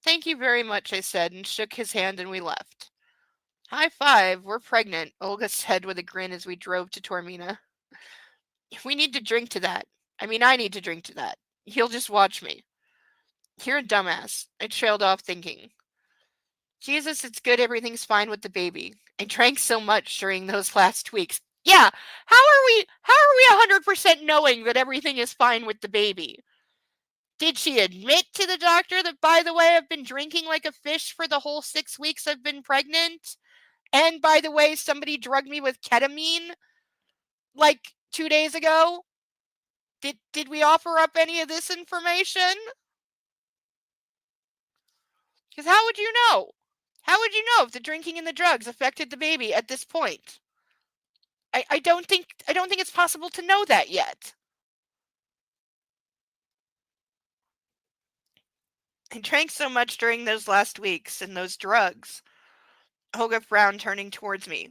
Thank you very much, I said, and shook his hand, and we left. High five, we're pregnant, Olga said with a grin as we drove to Tormina. We need to drink to that. I mean, I need to drink to that. He'll just watch me. You're a dumbass. I trailed off thinking. Jesus, it's good everything's fine with the baby. I drank so much during those last weeks. Yeah, how are we 100% knowing that everything is fine with the baby? Did she admit to the doctor that, by the way, I've been drinking like a fish for the whole 6 weeks I've been pregnant? And by the way, somebody drugged me with ketamine like 2 days ago? Did we offer up any of this information? Because how would you know? How would you know if the drinking and the drugs affected the baby at this point? I don't think it's possible to know that yet. I drank so much during those last weeks and those drugs. Olga frowned, turning towards me.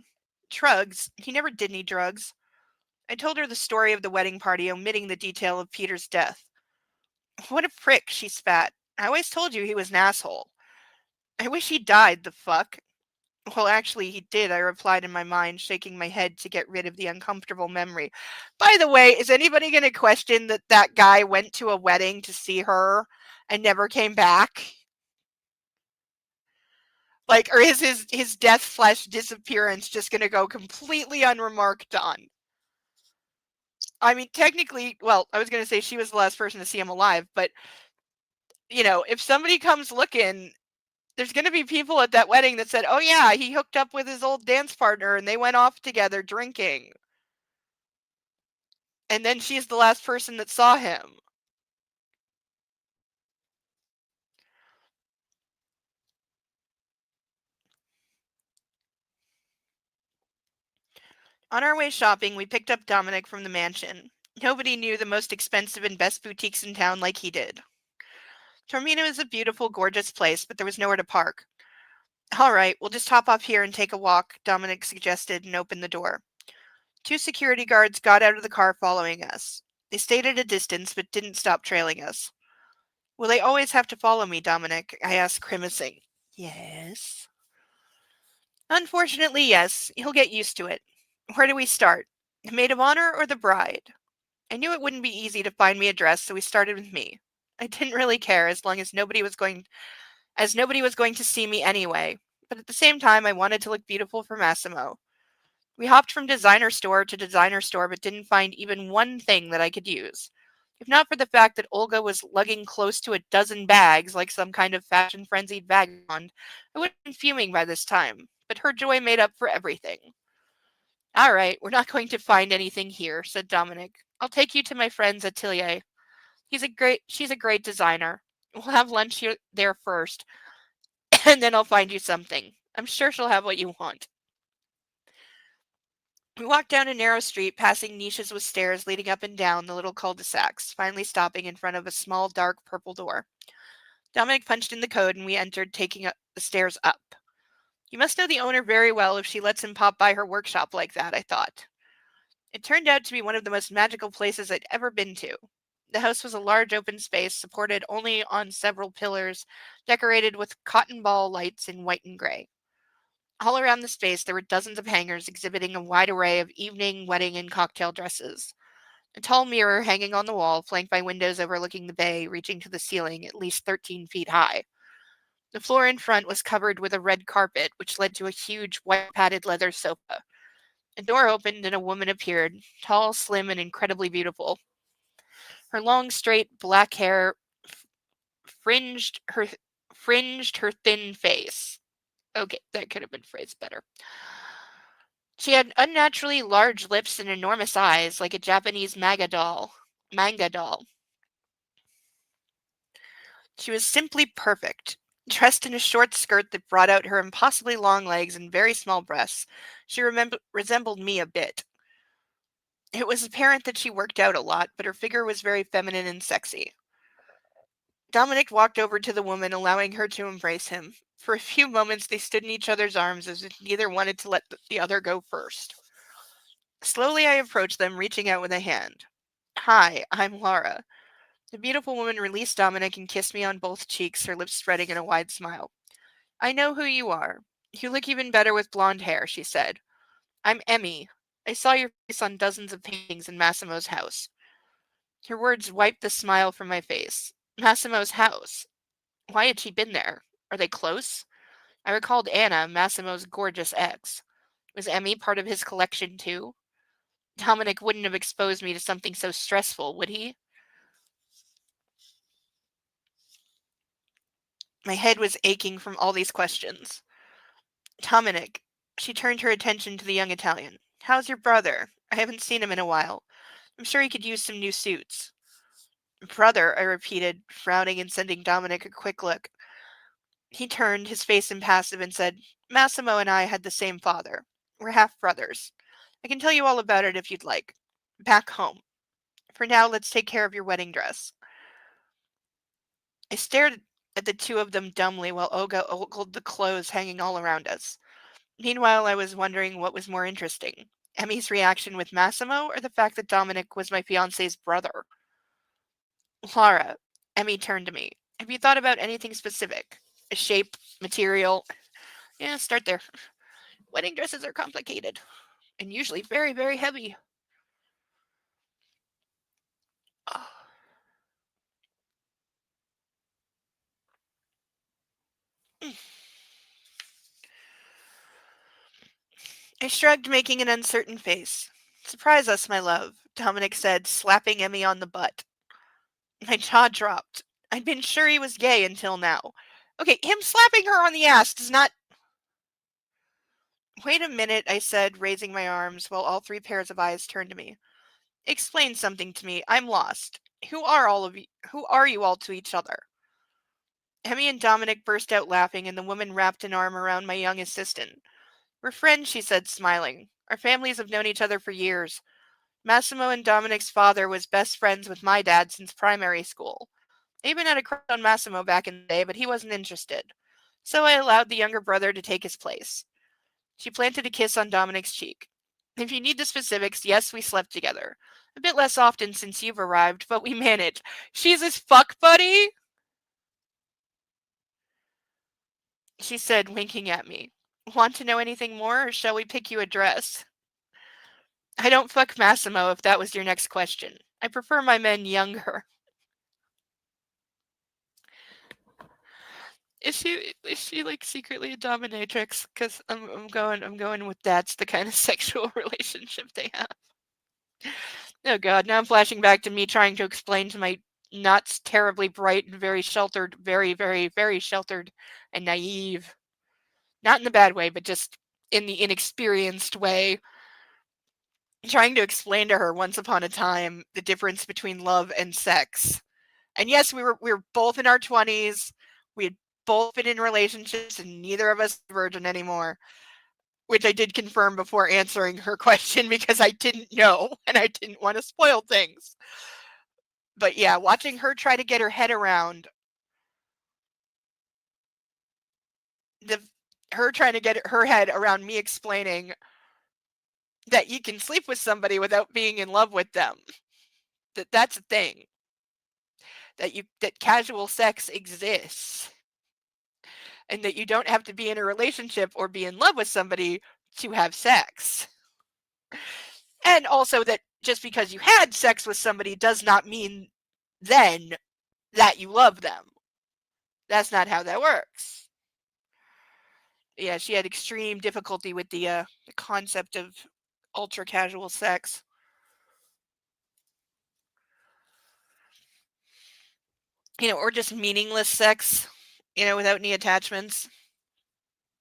Drugs? He never did any drugs. I told her the story of the wedding party, omitting the detail of Peter's death. What a prick, she spat. I always told you he was an asshole. I wish he died, the fuck. Well, actually, he did, I replied in my mind, shaking my head to get rid of the uncomfortable memory. By the way, is anybody going to question that that guy went to a wedding to see her and never came back? Like, or is his death slash disappearance just going to go completely unremarked on? I mean, technically, well, I was going to say she was the last person to see him alive, but, if somebody comes looking, there's going to be people at that wedding that said, oh, yeah, he hooked up with his old dance partner and they went off together drinking. And then she's the last person that saw him. On our way shopping, we picked up Dominic from the mansion. Nobody knew the most expensive and best boutiques in town like he did. Tormino is a beautiful, gorgeous place, but there was nowhere to park. All right, we'll just hop off here and take a walk, Dominic suggested and opened the door. Two security guards got out of the car following us. They stayed at a distance but didn't stop trailing us. Will they always have to follow me, Dominic? I asked, grimacing. Yes. Unfortunately, yes. You'll get used to it. Where do we start? The maid of honor or the bride? I knew it wouldn't be easy to find me a dress, so we started with me. I didn't really care as long as nobody was going to see me anyway, but at the same time I wanted to look beautiful for Massimo. We hopped from designer store to designer store but didn't find even one thing that I could use. If not for the fact that Olga was lugging close to a dozen bags like some kind of fashion frenzied vagabond, I would have been fuming by this time, but her joy made up for everything. All right, we're not going to find anything here, said Dominic. I'll take you to my friend's atelier. She's a great designer. We'll have lunch here, there first, and then I'll find you something. I'm sure she'll have what you want. We walked down a narrow street, passing niches with stairs leading up and down the little cul-de-sacs, finally stopping in front of a small, dark purple door. Dominic punched in the code and we entered, taking the stairs up. You must know the owner very well if she lets him pop by her workshop like that, I thought. It turned out to be one of the most magical places I'd ever been to. The house was a large open space, supported only on several pillars, decorated with cotton ball lights in white and gray. All around the space there were dozens of hangers exhibiting a wide array of evening, wedding, and cocktail dresses. A tall mirror hanging on the wall, flanked by windows overlooking the bay, reaching to the ceiling at least 13 feet high. The floor in front was covered with a red carpet, which led to a huge white padded leather sofa. A door opened and a woman appeared, tall, slim, and incredibly beautiful. Her long, straight black hair fringed her fringed her thin face. Okay, that could have been phrased better. She had unnaturally large lips and enormous eyes, like a Japanese Manga doll. She was simply perfect. Dressed in a short skirt that brought out her impossibly long legs and very small breasts, she resembled me a bit. It was apparent that she worked out a lot, but her figure was very feminine and sexy. Dominic walked over to the woman, allowing her to embrace him. For a few moments, they stood in each other's arms as if neither wanted to let the other go first. Slowly, I approached them, reaching out with a hand. Hi, I'm Laura. The beautiful woman released Dominic and kissed me on both cheeks, her lips spreading in a wide smile. I know who you are. You look even better with blonde hair, she said. I'm Emmy. I saw your face on dozens of paintings in Massimo's house. Her words wiped the smile from my face. Massimo's house. Why had she been there? Are they close? I recalled Anna, Massimo's gorgeous ex. Was Emmy part of his collection too? Dominic wouldn't have exposed me to something so stressful, would he? My head was aching from all these questions. Dominic. She turned her attention to the young Italian. How's your brother? I haven't seen him in a while. I'm sure he could use some new suits. Brother, I repeated, frowning and sending Dominic a quick look. He turned, his face impassive, and said, Massimo and I had the same father. We're half brothers. I can tell you all about it if you'd like. Back home. For now, let's take care of your wedding dress. I stared at the two of them dumbly while Olga ogled the clothes hanging all around us. Meanwhile, I was wondering what was more interesting. Emmy's reaction with Massimo or the fact that Dominic was my fiance's brother? Lara, Emmy turned to me. Have you thought about anything specific? A shape, material? Yeah, start there. Wedding dresses are complicated and usually very, very heavy. Oh. I shrugged, making an uncertain face. Surprise us, my love, Dominic said, slapping Emmy on the butt. My jaw dropped. I'd been sure he was gay until now. Okay, him slapping her on the ass does not. Wait a minute, I said, raising my arms while all three pairs of eyes turned to me. Explain something to me. I'm lost. Who are all of you? Who are you all to each other? Emmy and Dominic burst out laughing, and the woman wrapped an arm around my young assistant. We're friends, she said, smiling. Our families have known each other for years. Massimo and Dominic's father was best friends with my dad since primary school. I even had a crush on Massimo back in the day, but he wasn't interested. So I allowed the younger brother to take his place. She planted a kiss on Dominic's cheek. If you need the specifics, yes, we slept together. A bit less often since you've arrived, but we managed. She's his fuck buddy? She said, winking at me. Want to know anything more, or shall we pick you a dress? I don't fuck Massimo, if that was your next question. I prefer my men younger. Is she like secretly a dominatrix? Because I'm going with that's the kind of sexual relationship they have. Oh god, now I'm flashing back to me trying to explain to my not terribly bright and very sheltered, very, very, very sheltered and naive. Not in the bad way, but just in the inexperienced way. Trying to explain to her once upon a time the difference between love and sex. And yes, we were both in our 20s. We had both been in relationships and neither of us are virgin anymore. Which I did confirm before answering her question because I didn't know and I didn't want to spoil things. But yeah, watching her try to get her head around the her trying to get her head around me explaining that you can sleep with somebody without being in love with them. That's a thing. That casual sex exists. And that you don't have to be in a relationship or be in love with somebody to have sex. And also that just because you had sex with somebody does not mean then that you love them. That's not how that works. Yeah, she had extreme difficulty with the concept of ultra casual sex. Or just meaningless sex, without any attachments.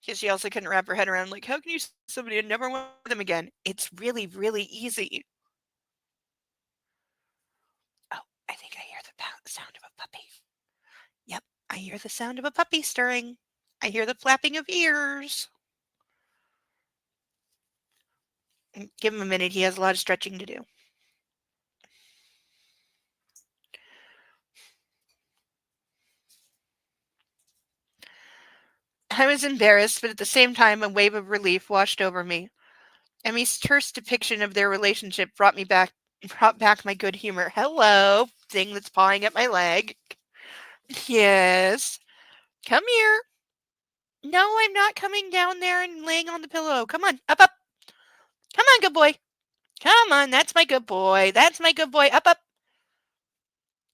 Because she also couldn't wrap her head around, like, how can you see somebody and never want them again? It's really, really easy. Oh, I think I hear the sound of a puppy. Yep, I hear the sound of a puppy stirring. I hear the flapping of ears. Give him a minute, he has a lot of stretching to do. I was embarrassed, but at the same time, a wave of relief washed over me. Emmy's terse depiction of their relationship brought back my good humor. Hello, thing that's pawing at my leg. Yes. Come here. No, I'm not coming down there and laying on the pillow. Come on, up, up. Come on, good boy. Come on, that's my good boy. That's my good boy. Up, up.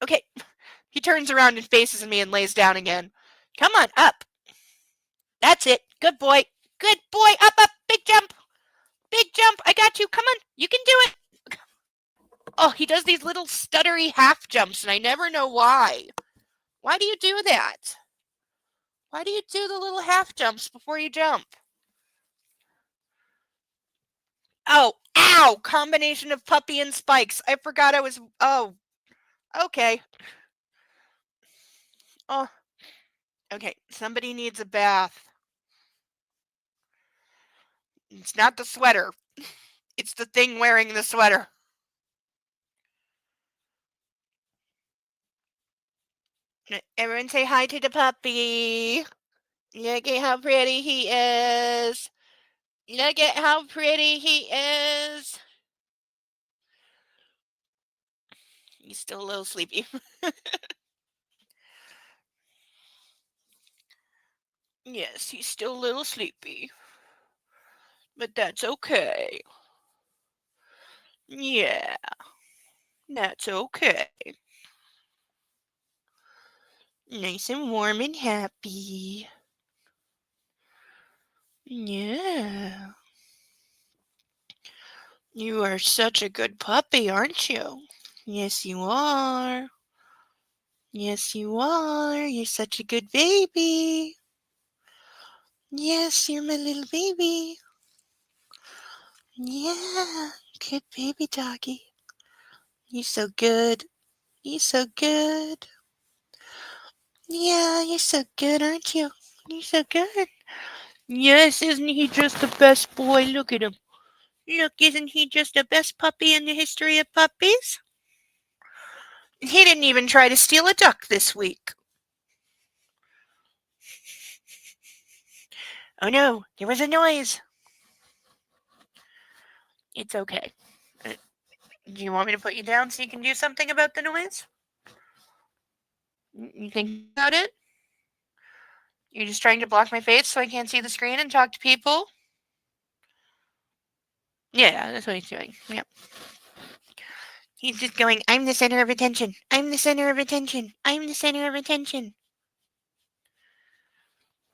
Okay. He turns around and faces me and lays down again. Come on, up. That's it. Good boy. Good boy. Up, up. Big jump. Big jump. I got you. Come on. You can do it. Oh, he does these little stuttery half jumps, and I never know why. Why do you do that? Why do you do the little half jumps before you jump? Oh, ow! Combination of puppy and spikes. I forgot I was. Oh, okay. Oh, okay. Somebody needs a bath. It's not the sweater. It's the thing wearing the sweater. Everyone say hi to the puppy. Look at how pretty he is. Look at how pretty he is. He's still a little sleepy. Yes, he's still a little sleepy. But that's okay. Yeah, that's okay. Nice and warm and happy. Yeah. You are such a good puppy, aren't you? Yes, you are. Yes, you are. You're such a good baby. Yes, you're my little baby. Yeah, good baby doggy. You're so good. You're so good. Yeah, you're so good, aren't you? You're so good. Yes, isn't he just the best boy? Look at him. Look, isn't he just the best puppy in the history of puppies? He didn't even try to steal a duck this week. Oh no, there was a noise. It's okay. Uh, do you want me to put you down so you can do something about the noise? You thinking about it? You're just trying to block my face so I can't see the screen and talk to people? Yeah, that's what he's doing. Yep. He's just going, I'm the center of attention. I'm the center of attention. I'm the center of attention.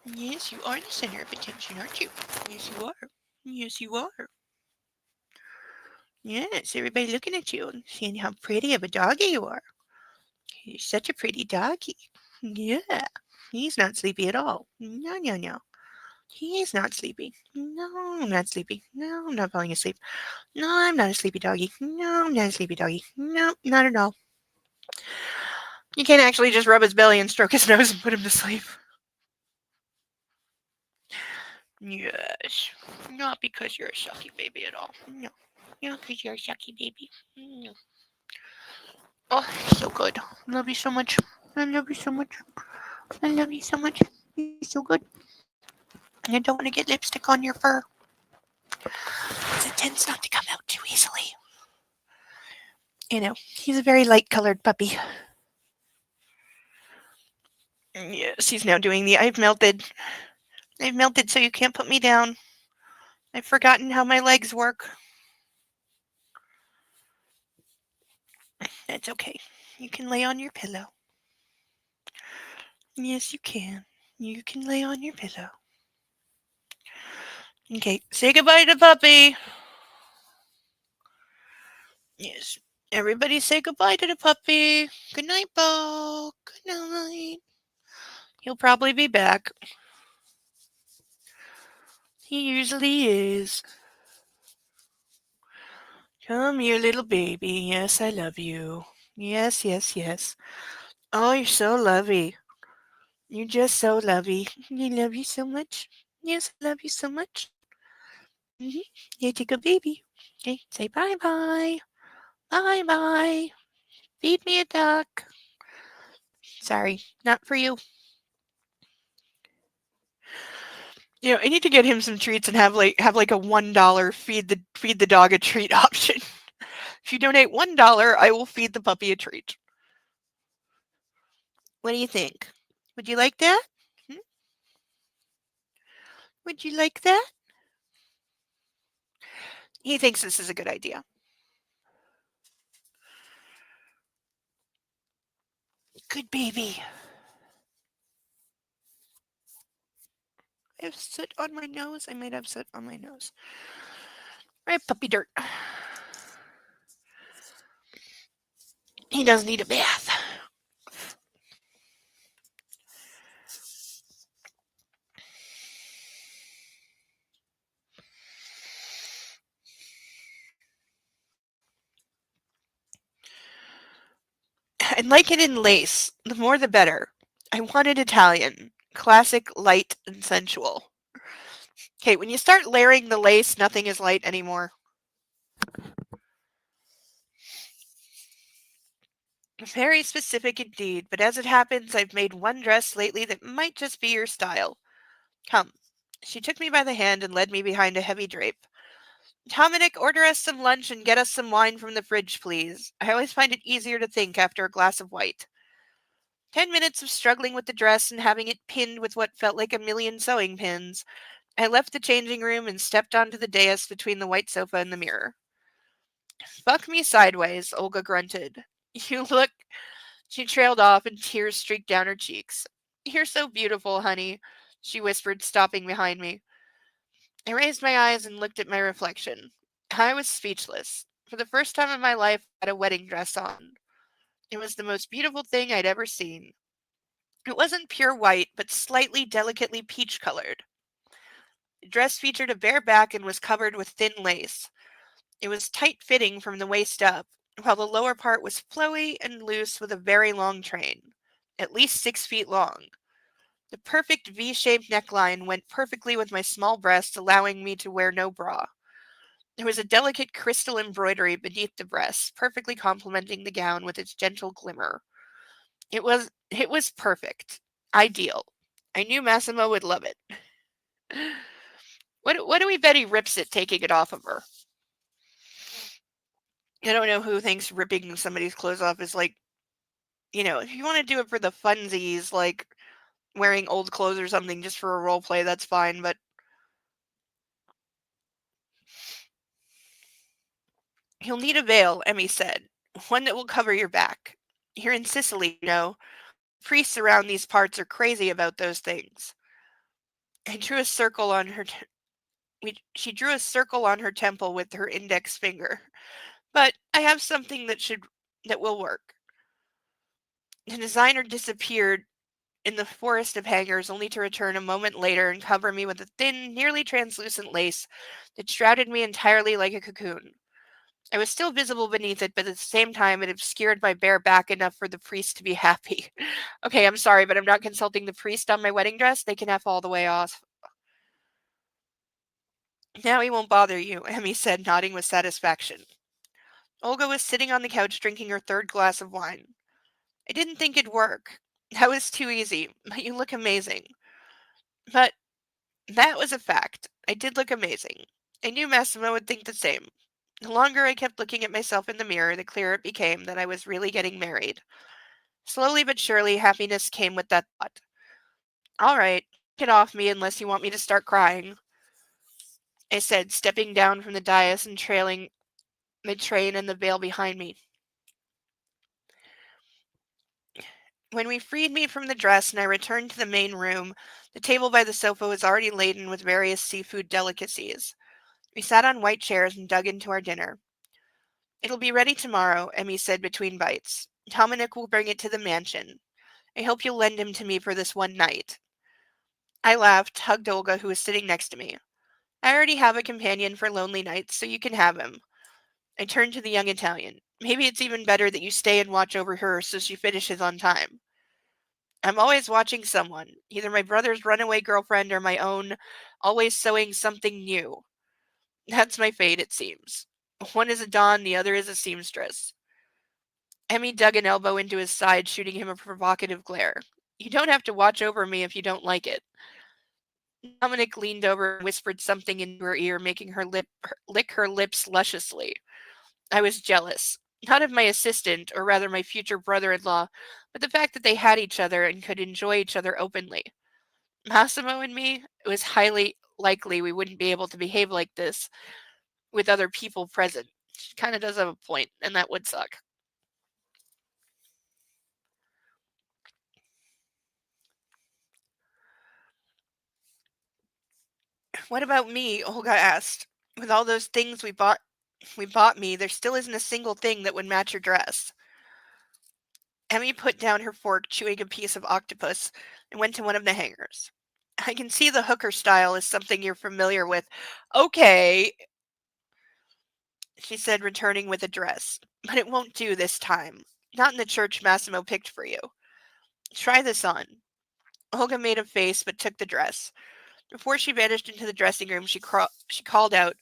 Yes, you are the center of attention, aren't you? Yes, you are. Yes, you are. Yes, everybody looking at you and seeing how pretty of a doggy you are. You're such a pretty doggy. Yeah. He's not sleepy at all. No, no, no. He is not sleepy. No, I'm not sleepy. No, I'm not falling asleep. No, I'm not a sleepy doggy. No, I'm not a sleepy doggy. No, not at all. You can't actually just rub his belly and stroke his nose and put him to sleep. Yes. Not because you're a sucky baby at all. No. Not because you're a sucky baby. No. Oh, so good. Love you so much. I love you so much. I love you so much. You're so good. And I don't want to get lipstick on your fur. Because it tends not to come out too easily. He's a very light colored puppy. Yes, he's now doing the I've melted. I've melted so you can't put me down. I've forgotten how my legs work. That's okay. You can lay on your pillow. Yes, you can. You can lay on your pillow. Okay, say goodbye to puppy. Yes. Everybody say goodbye to the puppy. Good night, Bo. Good night. He'll probably be back. He usually is. Come here, little baby. Yes, I love you. Yes, yes, yes. Oh, you're so lovey. You're just so lovey. I love you so much. Yes, I love you so much. Mm-hmm. You're a good baby. Okay, say bye bye. Bye bye. Feed me a duck. Sorry, not for you. I need to get him some treats and have like a $1 feed the dog a treat option. If you donate $1, I will feed the puppy a treat. What do you think? Would you like that? Hmm? Would you like that? He thinks this is a good idea. Good baby. I have soot on my nose. I might have soot on my nose. Right, puppy dirt. He does need a bath. I'd like it in lace. The more the better. I want it Italian. Classic, light, and sensual. Okay, when you start layering the lace, nothing is light anymore. Very specific indeed, but as it happens, I've made one dress lately that might just be your style. Come. She took me by the hand and led me behind a heavy drape. Dominic, order us some lunch and get us some wine from the fridge, please. I always find it easier to think after a glass of white. 10 minutes of struggling with the dress and having it pinned with what felt like a million sewing pins. I left the changing room and stepped onto the dais between the white sofa and the mirror. Fuck me sideways, Olga grunted. You look. She trailed off and tears streaked down her cheeks. You're so beautiful, honey, she whispered, stopping behind me. I raised my eyes and looked at my reflection. I was speechless. For the first time in my life, I had a wedding dress on. It was the most beautiful thing I'd ever seen. It wasn't pure white, but slightly delicately peach colored. The dress featured a bare back and was covered with thin lace. It was tight fitting from the waist up, while the lower part was flowy and loose with a very long train, at least 6 feet long. The perfect V-shaped neckline went perfectly with my small breasts, allowing me to wear no bra. There was a delicate crystal embroidery beneath the breasts, perfectly complementing the gown with its gentle glimmer. It was perfect. Ideal. I knew Massimo would love it. What do we bet he rips it taking it off of her? I don't know who thinks ripping somebody's clothes off is like, if you want to do it for the funsies, like wearing old clothes or something just for a role play, that's fine, but you'll need a veil, Emmy said. One that will cover your back. You're in Sicily, Priests around these parts are crazy about those things. I drew a circle on her. She drew a circle on her temple with her index finger. But I have something that will work. The designer disappeared in the forest of hangers, only to return a moment later and cover me with a thin, nearly translucent lace that shrouded me entirely like a cocoon. I was still visible beneath it, but at the same time it obscured my bare back enough for the priest to be happy. Okay, I'm sorry, but I'm not consulting the priest on my wedding dress. They can F all the way off. Now he won't bother you, Emmy said, nodding with satisfaction. Olga was sitting on the couch drinking her third glass of wine. I didn't think it'd work. That was too easy, but you look amazing. But that was a fact. I did look amazing. I knew Massimo would think the same. The longer I kept looking at myself in the mirror, the clearer it became that I was really getting married. Slowly but surely, happiness came with that thought. All right, get off me unless you want me to start crying, I said, stepping down from the dais and trailing my train and the veil behind me. When we freed me from the dress and I returned to the main room, the table by the sofa was already laden with various seafood delicacies. We sat on white chairs and dug into our dinner. It'll be ready tomorrow, Emmy said between bites. Dominic will bring it to the mansion. I hope you'll lend him to me for this one night. I laughed, hugged Olga, who was sitting next to me. I already have a companion for lonely nights, so you can have him. I turned to the young Italian. Maybe it's even better that you stay and watch over her so she finishes on time. I'm always watching someone, either my brother's runaway girlfriend or my own, always sewing something new. That's my fate, it seems. One is a Don, the other is a seamstress. Emmy dug an elbow into his side, shooting him a provocative glare. You don't have to watch over me if you don't like it. Dominic leaned over and whispered something into her ear, making her lick her lips lusciously. I was jealous. Not of my assistant, or rather my future brother-in-law, but the fact that they had each other and could enjoy each other openly. Massimo and me, it was highly likely we wouldn't be able to behave like this with other people present. She kind of does have a point, and that would suck. What about me? Olga asked. With all those things we bought me, there still isn't a single thing that would match your dress. Emmy put down her fork, chewing a piece of octopus, and went to one of the hangers. I can see the hooker style is something you're familiar with. Okay, she said, returning with a dress. But it won't do this time. Not in the church Massimo picked for you. Try this on. Olga made a face but took the dress. Before she vanished into the dressing room, she called out,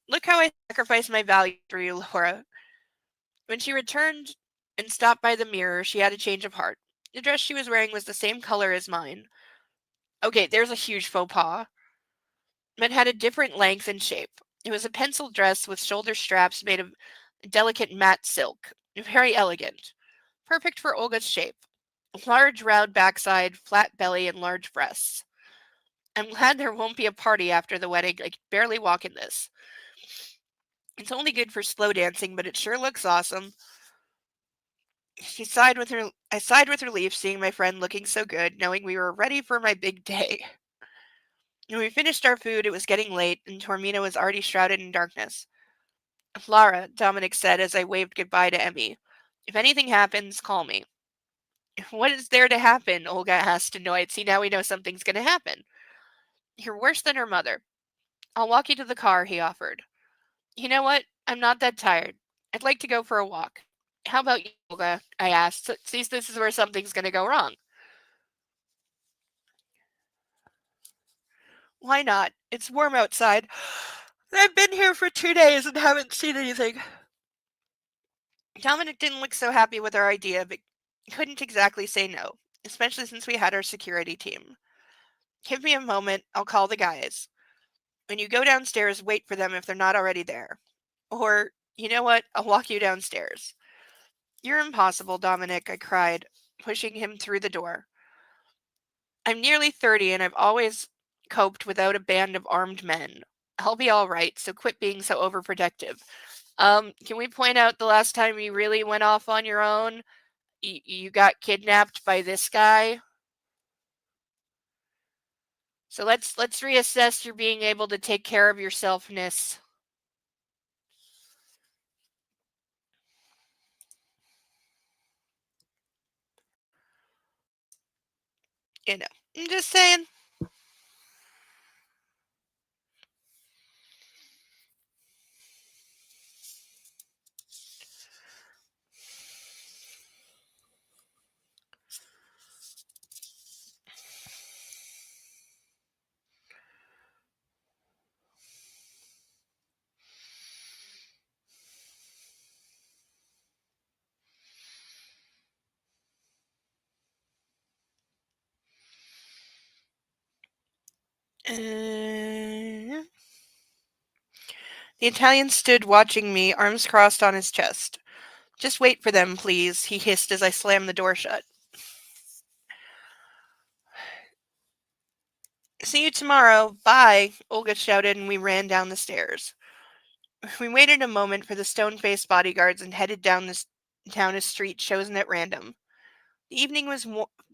Look how I sacrificed my value for you, Laura. When she returned and stopped by the mirror, she had a change of heart. The dress she was wearing was the same color as mine. Okay, there's a huge faux pas, but had a different length and shape. It was a pencil dress with shoulder straps made of delicate matte silk. Very elegant. Perfect for Olga's shape. Large round backside, flat belly, and large breasts. I'm glad there won't be a party after the wedding. I can barely walk in this. It's only good for slow dancing, but it sure looks awesome. I sighed with relief seeing my friend looking so good, knowing we were ready for my big day. When we finished our food, it was getting late, and Tormina was already shrouded in darkness. Lara, Dominic said as I waved goodbye to Emmy. If anything happens, call me. What is there to happen? Olga asked, annoyed. See, now we know something's going to happen. You're worse than her mother. I'll walk you to the car, he offered. You know what? I'm not that tired. I'd like to go for a walk. How about you, Olga? I asked. See, this is where something's going to go wrong. Why not? It's warm outside. I've been here for 2 days and haven't seen anything. Dominic didn't look so happy with our idea, but couldn't exactly say no, especially since we had our security team. Give me a moment, I'll call the guys. When you go downstairs, wait for them if they're not already there. Or, you know what, I'll walk you downstairs. You're impossible, Dominic, I cried, pushing him through the door. I'm nearly 30 and I've always coped without a band of armed men. I'll be all right, so quit being so overprotective. Can we point out the last time you really went off on your own? You got kidnapped by this guy. So let's reassess your being able to take care of yourselfness. You know, I'm just saying. The Italian stood watching me, arms crossed on his chest. Just wait for them, please, he hissed as I slammed the door shut. See you tomorrow. Bye, Olga shouted, and we ran down the stairs. We waited a moment for the stone-faced bodyguards and headed down a street chosen at random. The evening was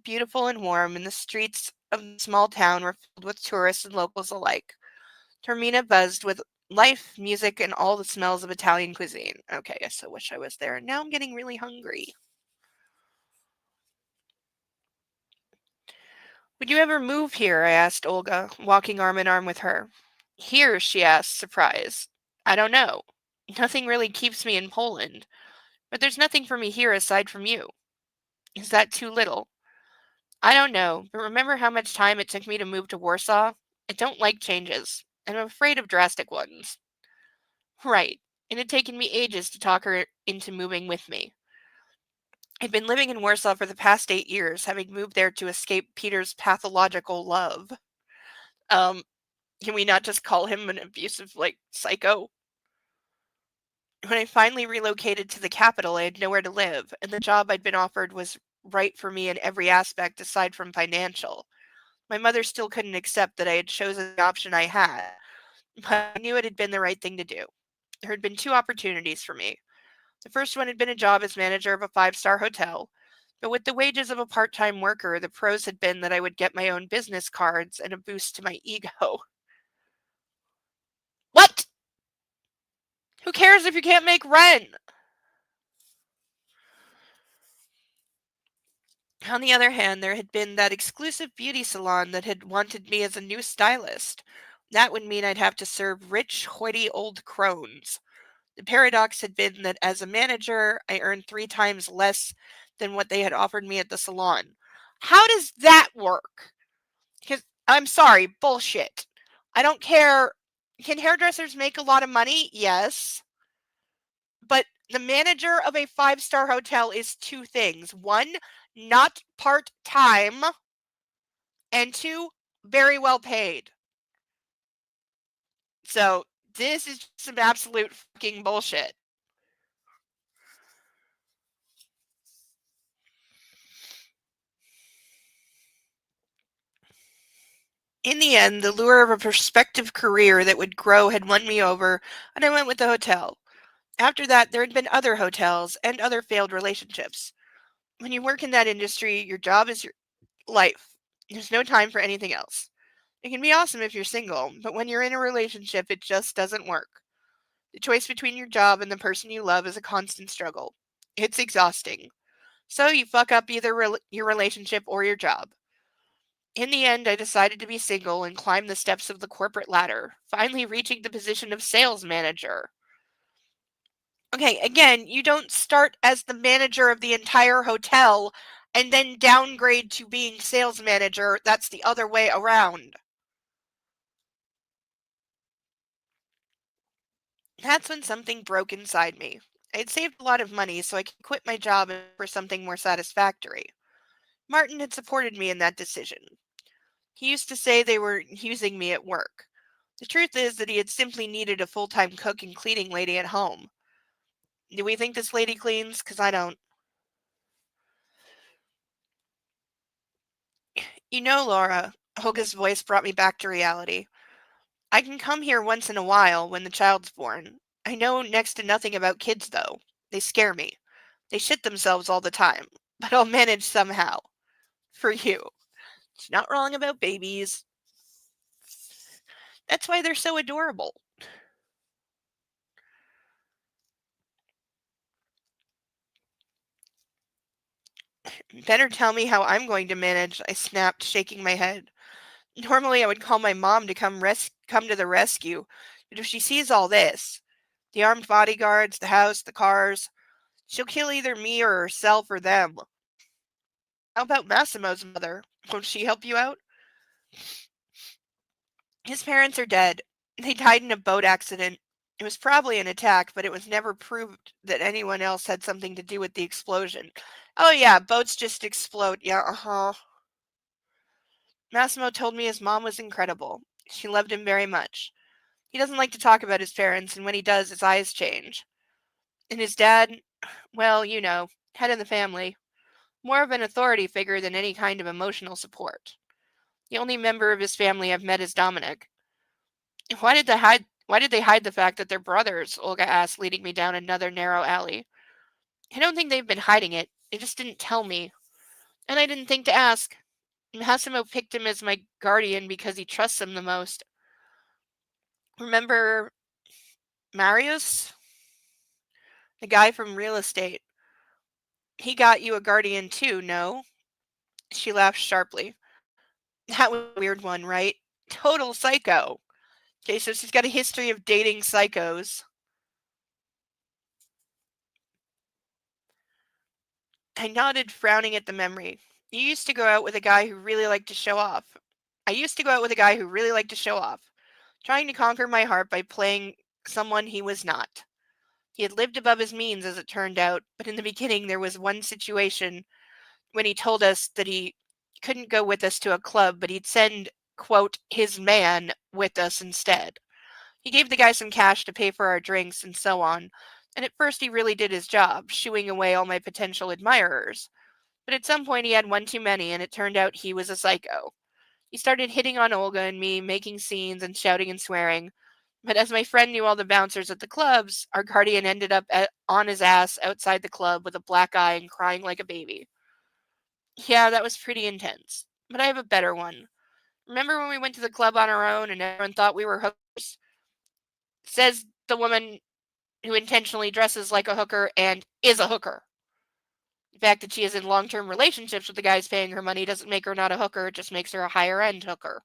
beautiful and warm, and the streets of the small town were filled with tourists and locals alike. Termina buzzed with life, music, and all the smells of Italian cuisine. Okay, I so wish I was there. Now I'm getting really hungry. Would you ever move here? I asked Olga, walking arm in arm with her. Here, she asked, surprised. I don't know. Nothing really keeps me in Poland, but there's nothing for me here aside from you. Is that too little? I don't know, but remember how much time it took me to move to Warsaw? I don't like changes, and I'm afraid of drastic ones. Right, it had taken me ages to talk her into moving with me. I'd been living in Warsaw for the past 8 years, having moved there to escape Peter's pathological love. Um, can we not just call him an abusive, psycho? When I finally relocated to the capital, I had nowhere to live, and the job I'd been offered was right for me in every aspect aside from financial. My mother still couldn't accept that I had chosen the option I had, but I knew it had been the right thing to do. There had been two opportunities for me. The first one had been a job as manager of a five-star hotel, but with the wages of a part-time worker, the pros had been that I would get my own business cards and a boost to my ego. What? Who cares if you can't make rent? On the other hand, there had been that exclusive beauty salon that had wanted me as a new stylist. That would mean I'd have to serve rich, hoity old crones. The paradox had been that as a manager, I earned 3 times less than what they had offered me at the salon. How does that work? Because I'm sorry, bullshit. I don't care. Can hairdressers make a lot of money? Yes. But the manager of a five-star hotel is two things. One, not part time, and two, very well paid. So this is just some absolute fucking bullshit. In the end, the lure of a prospective career that would grow had won me over, and I went with the hotel. After that, there had been other hotels and other failed relationships. When you work in that industry, your job is your life. There's no time for anything else. It can be awesome if you're single, but when you're in a relationship, it just doesn't work. The choice between your job and the person you love is a constant struggle. It's exhausting. So you fuck up either your relationship or your job. In the end, I decided to be single and climb the steps of the corporate ladder, finally reaching the position of sales manager. Okay, again, you don't start as the manager of the entire hotel and then downgrade to being sales manager. That's the other way around. That's when something broke inside me. I'd saved a lot of money so I could quit my job and for something more satisfactory. Martin had supported me in that decision. He used to say they were using me at work. The truth is that he had simply needed a full-time cook and cleaning lady at home. Do we think this lady cleans? 'Cause I don't. You know, Laura, Hoga's voice brought me back to reality. I can come here once in a while when the child's born. I know next to nothing about kids, though. They scare me. They shit themselves all the time. But I'll manage somehow. For you. She's not wrong about babies. That's why they're so adorable. Better tell me how I'm going to manage, I snapped, shaking my head. Normally I would call my mom to come to the rescue, but if she sees all this, the armed bodyguards, the house, the cars, she'll kill either me or herself or them. How about Massimo's mother? Won't she help you out? His parents are dead. They died in a boat accident. It was probably an attack, but it was never proved that anyone else had something to do with the explosion. Oh yeah, boats just explode. Yeah, uh-huh. Massimo told me his mom was incredible. She loved him very much. He doesn't like to talk about his parents, and when he does, his eyes change. And his dad, well, you know, head of the family, more of an authority figure than any kind of emotional support. The only member of his family I've met is Dominic. Why did they hide the fact that they're brothers? Olga asked, leading me down another narrow alley. I don't think they've been hiding it. They just didn't tell me. And I didn't think to ask. Massimo picked him as my guardian because he trusts him the most. Remember Marius? The guy from real estate. He got you a guardian too, no? She laughed sharply. That was a weird one, right? Total psycho. Okay, so she's got a history of dating psychos. I nodded, frowning at the memory. You used to go out with a guy who really liked to show off. I used to go out with a guy who really liked to show off, trying to conquer my heart by playing someone he was not. He had lived above his means, as it turned out, but in the beginning there was one situation when he told us that he couldn't go with us to a club, but he'd send, quote, his man with us instead. He gave the guy some cash to pay for our drinks and so on, and at first he really did his job, shooing away all my potential admirers. But at some point he had one too many, and it turned out he was a psycho. He started hitting on Olga and me, making scenes and shouting and swearing. But as my friend knew all the bouncers at the clubs, our guardian ended up on his ass outside the club with a black eye and crying like a baby. Yeah, that was pretty intense. But I have a better one. Remember when we went to the club on our own and everyone thought we were hookers? Says the woman who intentionally dresses like a hooker and is a hooker. The fact that she is in long-term relationships with the guys paying her money doesn't make her not a hooker, it just makes her a higher-end hooker.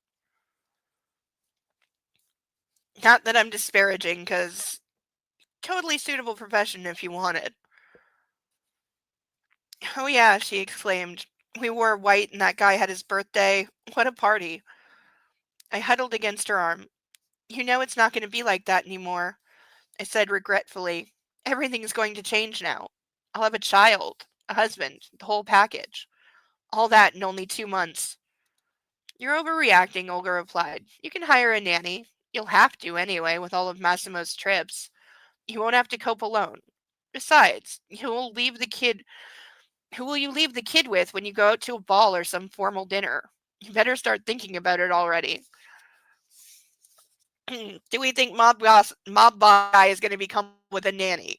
Not that I'm disparaging, because totally suitable profession if you want it. Oh yeah, she exclaimed. We wore white and that guy had his birthday. What a party. I huddled against her arm. You know it's not going to be like that anymore, I said regretfully. Everything's going to change now. I'll have a child, a husband, the whole package. All that in only 2 months. You're overreacting, Olga replied. You can hire a nanny. You'll have to anyway with all of Massimo's trips. You won't have to cope alone. Besides, who will you leave the kid with when you go out to a ball or some formal dinner? You better start thinking about it already. Do we think mob boss guy is going to become with a nanny?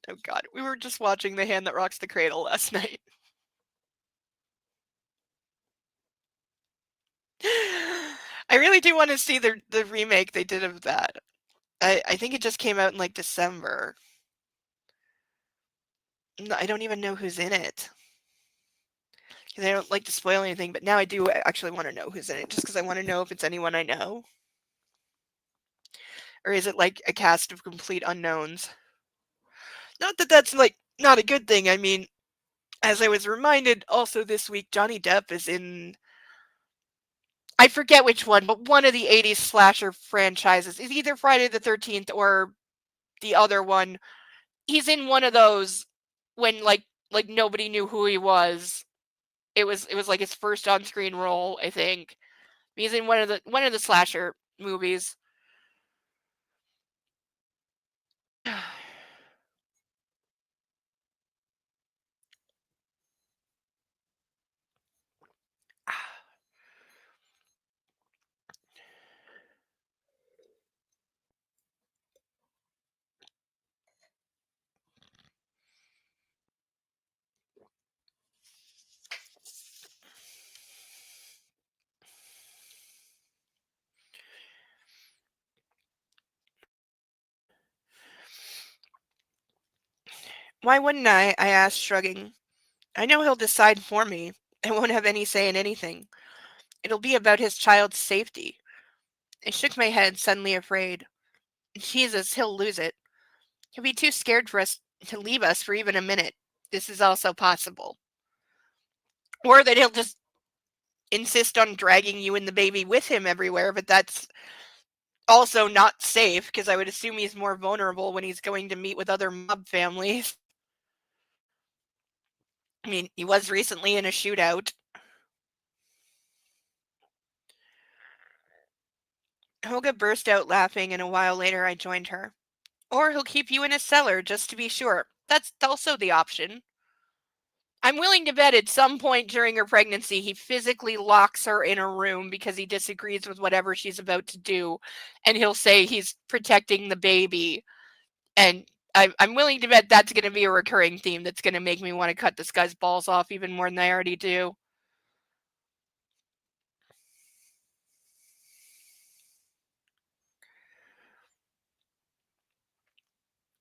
Oh god, we were just watching The Hand That Rocks the Cradle last night. I really do want to see the remake they did of that. I think it just came out in like December. I don't even know who's in it. Because I don't like to spoil anything, but now I do actually want to know who's in it, just because I want to know if it's anyone I know. Or is it like a cast of complete unknowns? Not that that's like not a good thing. I mean, as I was reminded also this week, Johnny Depp is in. I forget which one, but one of the 80s slasher franchises. It's either Friday the 13th or the other one. He's in one of those when like nobody knew who he was. It was like his first on-screen role, I think. He's in one of the slasher movies. Why wouldn't I? I asked, shrugging. I know he'll decide for me. I won't have any say in anything. It'll be about his child's safety. I shook my head, suddenly afraid. Jesus, he'll lose it. He'll be too scared for us to leave us for even a minute. This is also possible. Or that he'll just insist on dragging you and the baby with him everywhere, but that's also not safe because I would assume he's more vulnerable when he's going to meet with other mob families. I mean, he was recently in a shootout. Helga burst out laughing, and a while later I joined her. Or he'll keep you in a cellar just to be sure. That's also the option. I'm willing to bet at some point during her pregnancy, he physically locks her in a room because he disagrees with whatever she's about to do. And he'll say he's protecting the baby. And I'm willing to bet that's going to be a recurring theme that's going to make me want to cut this guy's balls off even more than I already do.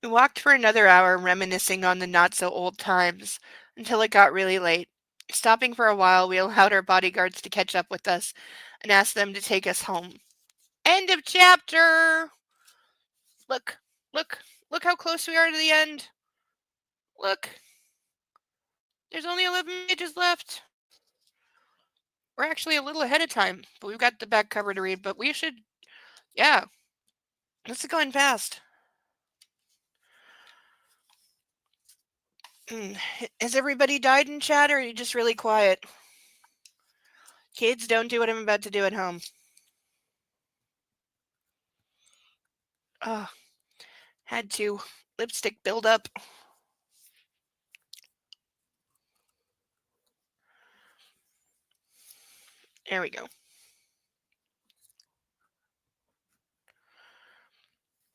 We walked for another hour, reminiscing on the not-so-old times, until it got really late. Stopping for a while, we allowed our bodyguards to catch up with us and asked them to take us home. End of chapter! Look, look, look how close we are to the end. Look, there's only 11 pages left. We're actually a little ahead of time, but we've got the back cover to read, but we should, yeah, this is going fast. Has everybody died in chat, or are you just really quiet? Kids, don't do what I'm about to do at home. Oh, had to. Lipstick build up. There we go.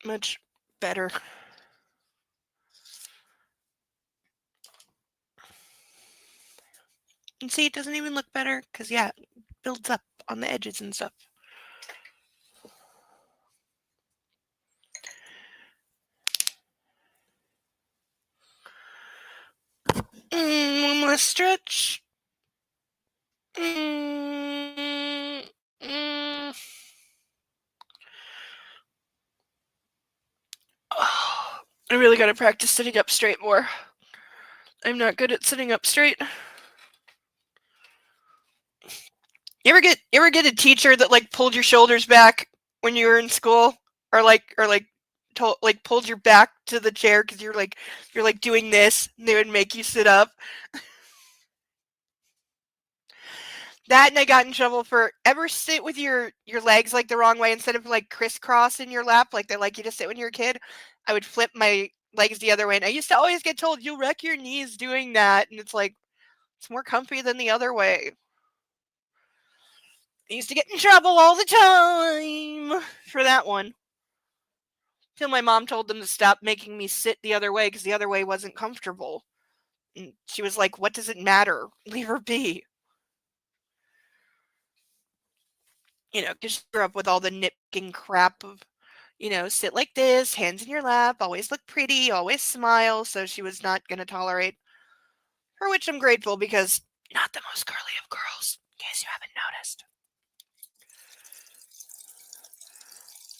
Much better. And see, it doesn't even look better, because, yeah, it builds up on the edges and stuff. One more stretch. Oh, I really gotta practice sitting up straight more. I'm not good at sitting up straight. You ever get a teacher that like pulled your shoulders back when you were in school, or like pulled your back to the chair because you're like doing this, and they would make you sit up? That, and I got in trouble for ever sit with your legs like the wrong way instead of like crisscross in your lap like they like you to sit when you're a kid. I would flip my legs the other way, and I used to always get told you'll wreck your knees doing that, and it's like it's more comfy than the other way. I used to get in trouble all the time for that one. Till my mom told them to stop making me sit the other way because the other way wasn't comfortable. And she was like, "What does it matter? Leave her be." because she grew up with all the nitpicking crap of, sit like this, hands in your lap, always look pretty, always smile. So she was not going to tolerate, for which I'm grateful because not the most girly of girls, in case you haven't noticed.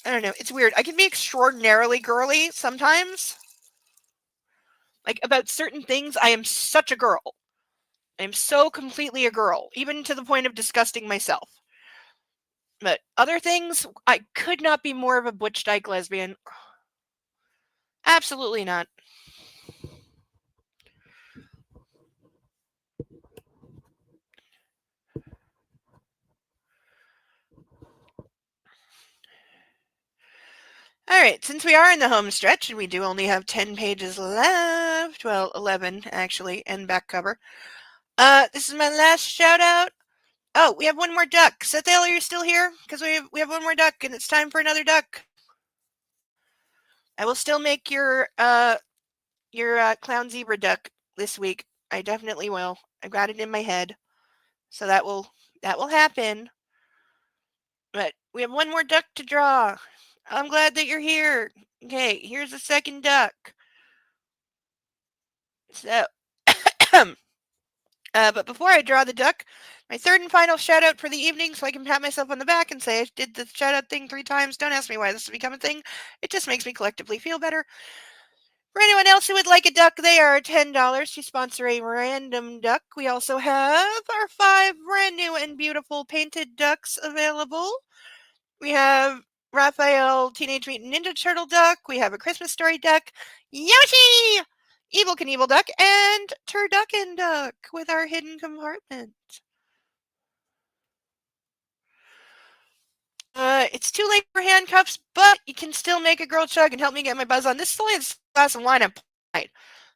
I don't know. It's weird. I can be extraordinarily girly sometimes. Like about certain things, I am such a girl. I am so completely a girl, even to the point of disgusting myself. But other things, I could not be more of a butch dyke lesbian. Absolutely not. All right, since we are in the home stretch and we do only have 10 pages left, well, 11 actually, and back cover. This is my last shout out. Oh, we have one more duck. Sethale, are you still here? Because we have one more duck, and it's time for another duck. I will still make your clown zebra duck this week. I definitely will. I've got it in my head, so that will happen. But we have one more duck to draw. I'm glad that you're here. Okay, here's the second duck. So, but before I draw the duck, my third and final shout out for the evening, so I can pat myself on the back and say I did the shout out thing 3 times. Don't ask me why this has become a thing. It just makes me collectively feel better. For anyone else who would like a duck, they are $10 to sponsor a random duck. We also have our 5 brand new and beautiful painted ducks available. We have Raphael Teenage Mutant Ninja Turtle duck. We have a Christmas Story duck. Yoshi! Evil Knievel duck and Turducken duck with our hidden compartment. It's too late for handcuffs, but you can still make a girl chug and help me get my buzz on. This is only a glass of wine at night.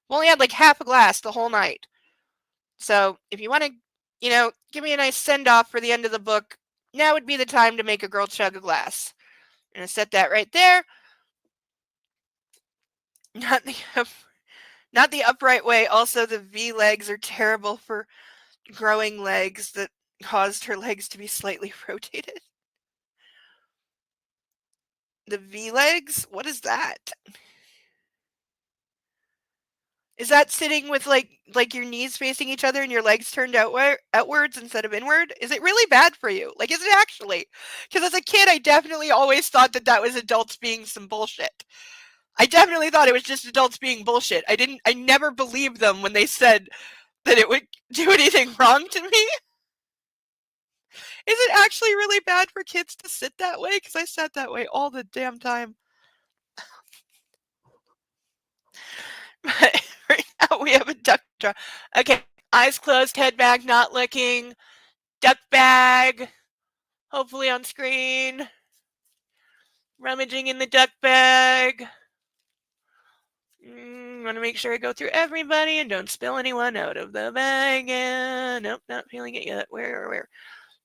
We only had like half a glass the whole night. So if you want to, give me a nice send off for the end of the book, now would be the time to make a girl chug a glass. I'm going to set that right there. Not the upright way. Also, the V legs are terrible for growing legs that caused her legs to be slightly rotated. The V legs? What is that? Is that sitting with like your knees facing each other and your legs turned outwards instead of inward? Is it really bad for you? Like, is it actually? Because as a kid, I definitely always thought that was adults being some bullshit. I definitely thought it was just adults being bullshit. I never believed them when they said that it would do anything wrong to me. Is it actually really bad for kids to sit that way? Because I sat that way all the damn time. But right now we have a duck draw. Okay, eyes closed, head back, not looking. Duck bag, hopefully on screen. Rummaging in the duck bag. Want to make sure I go through everybody and don't spill anyone out of the bag. Nope, not feeling it yet. Where?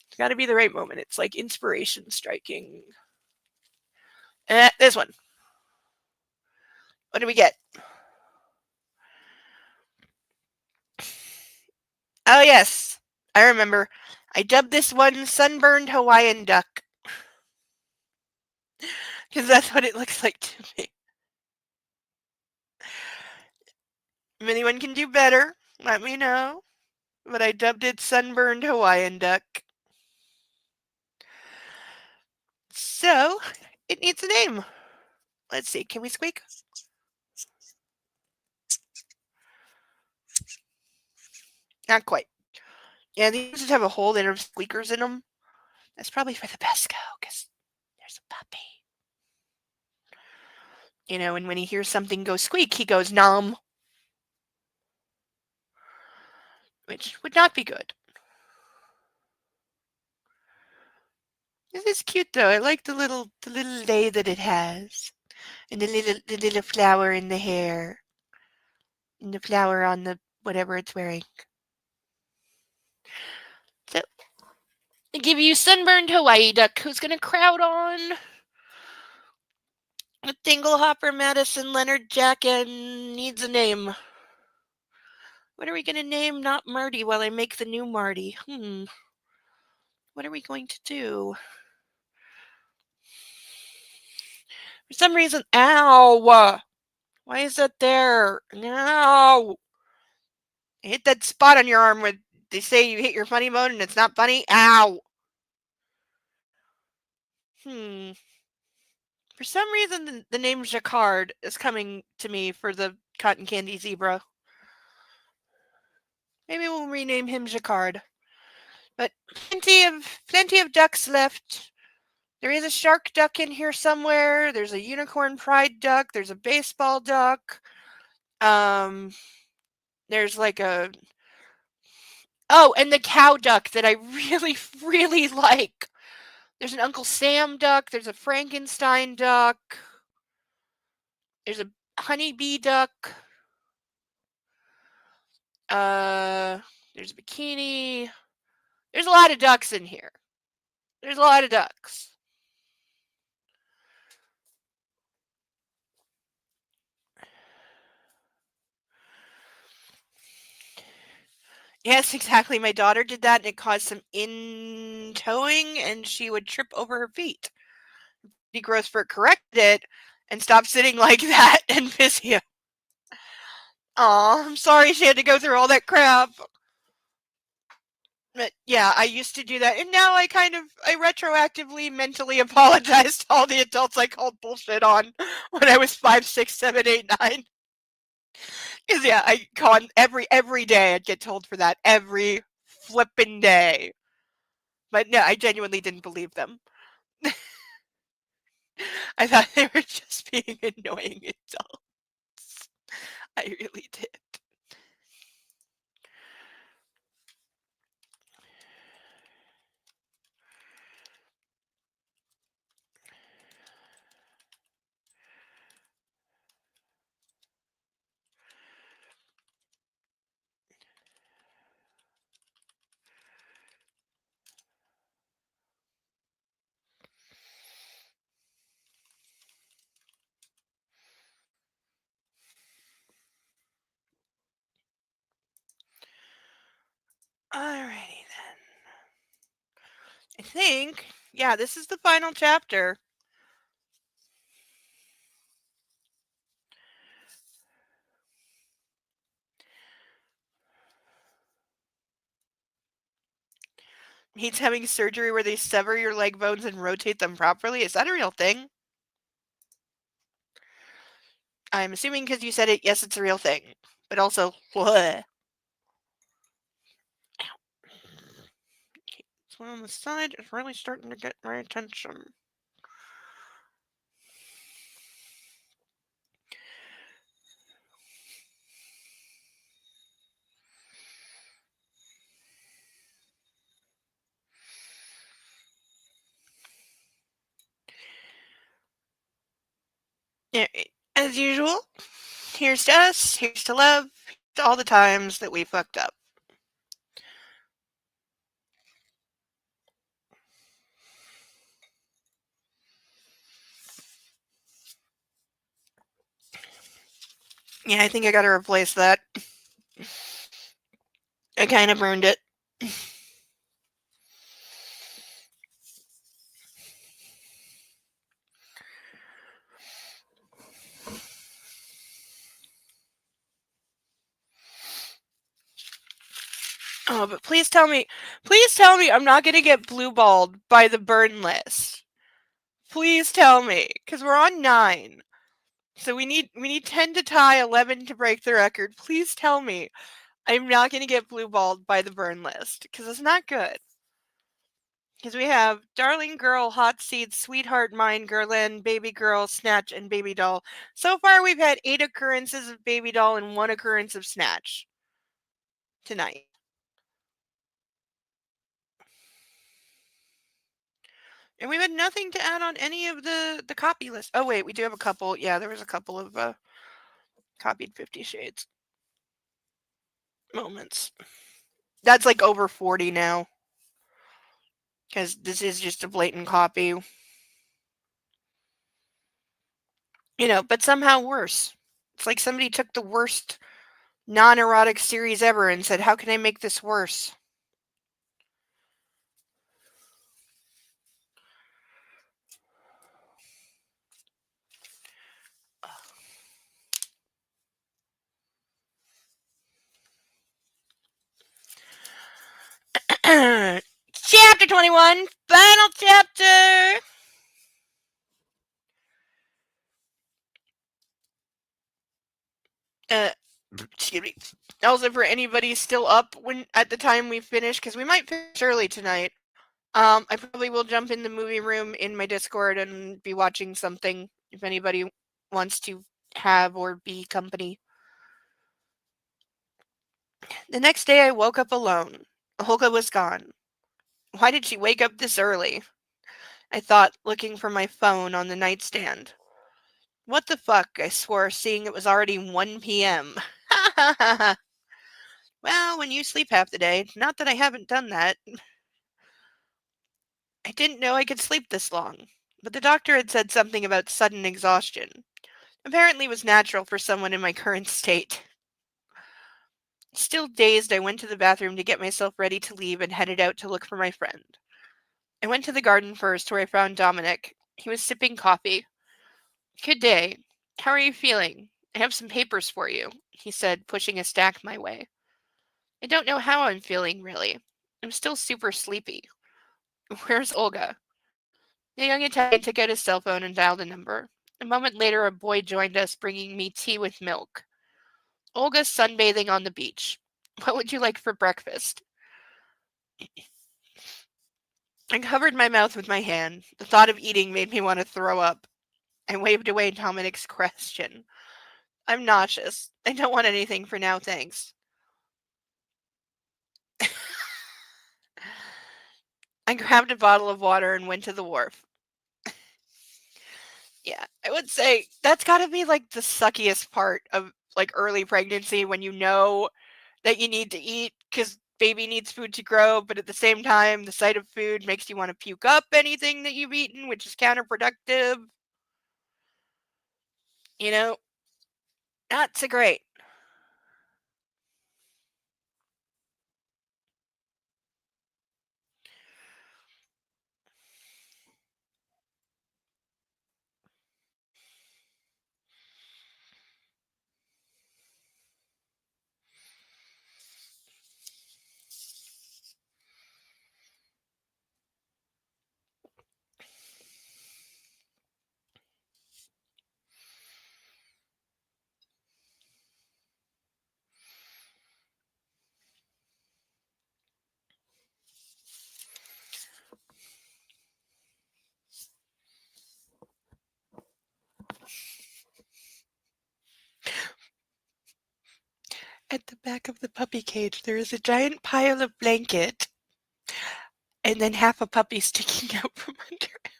It's got to be the right moment. It's like inspiration striking. This one. What do we get? Oh, yes. I remember. I dubbed this one Sunburned Hawaiian Duck. Because that's what it looks like to me. If anyone can do better, let me know. But I dubbed it Sunburned Hawaiian Duck. So, it needs a name. Let's see. Can we squeak? Not quite. Yeah, these just have a whole lot of squeakers in them. That's probably for the best go, because there's a puppy. And when he hears something go squeak, he goes nom. Which would not be good. This is cute though. I like the little lei that it has. And the little flower in the hair. And the flower on the whatever it's wearing. So I give you Sunburned Hawaii Duck, who's gonna crowd on with Dinglehopper, Madison, Leonard, Jack, and needs a name. What are we gonna name not Marty while I make the new Marty? What are we going to do? For some reason, ow! Why is that there? No! Hit that spot on your arm where they say you hit your funny bone and it's not funny. Ow! For some reason, the name Jacquard is coming to me for the cotton candy zebra. Maybe we'll rename him Jacquard. But plenty of ducks left. There is a shark duck in here somewhere. There's a unicorn pride duck. There's a baseball duck. There's like a and the cow duck that I really really like. There's an Uncle Sam duck. There's a Frankenstein duck. There's a honeybee duck. There's a bikini. There's a lot of ducks in here. There's a lot of ducks. Yes, exactly. My daughter did that and it caused some in-towing and she would trip over her feet. The Grossberg corrected it and stopped sitting like that and physio. Aw, I'm sorry she had to go through all that crap. But yeah, I used to do that. And now I retroactively mentally apologize to all the adults I called bullshit on when I was 5, 6, 7, 8, 9. Because yeah, I call every day I'd get told for that. Every flippin' day. But no, I genuinely didn't believe them. I thought they were just being annoying adults. I really did. Alrighty then. I think, yeah, this is the final chapter. He's having surgery where they sever your leg bones and rotate them properly. Is that a real thing? I'm assuming because you said it, yes, it's a real thing. But also, bleh. This one on the side is really starting to get my attention. Yeah, as usual, here's to us, here's to love, here's to all the times that we fucked up. Yeah, I think I gotta replace that. I kind of burned it. Oh, but please tell me I'm not gonna get blue-balled by the burn list. Please tell me, because we're on 9. So we need 10 to tie, 11 to break the record. Please tell me I'm not gonna get blue-balled by the burn list, because it's not good. Because we have Darling Girl, Hot Seed, Sweetheart, Mine, Girlin, Baby Girl, Snatch, and Baby Doll. So far, we've had 8 occurrences of Baby Doll and 1 occurrence of Snatch tonight. And we've had nothing to add on any of the copy list. Oh, wait, we do have a couple. Yeah, there was a couple of copied 50 Shades moments. That's like over 40 now. Because this is just a blatant copy. You know, but somehow worse. It's like somebody took the worst non-erotic series ever and said, how can I make this worse? Chapter 21, final chapter. Uh, excuse me. Also, for anybody still up when at the time we finish, because we might finish early tonight. I probably will jump in the movie room in my Discord and be watching something if anybody wants to have or be company. The next day I woke up alone. Holga was gone. Why did she wake up this early? I thought, looking for my phone on the nightstand. What the fuck, I swore, seeing it was already 1 p.m. Well, when you sleep half the day, not that I haven't done that. I didn't know I could sleep this long, but the doctor had said something about sudden exhaustion. Apparently was natural for someone in my current state. Still dazed, I went to the bathroom to get myself ready to leave and headed out to look for my friend. I went to the garden first, where I found Dominic. He was sipping coffee. Good day. How are you feeling? I have some papers for you, he said, pushing a stack my way. I don't know how I'm feeling, really. I'm still super sleepy. Where's Olga? The young Italian took out his cell phone and dialed a number. A moment later, a boy joined us, bringing me tea with milk. Olga's sunbathing on the beach. What would you like for breakfast? I covered my mouth with my hand. The thought of eating made me want to throw up. I waved away Dominic's question. I'm nauseous. I don't want anything for now, thanks. I grabbed a bottle of water and went to the wharf. Yeah, I would say that's gotta be like the suckiest part of like early pregnancy when you know that you need to eat because baby needs food to grow, but at the same time, the sight of food makes you want to puke up anything that you've eaten, which is counterproductive. You know, not so great. At the back of the puppy cage, there is a giant pile of blanket and then half a puppy sticking out from under it.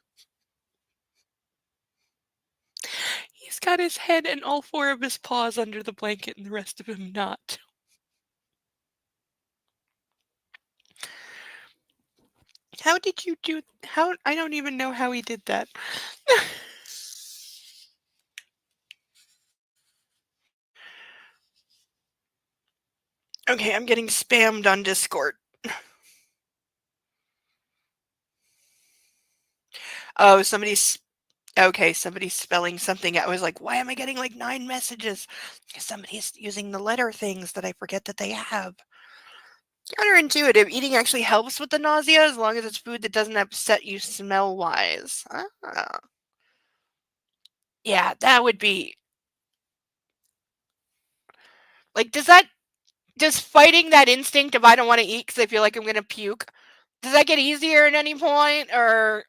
He's got his head and all four of his paws under the blanket and the rest of him not. How did you do how I don't even know how he did that. Okay, I'm getting spammed on Discord. Oh, somebody's spelling something. I was like, why am I getting like 9 messages? Somebody's using the letter things that I forget that they have. Counterintuitive. Eating actually helps with the nausea as long as it's food that doesn't upset you smell wise. Ah. Yeah, that would be like, does fighting that instinct of I don't want to eat because I feel like I'm gonna puke, does that get easier at any point or?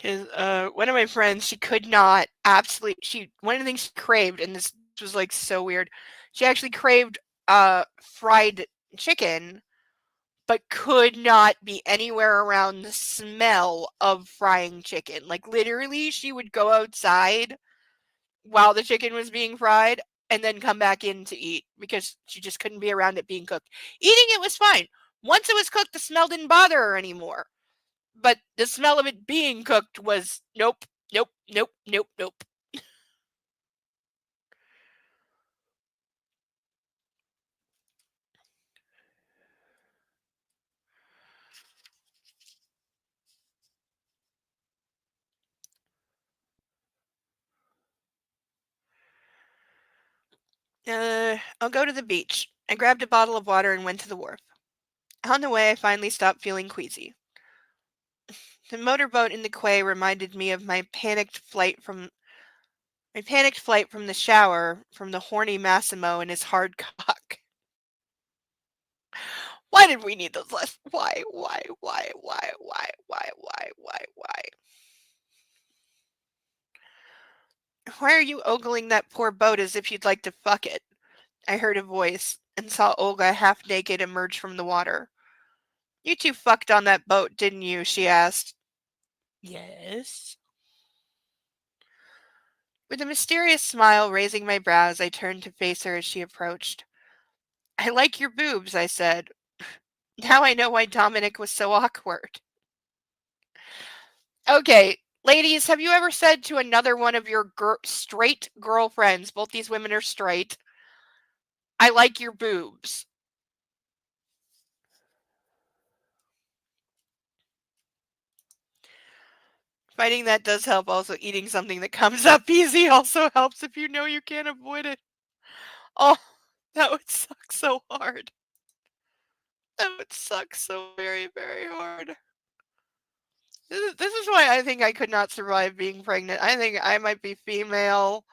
Because one of my friends, she could not absolutely. One of the things she craved, and this was like so weird. She actually craved fried chicken, but could not be anywhere around the smell of frying chicken. Like literally, she would go outside while the chicken was being fried and then come back in to eat because she just couldn't be around it being cooked. Eating it was fine. Once it was cooked, the smell didn't bother her anymore. But the smell of it being cooked was nope, nope, nope, nope, nope. I'll go to the beach. I grabbed a bottle of water and went to the wharf. On the way, I finally stopped feeling queasy. The motorboat in the quay reminded me of my panicked flight from the shower from the horny Massimo and his hard cock. Why did we need those lessons? Why? Why are you ogling that poor boat as if you'd like to fuck it? I heard a voice and saw Olga half naked emerge from the water. You two fucked on that boat, didn't you? She asked. Yes. With a mysterious smile raising my brows, I turned to face her as she approached. I like your boobs, I said. Now I know why Dominic was so awkward. Okay, ladies, have you ever said to another one of your straight girlfriends, both these women are straight, I like your boobs? Fighting that does help. Also, eating something that comes up easy also helps if you know you can't avoid it. Oh, that would suck so hard. That would suck so very, very hard. This is why I think I could not survive being pregnant. I think I might be female.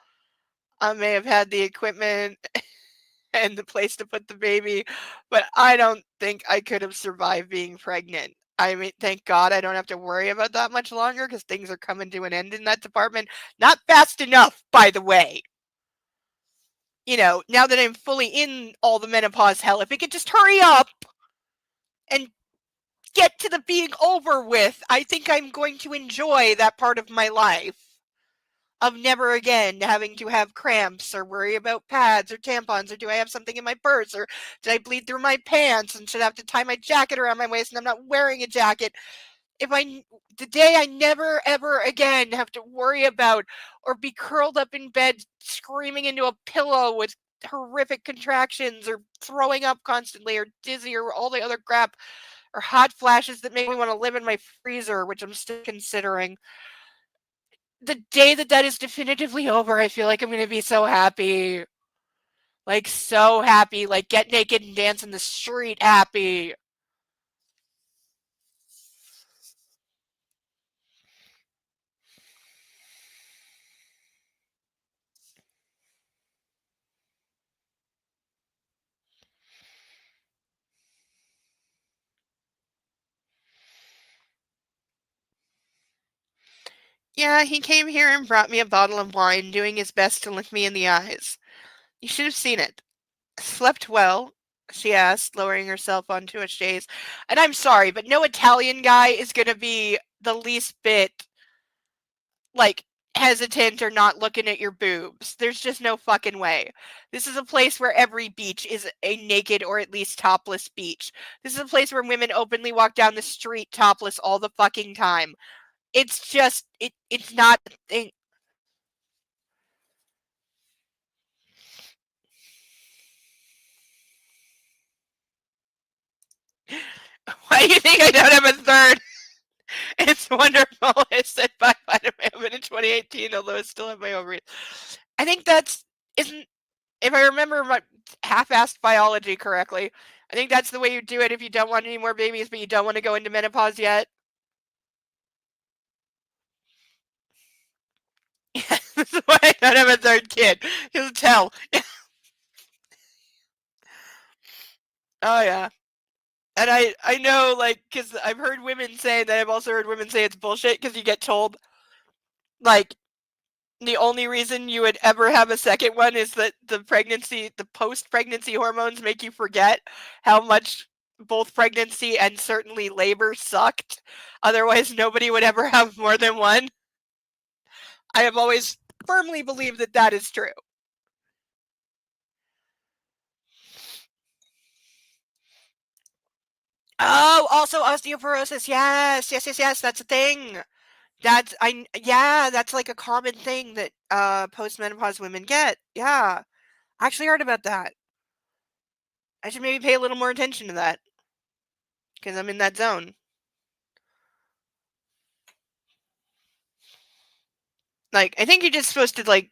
I may have had the equipment and the place to put the baby, but I don't think I could have survived being pregnant. I mean, thank God I don't have to worry about that much longer because things are coming to an end in that department. Not fast enough, by the way. You know, now that I'm fully in all the menopause hell, if it could just hurry up and get to the being over with, I think I'm going to enjoy that part of my life. Of never again having to have cramps or worry about pads or tampons or do I have something in my purse or did I bleed through my pants and should I have to tie my jacket around my waist and I'm not wearing a jacket. The day I never ever again have to worry about or be curled up in bed screaming into a pillow with horrific contractions or throwing up constantly or dizzy or all the other crap or hot flashes that make me want to live in my freezer, which I'm still considering. The day that that is definitively over, I feel like I'm going to be so happy. Like, so happy. Like, get naked and dance in the street happy. Yeah, he came here and brought me a bottle of wine, doing his best to look me in the eyes. You should have seen it. Slept well? She asked, lowering herself onto a chaise. And I'm sorry, but no Italian guy is going to be the least bit, like, hesitant or not looking at your boobs. There's just no fucking way. This is a place where every beach is a naked or at least topless beach. This is a place where women openly walk down the street topless all the fucking time. It's just it's not a thing. Why do you think I don't have a third? It's wonderful. I said bye-bye to my husband in 2018, although I still have my ovaries. I think that's isn't if I remember my half-assed biology correctly. I think that's the way you do it if you don't want any more babies, but you don't want to go into menopause yet. That's why I don't have a third kid. You'll tell. Oh yeah. And I know, like, because I've heard women say that. I've also heard women say it's bullshit because you get told, like, the only reason you would ever have a second one is that the post-pregnancy hormones make you forget how much both pregnancy and certainly labor sucked. Otherwise, nobody would ever have more than one. I have always firmly believed that that is true. Oh, also osteoporosis. Yes, yes, yes, yes. That's a thing. Yeah, that's like a common thing that postmenopause women get. Yeah. I actually heard about that. I should maybe pay a little more attention to that because I'm in that zone. Like, I think you're just supposed to like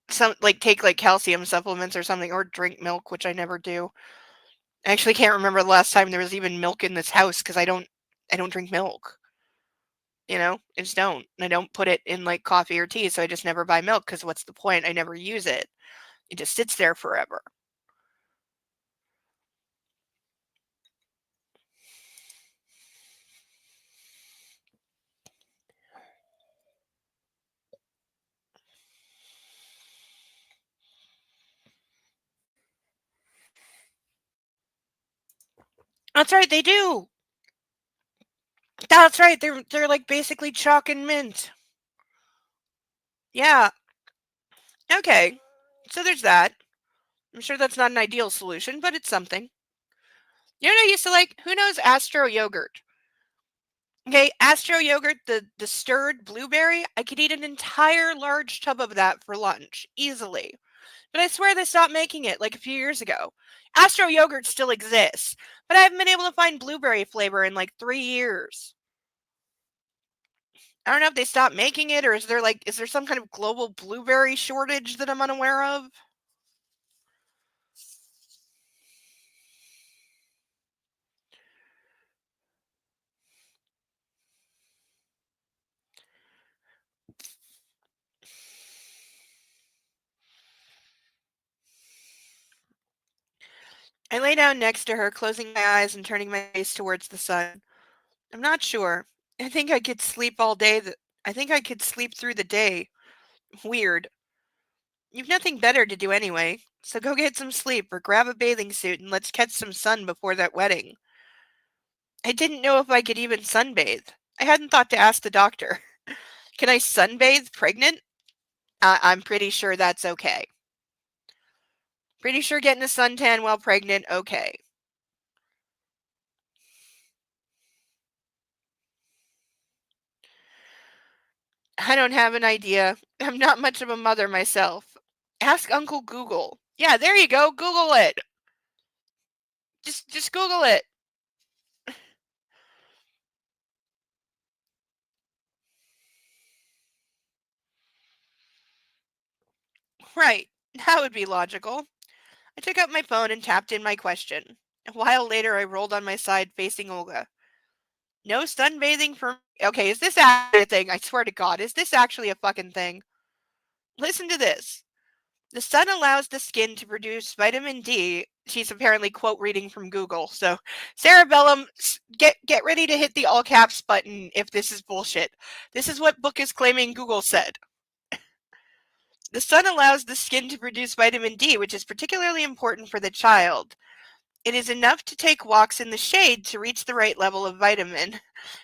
some like take like calcium supplements or something, or drink milk, which I never do. I actually can't remember the last time there was even milk in this house because I don't drink milk. I just don't. I don't put it in like coffee or tea, so I just never buy milk because what's the point? I never use it. It just sits there forever. That's right, they do. That's right. They're like basically chalk and mint. Yeah. Okay. So there's that. I'm sure that's not an ideal solution, but it's something. You know what I used to like? Who knows Astro yogurt? Okay, Astro yogurt, the stirred blueberry, I could eat an entire large tub of that for lunch easily. But I swear they stopped making it like a few years ago. Astro yogurt still exists, but I haven't been able to find blueberry flavor in like 3 years. I don't know if they stopped making it or is there some kind of global blueberry shortage that I'm unaware of? I lay down next to her, closing my eyes and turning my face towards the sun. I'm not sure. I think I could sleep all day. I think I could sleep through the day. Weird. You've nothing better to do anyway, so go get some sleep or grab a bathing suit and let's catch some sun before that wedding. I didn't know if I could even sunbathe. I hadn't thought to ask the doctor. Can I sunbathe pregnant? I'm pretty sure that's okay. Pretty sure getting a suntan while pregnant, okay. I don't have an idea. I'm not much of a mother myself. Ask Uncle Google. Yeah, there you go. Google it. Just Google it. Right. That would be logical. I took out my phone and tapped in my question. A while later, I rolled on my side facing Olga. No sunbathing for me. Okay, is this actually a thing? I swear to God, is this actually a fucking thing? Listen to this. The sun allows the skin to produce vitamin D. She's apparently quote reading from Google. So, Cerebellum, get ready to hit the all caps button if this is bullshit. This is what book is claiming Google said. The sun allows the skin to produce vitamin D, which is particularly important for the child. It is enough to take walks in the shade to reach the right level of vitamin.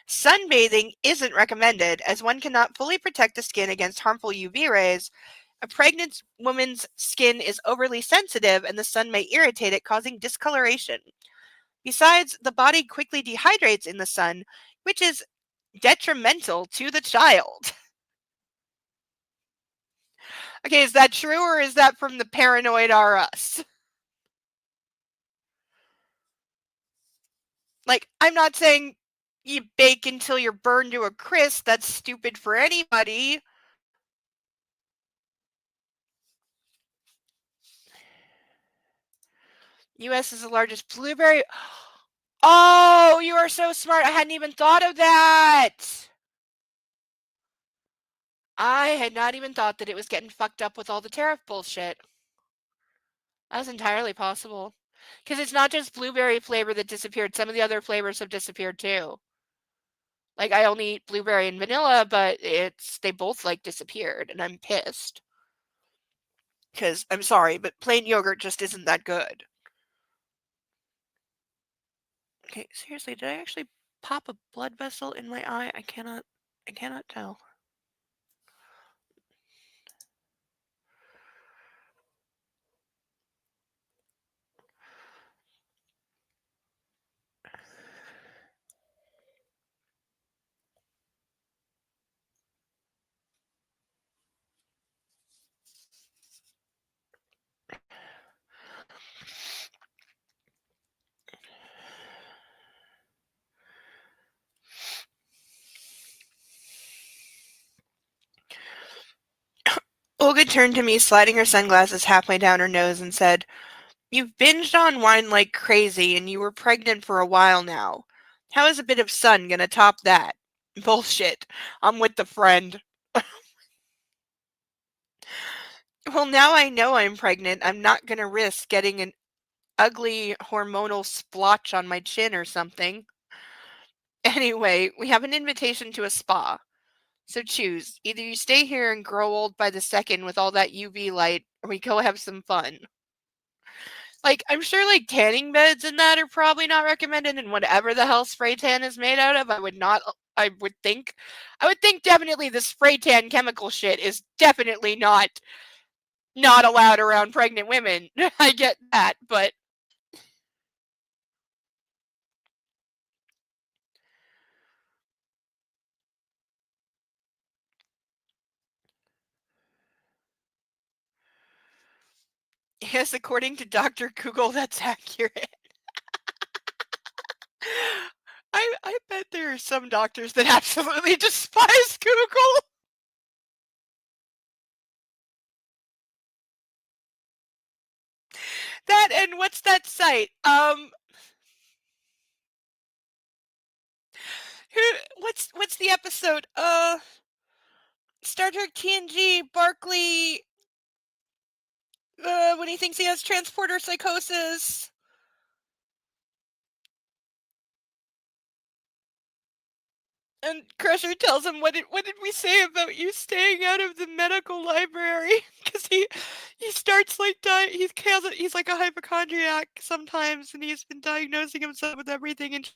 Sunbathing isn't recommended as one cannot fully protect the skin against harmful UV rays. A pregnant woman's skin is overly sensitive and the sun may irritate it, causing discoloration. Besides, the body quickly dehydrates in the sun, which is detrimental to the child. Okay, is that true or is that from the paranoid R us? Like, I'm not saying you bake until you're burned to a crisp. That's stupid for anybody. US is the largest blueberry. Oh, you are so smart. I hadn't even thought of that. I had not even thought that it was getting fucked up with all the tariff bullshit. That's entirely possible. Because it's not just blueberry flavor that disappeared. Some of the other flavors have disappeared too. Like, I only eat blueberry and vanilla, but they both like disappeared, and I'm pissed. Because I'm sorry, but plain yogurt just isn't that good. Okay, seriously, did I actually pop a blood vessel in my eye? I cannot tell. turned to me, sliding her sunglasses halfway down her nose, and said, "You've binged on wine like crazy, and you were pregnant for a while now. How is a bit of sun gonna top that?" Bullshit. I'm with the friend. Well, now I know I'm pregnant. I'm not gonna risk getting an ugly hormonal splotch on my chin or something. Anyway, we have an invitation to a spa. So choose. Either you stay here and grow old by the second with all that UV light, or we go have some fun. Like, I'm sure like tanning beds and that are probably not recommended, and whatever the hell spray tan is made out of, I would think definitely the spray tan chemical shit is definitely not allowed around pregnant women. I get that, but yes, according to Dr. Google, that's accurate. I bet there are some doctors that absolutely despise Google. That and what's that site? Who? What's the episode? Star Trek TNG. Barkley. When he thinks he has transporter psychosis. And Crusher tells him, what did we say about you staying out of the medical library? Because he starts like he's like a hypochondriac sometimes, and he's been diagnosing himself with everything, and she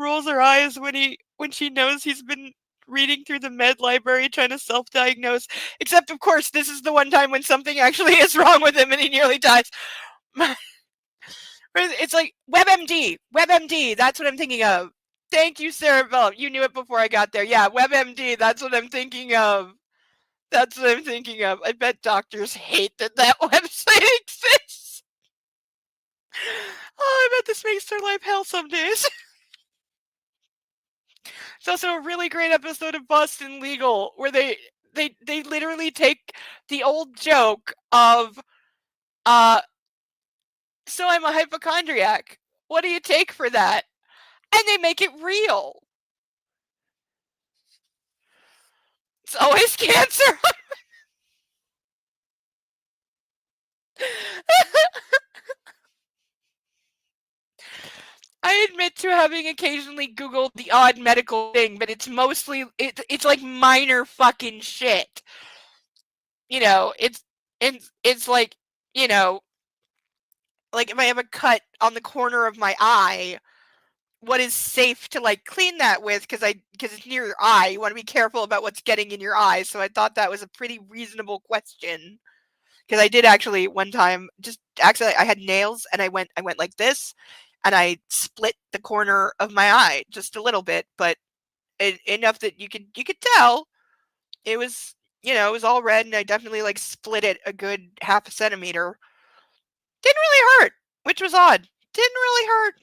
rolls her eyes when she knows he's been reading through the med library trying to self-diagnose. Except, of course, this is the one time when something actually is wrong with him and he nearly dies. It's like WebMD. That's what I'm thinking of. Thank you, Sarah Bell. You knew it before I got there. Yeah, WebMD. That's what I'm thinking of. That's what I'm thinking of. I bet doctors hate that website exists. Oh, I bet this makes their life hell some days. It's also a really great episode of Boston Legal where they literally take the old joke of uh so I'm a hypochondriac. What do you take for that? And they make it real. It's always cancer. I admit to having occasionally Googled the odd medical thing, but it's mostly it's like minor fucking shit. You know, it's like, you know, like if I have a cut on the corner of my eye, what is safe to like clean that with, because it's near your eye. You want to be careful about what's getting in your eye. So I thought that was a pretty reasonable question. Because I did actually one time just actually I had nails and I went like this and I split the corner of my eye just a little bit, but enough that you could tell it was, it was all red, and I definitely like split it a good half a centimeter. Didn't really hurt, which was odd. Didn't really hurt.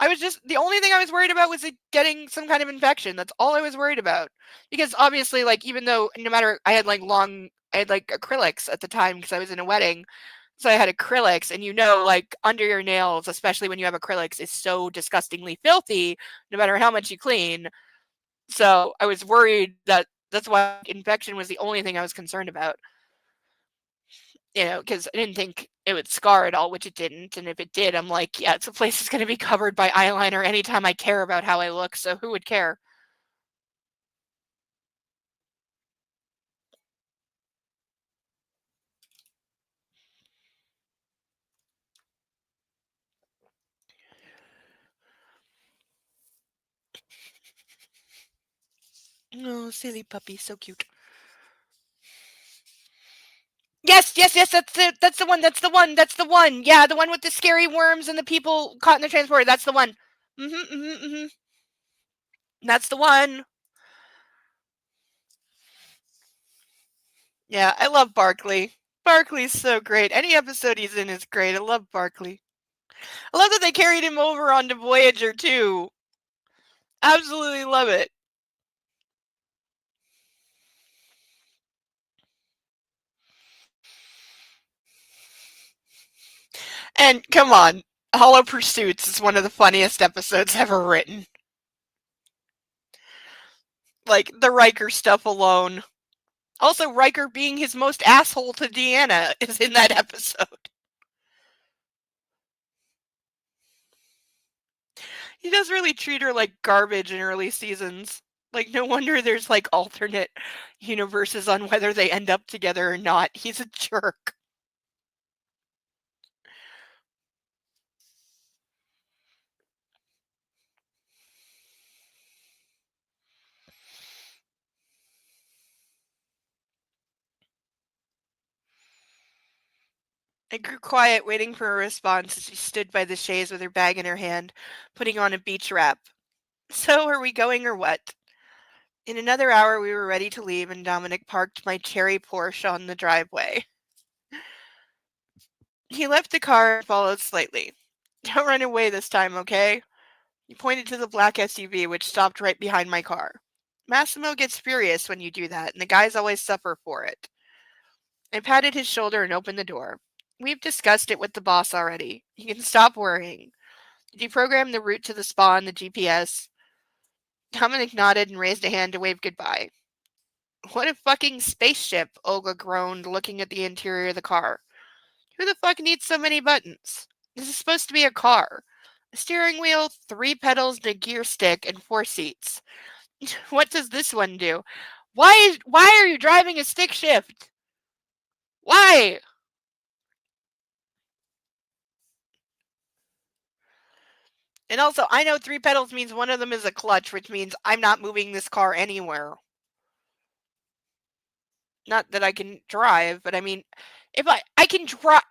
I was just the only thing I was worried about was it getting some kind of infection. That's all I was worried about. Because obviously, like, even though no matter I had like acrylics at the time because I was in a wedding. So I had acrylics, and like under your nails, especially when you have acrylics, is so disgustingly filthy no matter how much you clean. So I was worried that's why infection was the only thing I was concerned about. Because I didn't think it would scar at all, which it didn't. And if it did, I'm like, yeah, it's a place that's going to be covered by eyeliner anytime I care about how I look. So who would care? Oh, silly puppy, so cute. Yes, that's the one, that's the one. Yeah, the one with the scary worms and the people caught in the transporter. That's the one. That's the one. Yeah, I love Barkley. Barkley's so great. Any episode he's in is great. I love Barkley. I love that they carried him over onto Voyager too. Absolutely love it. And come on, Hollow Pursuits is one of the funniest episodes ever written. Like, the Riker stuff alone. Also, Riker being his most asshole to Deanna is in that episode. He does really treat her like garbage in early seasons. Like, no wonder there's like alternate universes on whether they end up together or not. He's a jerk. I grew quiet, waiting for a response as she stood by the chaise with her bag in her hand, putting on a beach wrap. So, are we going or what? In another hour, we were ready to leave, and Dominic parked my cherry Porsche on the driveway. He left the car and followed slightly. Don't run away this time, okay? He pointed to the black SUV, which stopped right behind my car. Massimo gets furious when you do that, and the guys always suffer for it. I patted his shoulder and opened the door. We've discussed it with the boss already. You can stop worrying. Deprogram the route to the spa on the GPS. Dominic nodded and raised a hand to wave goodbye. What a fucking spaceship, Olga groaned, looking at the interior of the car. Who the fuck needs so many buttons? This is supposed to be a car. A steering wheel, 3 pedals, and a gear stick, and 4 seats. What does this one do? Why are you driving a stick shift? Why? And also, I know 3 pedals means one of them is a clutch, which means I'm not moving this car anywhere. Not that I can drive, but I mean, if I can drive.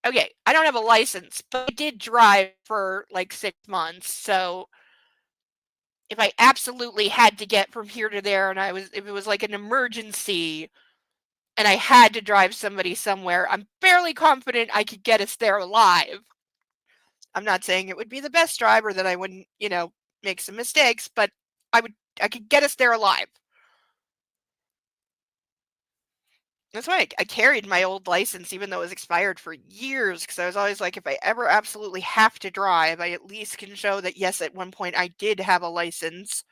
Okay, I don't have a license, but I did drive for like 6 months. So if I absolutely had to get from here to there and if it was like an emergency and I had to drive somebody somewhere, I'm fairly confident I could get us there alive. I'm not saying it would be the best driver, that I wouldn't, make some mistakes, but I could get us there alive. That's why I carried my old license, even though it was expired for years, because I was always like, if I ever absolutely have to drive, I at least can show that, yes, at one point I did have a license.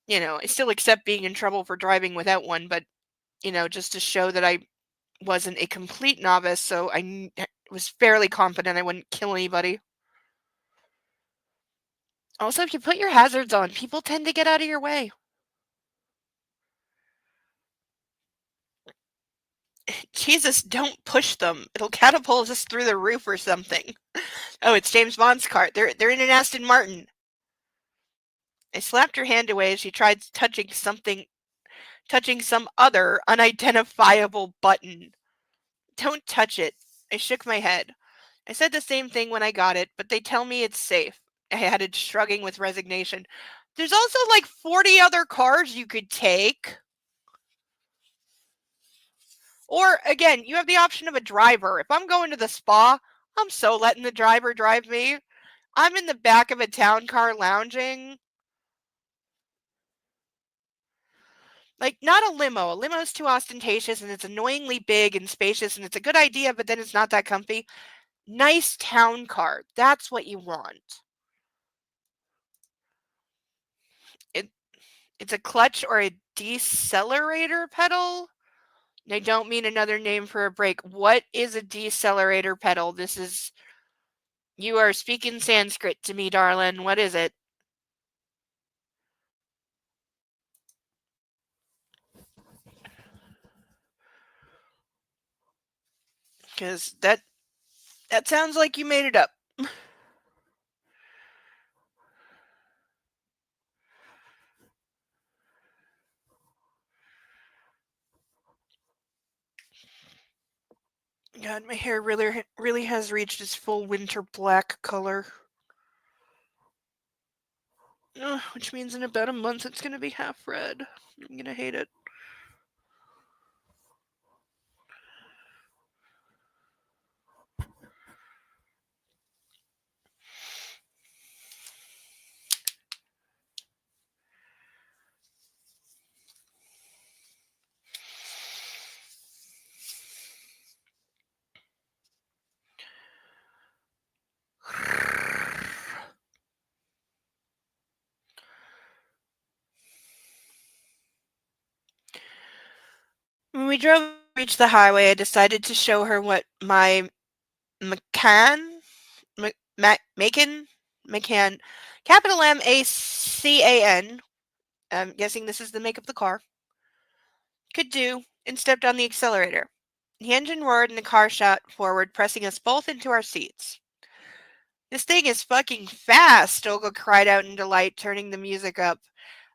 I still accept being in trouble for driving without one, but, just to show that I wasn't a complete novice, so I was fairly confident I wouldn't kill anybody. Also, if you put your hazards on, people tend to get out of your way. Jesus, don't push them. It'll catapult us through the roof or something. Oh, it's James Bond's car. They're in an Aston Martin. I slapped her hand away as she tried touching some other unidentifiable button. Don't touch it. I shook my head. I said the same thing when I got it, but they tell me it's safe. I added, shrugging with resignation. There's also like 40 other cars you could take. Or, again, you have the option of a driver. If I'm going to the spa, I'm so letting the driver drive me. I'm in the back of a town car lounging. Like, not a limo. A limo's too ostentatious and it's annoyingly big and spacious and it's a good idea, but then it's not that comfy. Nice town car. That's what you want. It's a clutch or a decelerator pedal. I don't mean another name for a brake. What is a decelerator pedal? You are speaking Sanskrit to me, darling. What is it? Because that sounds like you made it up. God, my hair really has reached its full winter black color. Which means in about a month it's gonna be half red. I'm gonna hate it. we drove to reach the highway, I decided to show her what my Macan, Macan, capital MACAN, I'm guessing this is the make of the car, could do, and stepped on the accelerator. The engine roared and the car shot forward, pressing us both into our seats. This thing is fucking fast, Olga cried out in delight, turning the music up.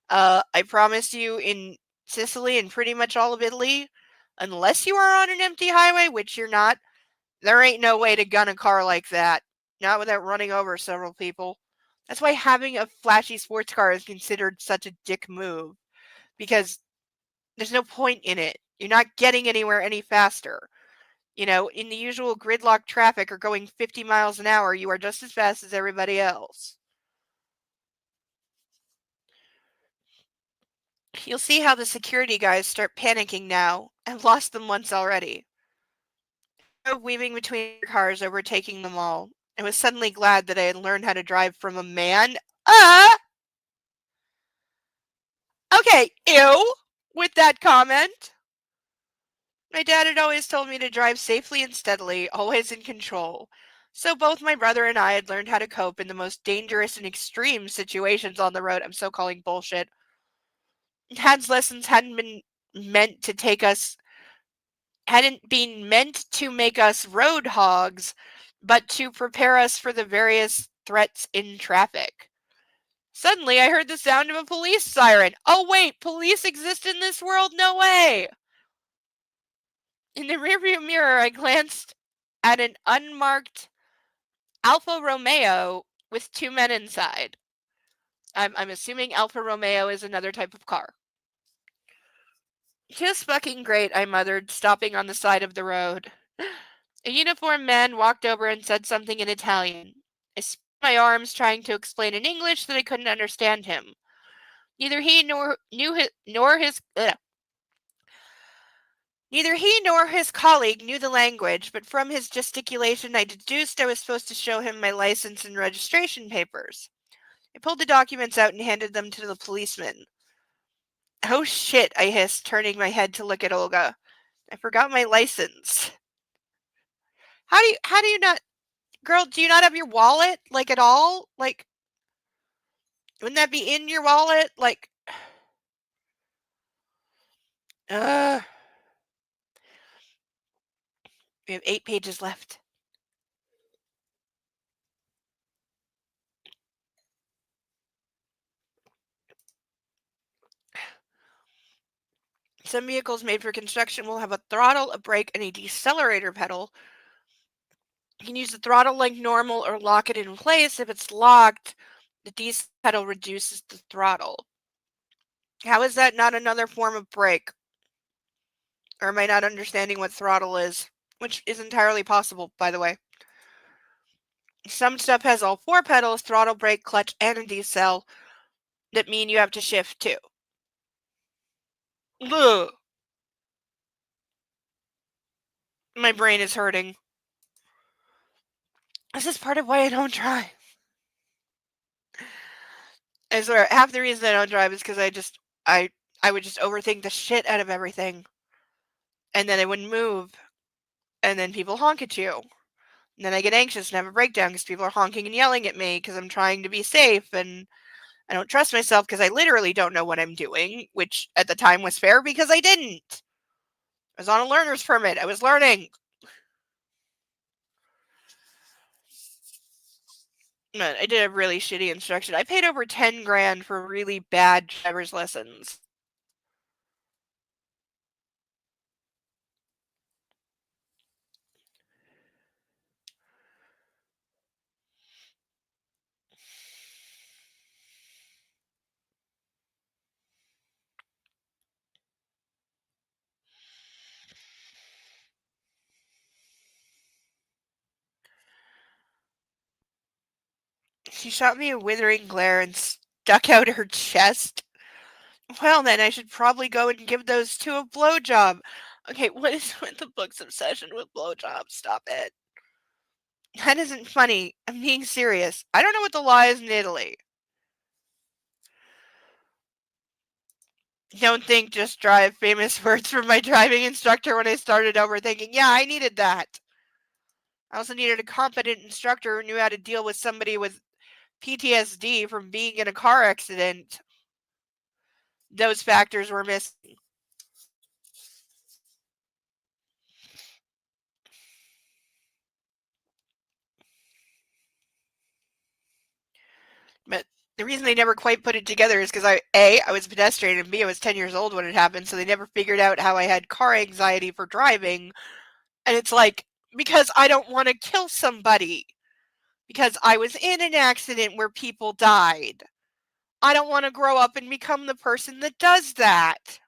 I promise you, in Sicily and pretty much all of Italy, unless you are on an empty highway, which you're not, there ain't no way to gun a car like that. Not without running over several people. That's why having a flashy sports car is considered such a dick move. Because there's no point in it. You're not getting anywhere any faster. You know, in the usual gridlock traffic or going 50 miles an hour, you are just as fast as everybody else. You'll see how the security guys start panicking now. I've lost them once already. I drove weaving between cars, overtaking them all. I was suddenly glad that I had learned how to drive from a man. Okay, ew, with that comment. My dad had always told me to drive safely and steadily, always in control. So both my brother and I had learned how to cope in the most dangerous and extreme situations on the road. I'm so calling bullshit. Dad's lessons hadn't been meant to make us road hogs, but to prepare us for the various threats in traffic. Suddenly, I heard the sound of a police siren. Oh, wait, police exist in this world? No way! In the rearview mirror, I glanced at an unmarked Alfa Romeo with two men inside. I'm assuming Alfa Romeo is another type of car. Just fucking great, I muttered, stopping on the side of the road. A uniformed man walked over and said something in Italian. I spread my arms, trying to explain in English that I couldn't understand him. Neither he nor his colleague knew the language, but from his gesticulation I deduced I was supposed to show him my license and registration papers. I pulled the documents out and handed them to the policeman. Oh shit, I hissed, turning my head to look at Olga. I forgot my license. How do you not, girl, do you not have your wallet, like, at all? Like, wouldn't that be in your wallet? Like, ugh. We have 8 pages left. Some vehicles made for construction will have a throttle, a brake, and a decelerator pedal. You can use the throttle like normal or lock it in place. If it's locked, the decel pedal reduces the throttle. How is that not another form of brake? Or am I not understanding what throttle is? Which is entirely possible, by the way. Some stuff has all 4 pedals, throttle, brake, clutch, and a decel, that mean you have to shift too. Ugh. My brain is hurting. This is part of why I don't drive. I swear, half the reason I don't drive is because I would just overthink the shit out of everything. And then I wouldn't move. And then people honk at you. And then I get anxious and have a breakdown because people are honking and yelling at me because I'm trying to be safe and I don't trust myself because I literally don't know what I'm doing, which at the time was fair because I didn't. I was on a learner's permit. I was learning. I did a really shitty instruction. I paid over 10 grand for really bad driver's lessons. She shot me a withering glare and stuck out her chest. Well, then, I should probably go and give those two a blowjob. Okay, what is with the book's obsession with blowjobs? Stop it. That isn't funny. I'm being serious. I don't know what the law is in Italy. Don't think, just drive. Famous words from my driving instructor when I started over, thinking, yeah, I needed that. I also needed a competent instructor who knew how to deal with somebody with PTSD from being in a car accident. Those factors were missing. But the reason they never quite put it together is because I was a pedestrian, and B, I was 10 years old when it happened, so they never figured out how I had car anxiety for driving. And it's like, because I don't want to kill somebody. Because I was in an accident where people died. I don't want to grow up and become the person that does that.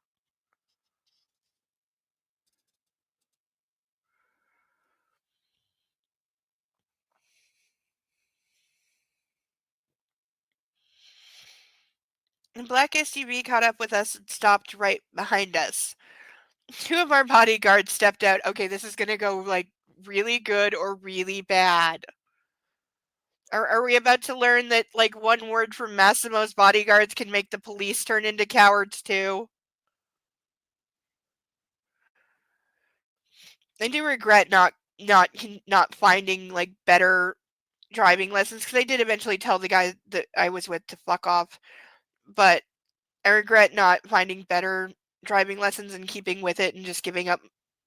The black SUV caught up with us and stopped right behind us. Two of our bodyguards stepped out. Okay, this is going to go like really good or really bad. Are we about to learn that like one word from Massimo's bodyguards can make the police turn into cowards too? I do regret not finding like better driving lessons, because I did eventually tell the guy that I was with to fuck off, but I regret not finding better driving lessons and keeping with it and just giving up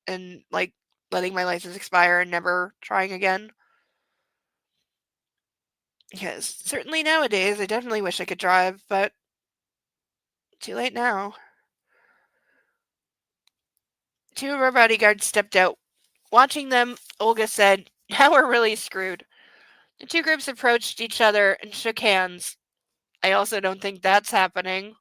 and like letting my license expire and never trying again. Because certainly nowadays I definitely wish I could drive, but too late now. Two of our bodyguards stepped out. Watching them, Olga said, "Now we're really screwed." The two groups approached each other and shook hands. I also don't think that's happening.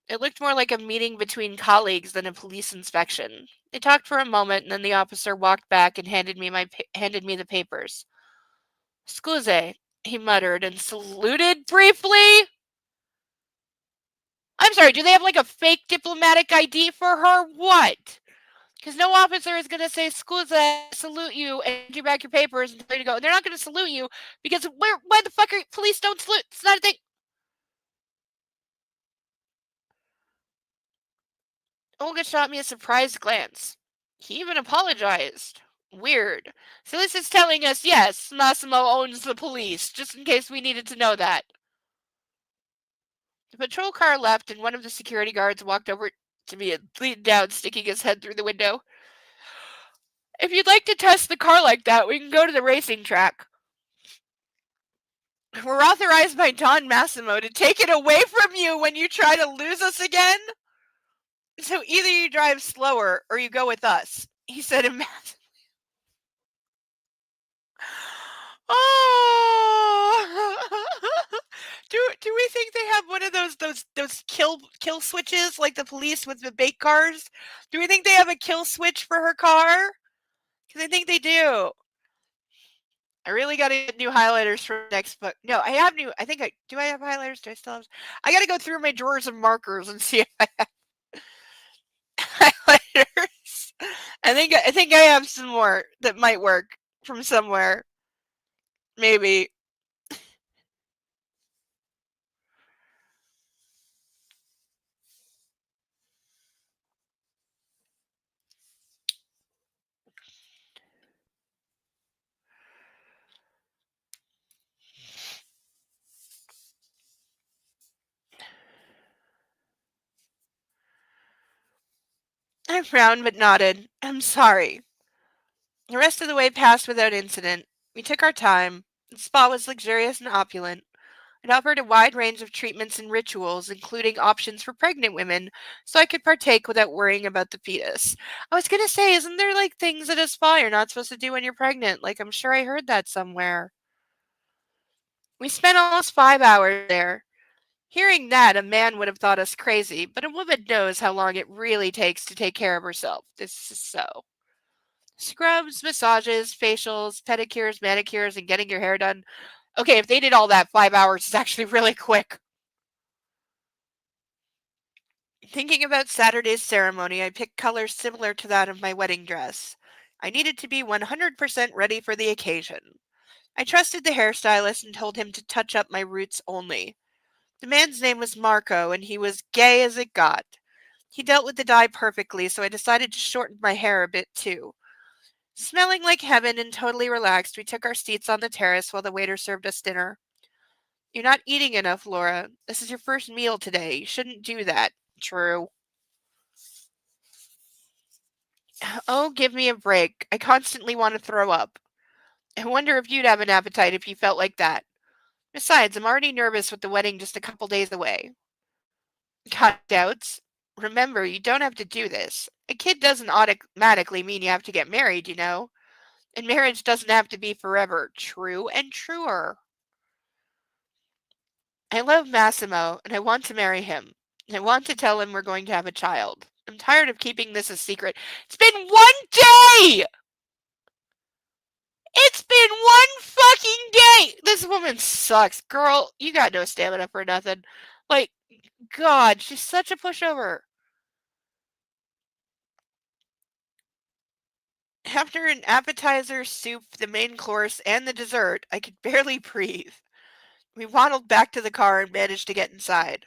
It looked more like a meeting between colleagues than a police inspection. They talked for a moment, and then the officer walked back and handed me the papers. "Scusi," he muttered and saluted briefly. I'm sorry, do they have like a fake diplomatic ID for her? What? Because no officer is going to say, "Scusi," salute you, and hand you back your papers and tell you to go. They're not going to salute you because why the fuck are police don't salute? It's not a thing. Olga shot me a surprised glance. He even apologized. Weird. So this is telling us, yes, Massimo owns the police, just in case we needed to know that. The patrol car left, and one of the security guards walked over to me and leaned down, sticking his head through the window. "If you'd like to test the car like that, we can go to the racing track. We're authorized by Don Massimo to take it away from you when you try to lose us again. So either you drive slower or you go with us," he said immediately. Oh, do we think they have one of those kill switches like the police with the bait cars? Do we think they have a kill switch for her car? Because I think they do. I really got to get new highlighters for next book. No, I have new. I think I do. I have highlighters. Do I still have? I got to go through my drawers of markers and see if I have highlighters. I think I have some more that might work from somewhere. Maybe. I frowned but nodded. "I'm sorry." The rest of the way passed without incident. We took our time. The spa was luxurious and opulent. It offered a wide range of treatments and rituals, including options for pregnant women, so I could partake without worrying about the fetus. I was gonna say, isn't there like things at a spa you're not supposed to do when you're pregnant? Like, I'm sure I heard that somewhere. We spent almost 5 hours there. Hearing that, a man would have thought us crazy, but a woman knows how long it really takes to take care of herself. This is so. Scrubs, massages, facials, pedicures, manicures, and getting your hair done. Okay, if they did all that, 5 hours is actually really quick. Thinking about Saturday's ceremony, I picked colors similar to that of my wedding dress. I needed to be 100% ready for the occasion. I trusted the hairstylist and told him to touch up my roots only. The man's name was Marco, and he was gay as it got. He dealt with the dye perfectly, so I decided to shorten my hair a bit too. Smelling like heaven and totally relaxed, we took our seats on the terrace while the waiter served us dinner. You're not eating enough, Laura. This is your first meal today. You shouldn't do that. True. Oh, give me a break. I constantly want to throw up. I wonder if you'd have an appetite if you felt like that. Besides, I'm already nervous with the wedding just a couple days away. Got doubts? Remember, you don't have to do this. A kid doesn't automatically mean you have to get married, you know? And marriage doesn't have to be forever. True and truer. I love Massimo, and I want to marry him. I want to tell him we're going to have a child. I'm tired of keeping this a secret. It's been 1 day! It's been 1 fucking day! This woman sucks. Girl, you got no stamina for nothing. Like, God, she's such a pushover. After an appetizer, soup, the main course, and the dessert, I could barely breathe. We waddled back to the car and managed to get inside.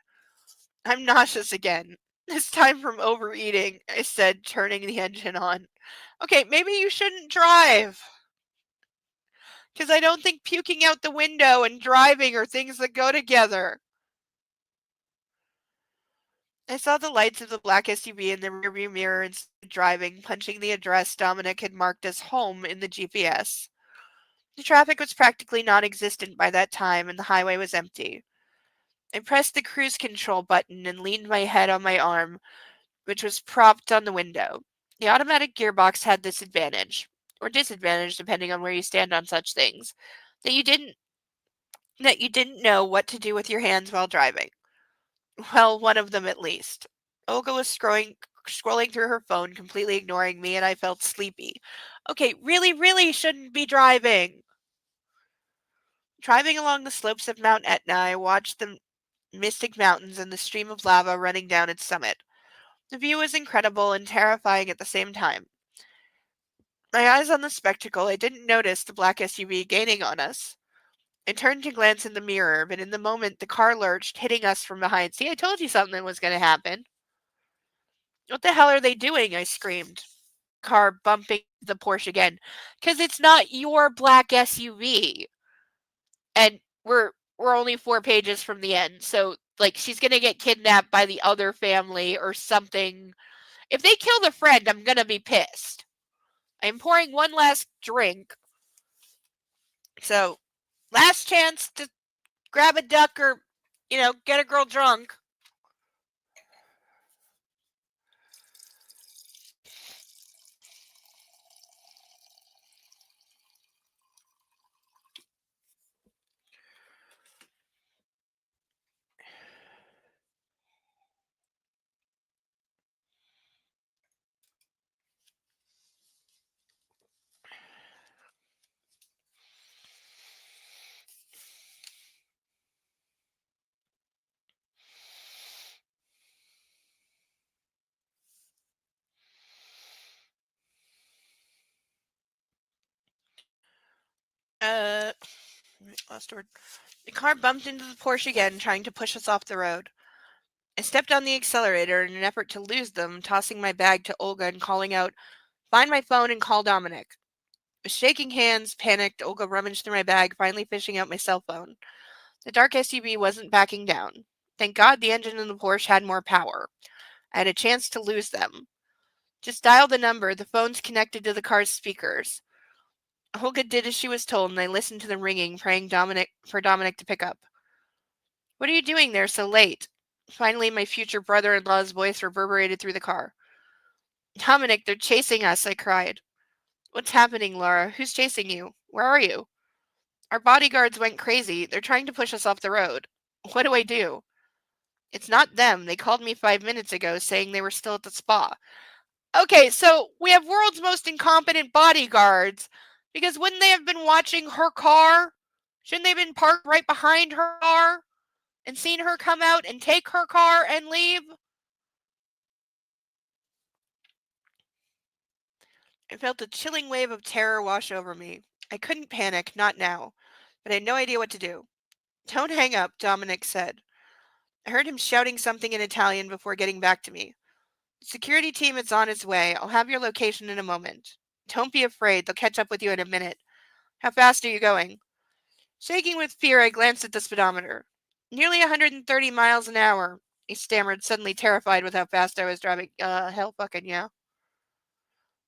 I'm nauseous again. This time from overeating, I said, turning the engine on. Okay, maybe you shouldn't drive. Because I don't think puking out the window and driving are things that go together. I saw the lights of the black SUV in the rearview mirror and started driving, punching the address Dominic had marked as home in the GPS. The traffic was practically non-existent by that time, and the highway was empty. I pressed the cruise control button and leaned my head on my arm, which was propped on the window. The automatic gearbox had this advantage, or disadvantage depending on where you stand on such things, that you didn't know what to do with your hands while driving. Well, one of them at least. Olga was scrolling through her phone, completely ignoring me, and I felt sleepy. Okay, really shouldn't be driving. Driving along the slopes of Mount Etna, I watched the mystic mountains and the stream of lava running down its summit. The view was incredible and terrifying at the same time. My eyes on the spectacle, I didn't notice the black SUV gaining on us. I turned to glance in the mirror, but in the moment the car lurched, hitting us from behind. See, I told you something was going to happen. What the hell are they doing? I screamed. Car bumping the Porsche again. Because it's not your black SUV. And we're only 4 pages from the end. So, like, she's going to get kidnapped by the other family or something. If they kill the friend, I'm going to be pissed. I'm pouring one last drink. So, last chance to grab a duck or, get a girl drunk. Uh, Last word. The car bumped into the Porsche again, trying to push us off the road. I stepped on the accelerator in an effort to lose them, tossing my bag to Olga and calling out, "Find my phone and call Dominic." With shaking hands, panicked, Olga rummaged through my bag, finally fishing out my cell phone. The dark SUV wasn't backing down. Thank God the engine in the Porsche had more power. I had a chance to lose them. Just dial the number. The phone's connected to the car's speakers. Olga did as she was told, and I listened to the ringing, praying for Dominic to pick up. "What are you doing there so late?" Finally, my future brother-in-law's voice reverberated through the car. "Dominic, they're chasing us," I cried. "What's happening, Laura? Who's chasing you? Where are you?" "Our bodyguards went crazy. They're trying to push us off the road." "What do I do?" "It's not them. They called me 5 minutes ago saying they were still at the spa." Okay, so we have world's most incompetent bodyguards because wouldn't they have been watching her car? Shouldn't they have been parked right behind her car and seen her come out and take her car and leave? I felt a chilling wave of terror wash over me. I couldn't panic, not now, but I had no idea what to do. "Don't hang up," Dominic said. I heard him shouting something in Italian before getting back to me. The security team is on its way. I'll have your location in a moment. Don't be afraid. They'll catch up with you in a minute. How fast are you going? Shaking with fear, I glanced at the speedometer. Nearly 130 miles an hour, he stammered, suddenly terrified with how fast I was driving. Hell fucking yeah.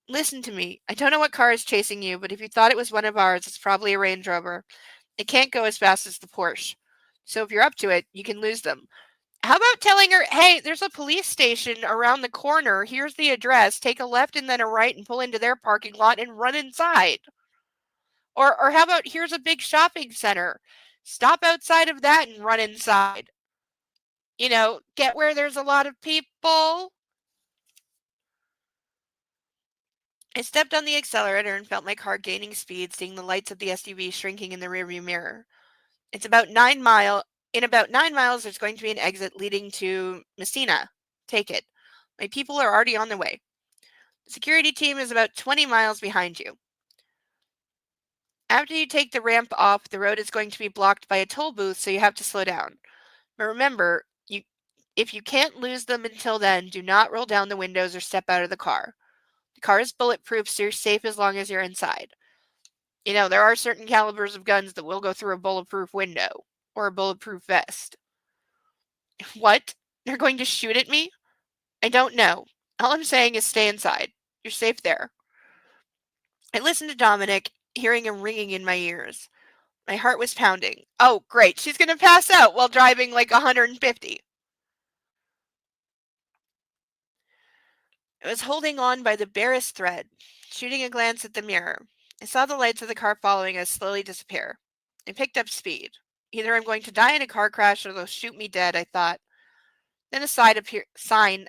Listen to me. I don't know what car is chasing you, but if you thought it was one of ours, it's probably a Range Rover. It can't go as fast as the Porsche. So if you're up to it, you can lose them. How about telling her, hey, there's a police station around the corner. Here's the address. Take a left and then a right and pull into their parking lot and run inside. Or how about here's a big shopping center. Stop outside of that and run inside. Get where there's a lot of people. I stepped on the accelerator and felt my car gaining speed, seeing the lights of the SUV shrinking in the rearview mirror. It's about 9 mile. In about 9 miles, there's going to be an exit leading to Messina. Take it. My people are already on the way. The security team is about 20 miles behind you. After you take the ramp off, the road is going to be blocked by a toll booth, so you have to slow down. But remember, if you can't lose them until then, do not roll down the windows or step out of the car. The car is bulletproof, so you're safe as long as you're inside. There are certain calibers of guns that will go through a bulletproof window or a bulletproof vest. What? They're going to shoot at me? I don't know. All I'm saying is stay inside. You're safe there. I listened to Dominic, hearing him ringing in my ears. My heart was pounding. Oh, great. She's going to pass out while driving like 150. I was holding on by the barest thread, shooting a glance at the mirror. I saw the lights of the car following us slowly disappear. I picked up speed. Either I'm going to die in a car crash or they'll shoot me dead, I thought. Then a sign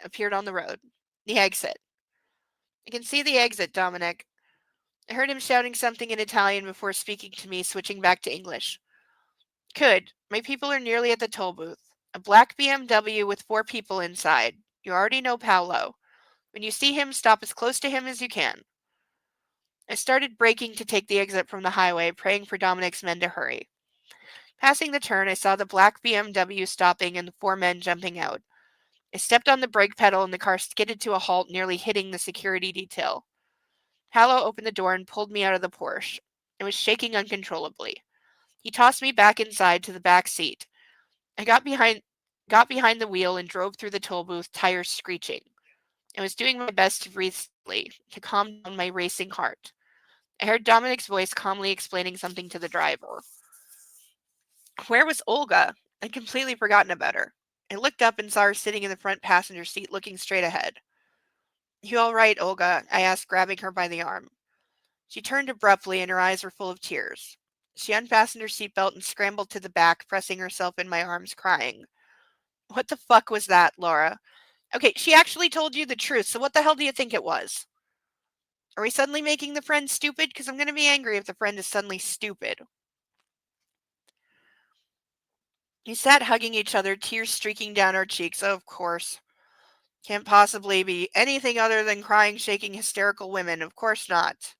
appeared on the road. The exit. I can see the exit, Dominic. I heard him shouting something in Italian before speaking to me, switching back to English. Good. My people are nearly at the toll booth. A black BMW with 4 people inside. You already know Paolo. When you see him, stop as close to him as you can. I started braking to take the exit from the highway, praying for Dominic's men to hurry. Passing the turn, I saw the black BMW stopping and the 4 men jumping out. I stepped on the brake pedal and the car skidded to a halt, nearly hitting the security detail. Paolo opened the door and pulled me out of the Porsche. I was shaking uncontrollably. He tossed me back inside to the back seat. I got behind the wheel and drove through the toll booth, tires screeching. I was doing my best to breathe slowly, to calm down my racing heart. I heard Dominic's voice calmly explaining something to the driver. Where was Olga? I'd completely forgotten about her. I looked up and saw her sitting in the front passenger seat, looking straight ahead. You all right, Olga? I asked, grabbing her by the arm. She turned abruptly, and her eyes were full of tears. She unfastened her seatbelt and scrambled to the back, pressing herself in my arms, crying. What the fuck was that, Laura? Okay, she actually told you the truth, so what the hell do you think it was? Are we suddenly making the friend stupid? Because I'm going to be angry if the friend is suddenly stupid. We sat hugging each other, tears streaking down our cheeks. Oh, of course. Can't possibly be anything other than crying, shaking, hysterical women. Of course not.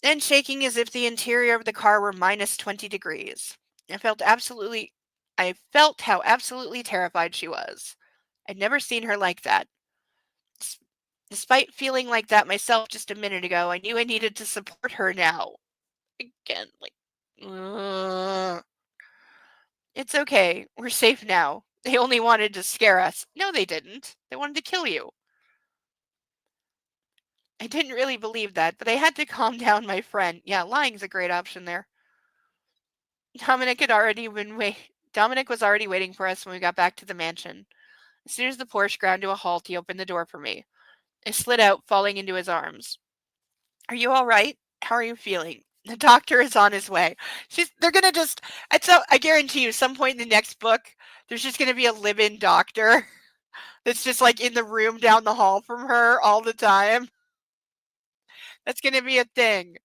And shaking as if the interior of the car were minus 20 degrees. I felt how absolutely terrified she was. I'd never seen her like that. Despite feeling like that myself just a minute ago, I knew I needed to support her now. Again, ugh. It's okay. We're safe now. They only wanted to scare us. No, they didn't. They wanted to kill you. I didn't really believe that, but I had to calm down my friend. Yeah, lying's a great option there. Dominic had already been Dominic was already waiting for us when we got back to the mansion. As soon as the Porsche ground to a halt, he opened the door for me. I slid out, falling into his arms. Are you all right? How are you feeling? The doctor is on his way. They're gonna just. I guarantee you, some point in the next book, there's just gonna be a live-in doctor that's just like in the room down the hall from her all the time. That's gonna be a thing.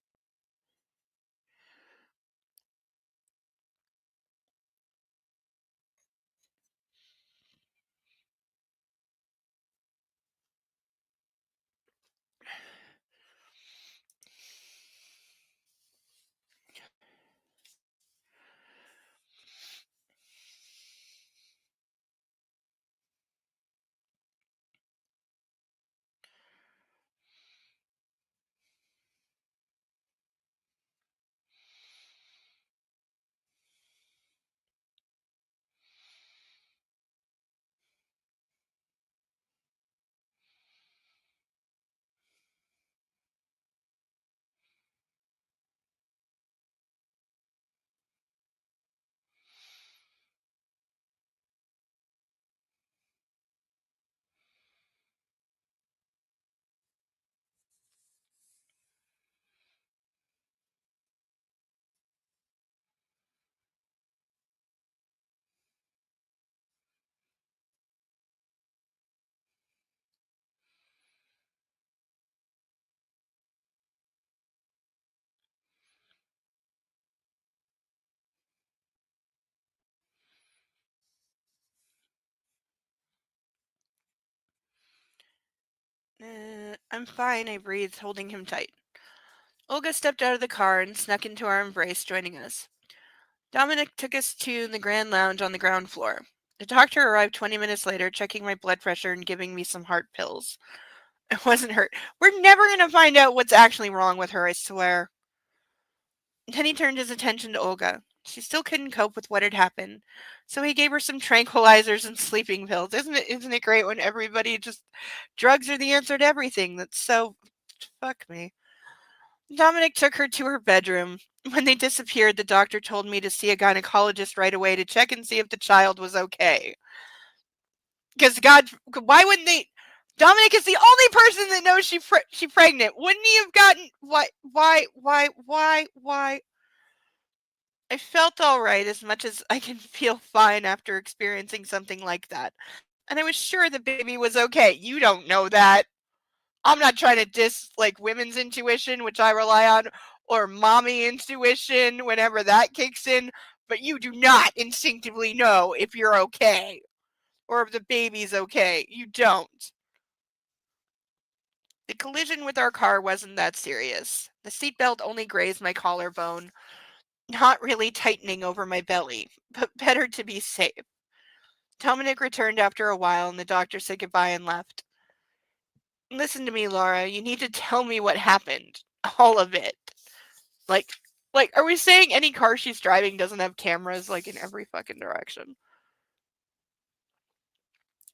I'm fine, I breathed, holding him tight. Olga stepped out of the car and snuck into our embrace, joining us. Dominic took us to the grand lounge on the ground floor. The doctor arrived 20 minutes later, checking my blood pressure and giving me some heart pills. It wasn't hurt. We're never going to find out what's actually wrong with her, I swear. Then he turned his attention to Olga. She still couldn't cope with what had happened, so he gave her some tranquilizers and sleeping pills. Isn't it great when everybody just drugs are the answer to everything? That's so fuck me. Dominic took her to her bedroom. When they disappeared, the doctor told me to see a gynecologist right away to check and see if the child was okay. Because God, why wouldn't they? Dominic is the only person that knows she's pregnant. Wouldn't he have gotten why? I felt all right as much as I can feel fine after experiencing something like that. And I was sure the baby was okay. You don't know that. I'm not trying to diss like women's intuition, which I rely on, or mommy intuition whenever that kicks in, but you do not instinctively know if you're okay or if the baby's okay. You don't. The collision with our car wasn't that serious. The seatbelt only grazed my collarbone, not really tightening over my belly, but better to be safe. Dominic returned after a while and the doctor said goodbye and left. Listen to me, Laura. You need to tell me what happened. All of it. Like, are we saying any car she's driving doesn't have cameras, like, in every fucking direction?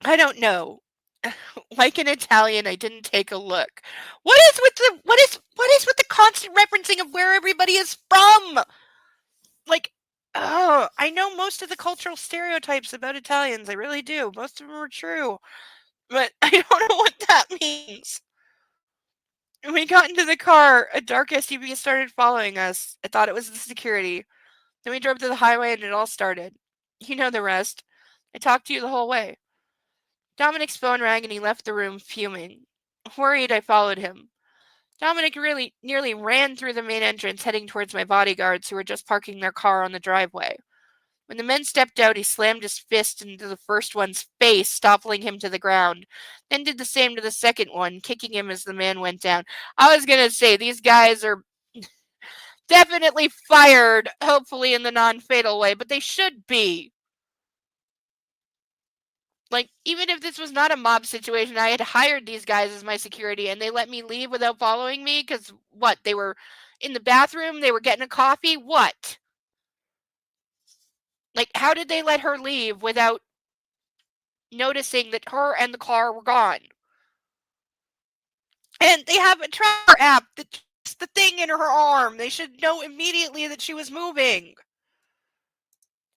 I don't know. Like an Italian, I didn't take a look. What is with the constant referencing of where everybody is from? Like, oh, I know most of the cultural stereotypes about Italians. I really do. Most of them are true. But I don't know what that means. When we got into the car, a dark SUV started following us. I thought it was the security. Then we drove to the highway and it all started. You know the rest. I talked to you the whole way. Dominic's phone rang and he left the room fuming. Worried, I followed him. Dominic really nearly ran through the main entrance, heading towards my bodyguards who were just parking their car on the driveway. When the men stepped out, he slammed his fist into the first one's face, toppling him to the ground. Then did the same to the second one, kicking him as the man went down. I was going to say, these guys are definitely fired, hopefully in the non-fatal way, but they should be. Like, even if this was not a mob situation, I had hired these guys as my security and they let me leave without following me because, what, they were in the bathroom, they were getting a coffee? What? Like, how did they let her leave without noticing that her and the car were gone? And they have a tracker app that tracks the thing in her arm. They should know immediately that she was moving.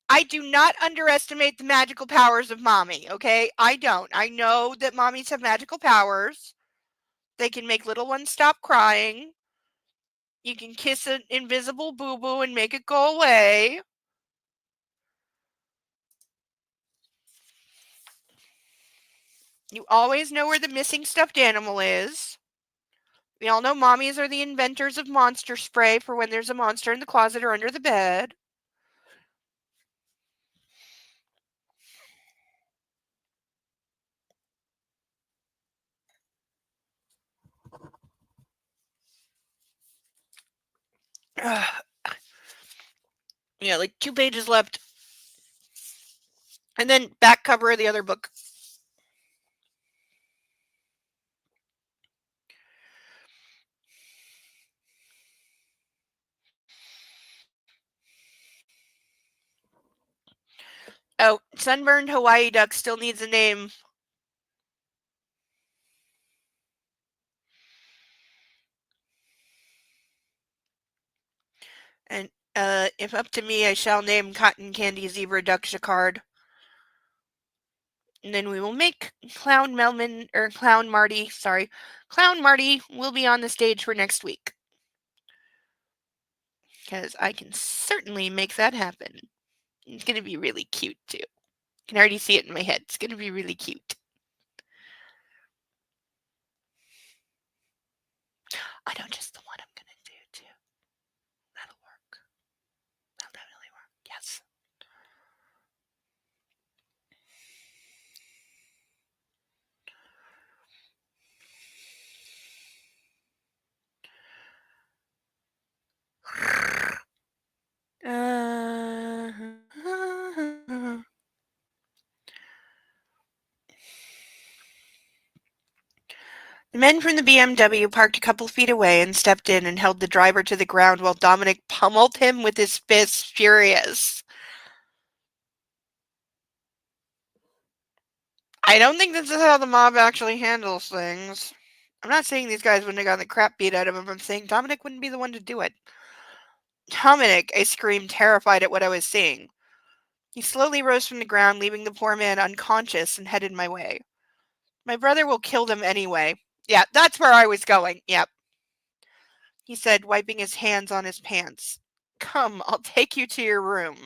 I do not underestimate the magical powers of mommy, okay? I don't. I know that mommies have magical powers. They can make little ones stop crying. You can kiss an invisible boo-boo and make it go away. You always know where the missing stuffed animal is. We all know mommies are the inventors of monster spray for when there's a monster in the closet or under the bed. Yeah, like 2 pages left. And then back cover of the other book. Oh, sunburned Hawaii duck still needs a name. And if up to me, I shall name Cotton Candy Zebra Duck Jacquard. And then we will make Clown Melman, or Clown Marty, sorry. Clown Marty will be on the stage for next week. Because I can certainly make that happen. It's going to be really cute, too. I can already see it in my head. It's going to be really cute. I know just the one I'm going to do, too. That'll work. That'll definitely work. Yes. The men from the BMW parked a couple feet away and stepped in and held the driver to the ground while Dominic pummeled him with his fists, furious. I don't think this is how the mob actually handles things. I'm not saying these guys wouldn't have gotten the crap beat out of him. I'm saying Dominic wouldn't be the one to do it. Dominic, I screamed, terrified at what I was seeing. He slowly rose from the ground, leaving the poor man unconscious, and headed my way. My brother will kill them anyway. Yeah, that's where I was going. Yep, he said, wiping his hands on his pants. Come, I'll take you to your room.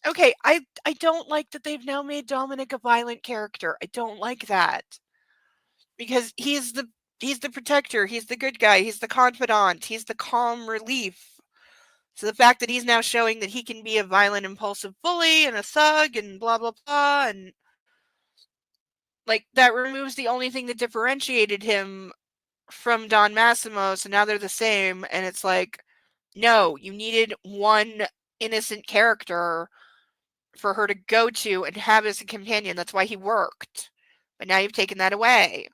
Okay, I don't like that they've now made Dominic a violent character. I don't like that. Because he's the protector, he's the good guy, he's the confidant, he's the calm relief. So the fact that he's now showing that he can be a violent, impulsive bully and a thug and blah blah blah, and like that removes the only thing that differentiated him from Don Massimo. So now they're the same, and it's like, no, you needed one innocent character for her to go to and have as a companion. That's why he worked. But now you've taken that away.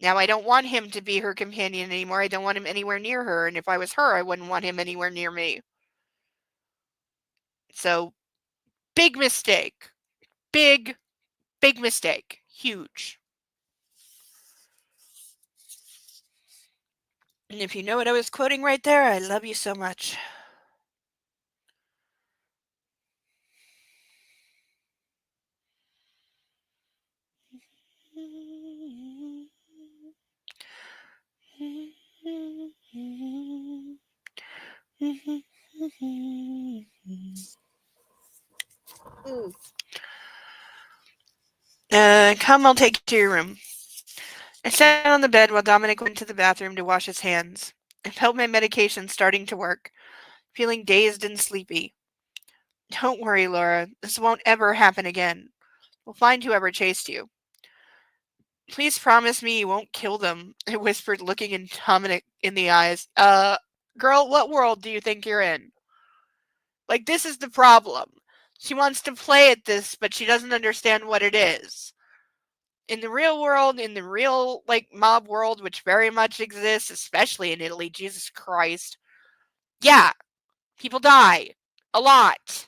Now I don't want him to be her companion anymore. I don't want him anywhere near her. And if I was her, I wouldn't want him anywhere near me. So, big mistake. Big, big mistake. Huge. And if you know what I was quoting right there, I love you so much. Come, I'll take you to your room. I sat on the bed while Dominic went to the bathroom to wash his hands. I felt my medication starting to work, feeling dazed and sleepy. Don't worry, Laura. This won't ever happen again. We'll find whoever chased you. Please promise me you won't kill them, I whispered, looking in Dominic in the eyes. Girl, what world do you think you're in? Like, this is the problem. She wants to play at this, but she doesn't understand what it is. In the real world, in the real, like, mob world, which very much exists, especially in Italy, Jesus Christ. Yeah, people die. A lot.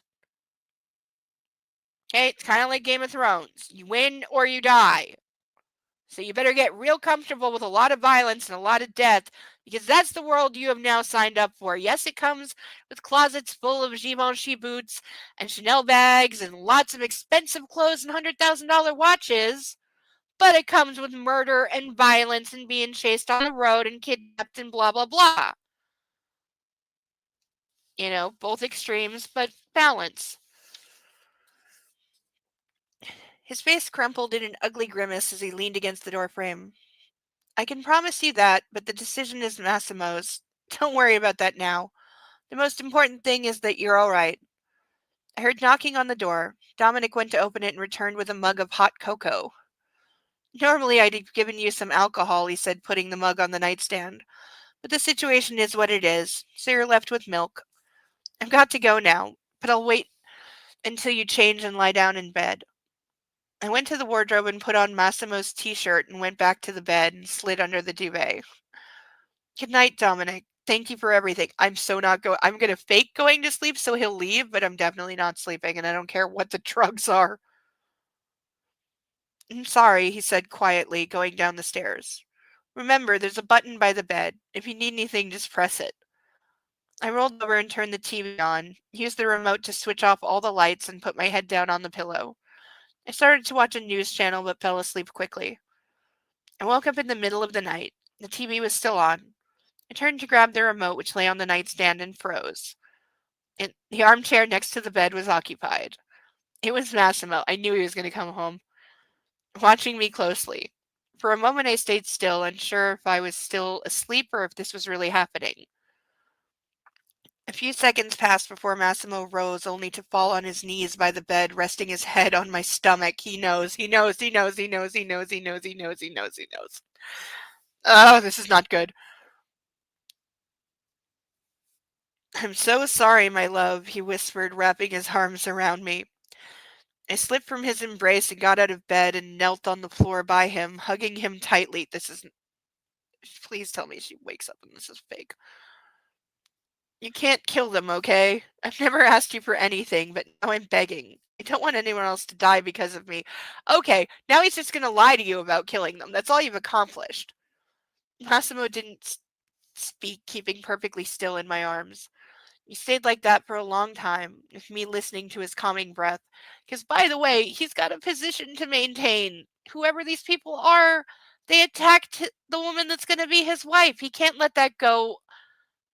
Okay, it's kind of like Game of Thrones. You win or you die. So you better get real comfortable with a lot of violence and a lot of death, because that's the world you have now signed up for. Yes, it comes with closets full of Givenchy boots and Chanel bags and lots of expensive clothes and $100,000 watches, but it comes with murder and violence and being chased on the road and kidnapped and blah, blah, blah. You know, both extremes, but balance. His face crumpled in an ugly grimace as he leaned against the door frame. I can promise you that, but the decision is Massimo's. Don't worry about that now. The most important thing is that you're all right. I heard knocking on the door. Dominic went to open it and returned with a mug of hot cocoa. Normally I'd have given you some alcohol, he said, putting the mug on the nightstand. But the situation is what it is, so you're left with milk. I've got to go now, but I'll wait until you change and lie down in bed. I went to the wardrobe and put on Massimo's t-shirt and went back to the bed and slid under the duvet. Good night, Dominic. Thank you for everything. I'm so not going. I'm gonna fake going to sleep so he'll leave, but I'm definitely not sleeping, and I don't care what the drugs are. I'm sorry, he said quietly, going down the stairs. Remember, there's a button by the bed. If you need anything, just press it. I rolled over and turned the TV on, used the remote to switch off all the lights, and put my head down on the pillow. I started to watch a news channel but fell asleep quickly. I woke up in the middle of the night. The TV was still on. I turned to grab the remote, which lay on the nightstand, and froze. The armchair next to the bed was occupied. It was Massimo. I knew he was going to come home, watching me closely. For a moment, I stayed still, unsure if I was still asleep or if this was really happening. A few seconds passed before Massimo rose, only to fall on his knees by the bed, resting his head on my stomach. He knows, he knows, he knows, he knows, he knows, he knows, he knows, he knows, he knows. Oh, this is not good. I'm so sorry, my love, he whispered, wrapping his arms around me. I slipped from his embrace and got out of bed and knelt on the floor by him, hugging him tightly. This is. Please tell me she wakes up and this is fake. You can't kill them, okay? I've never asked you for anything, but now I'm begging. I don't want anyone else to die because of me. Okay, now he's just gonna lie to you about killing them. That's all you've accomplished. Massimo didn't speak, keeping perfectly still in my arms. He stayed like that for a long time, with me listening to his calming breath. Because, by the way, he's got a position to maintain. Whoever these people are, they attacked the woman that's going to be his wife. He can't let that go,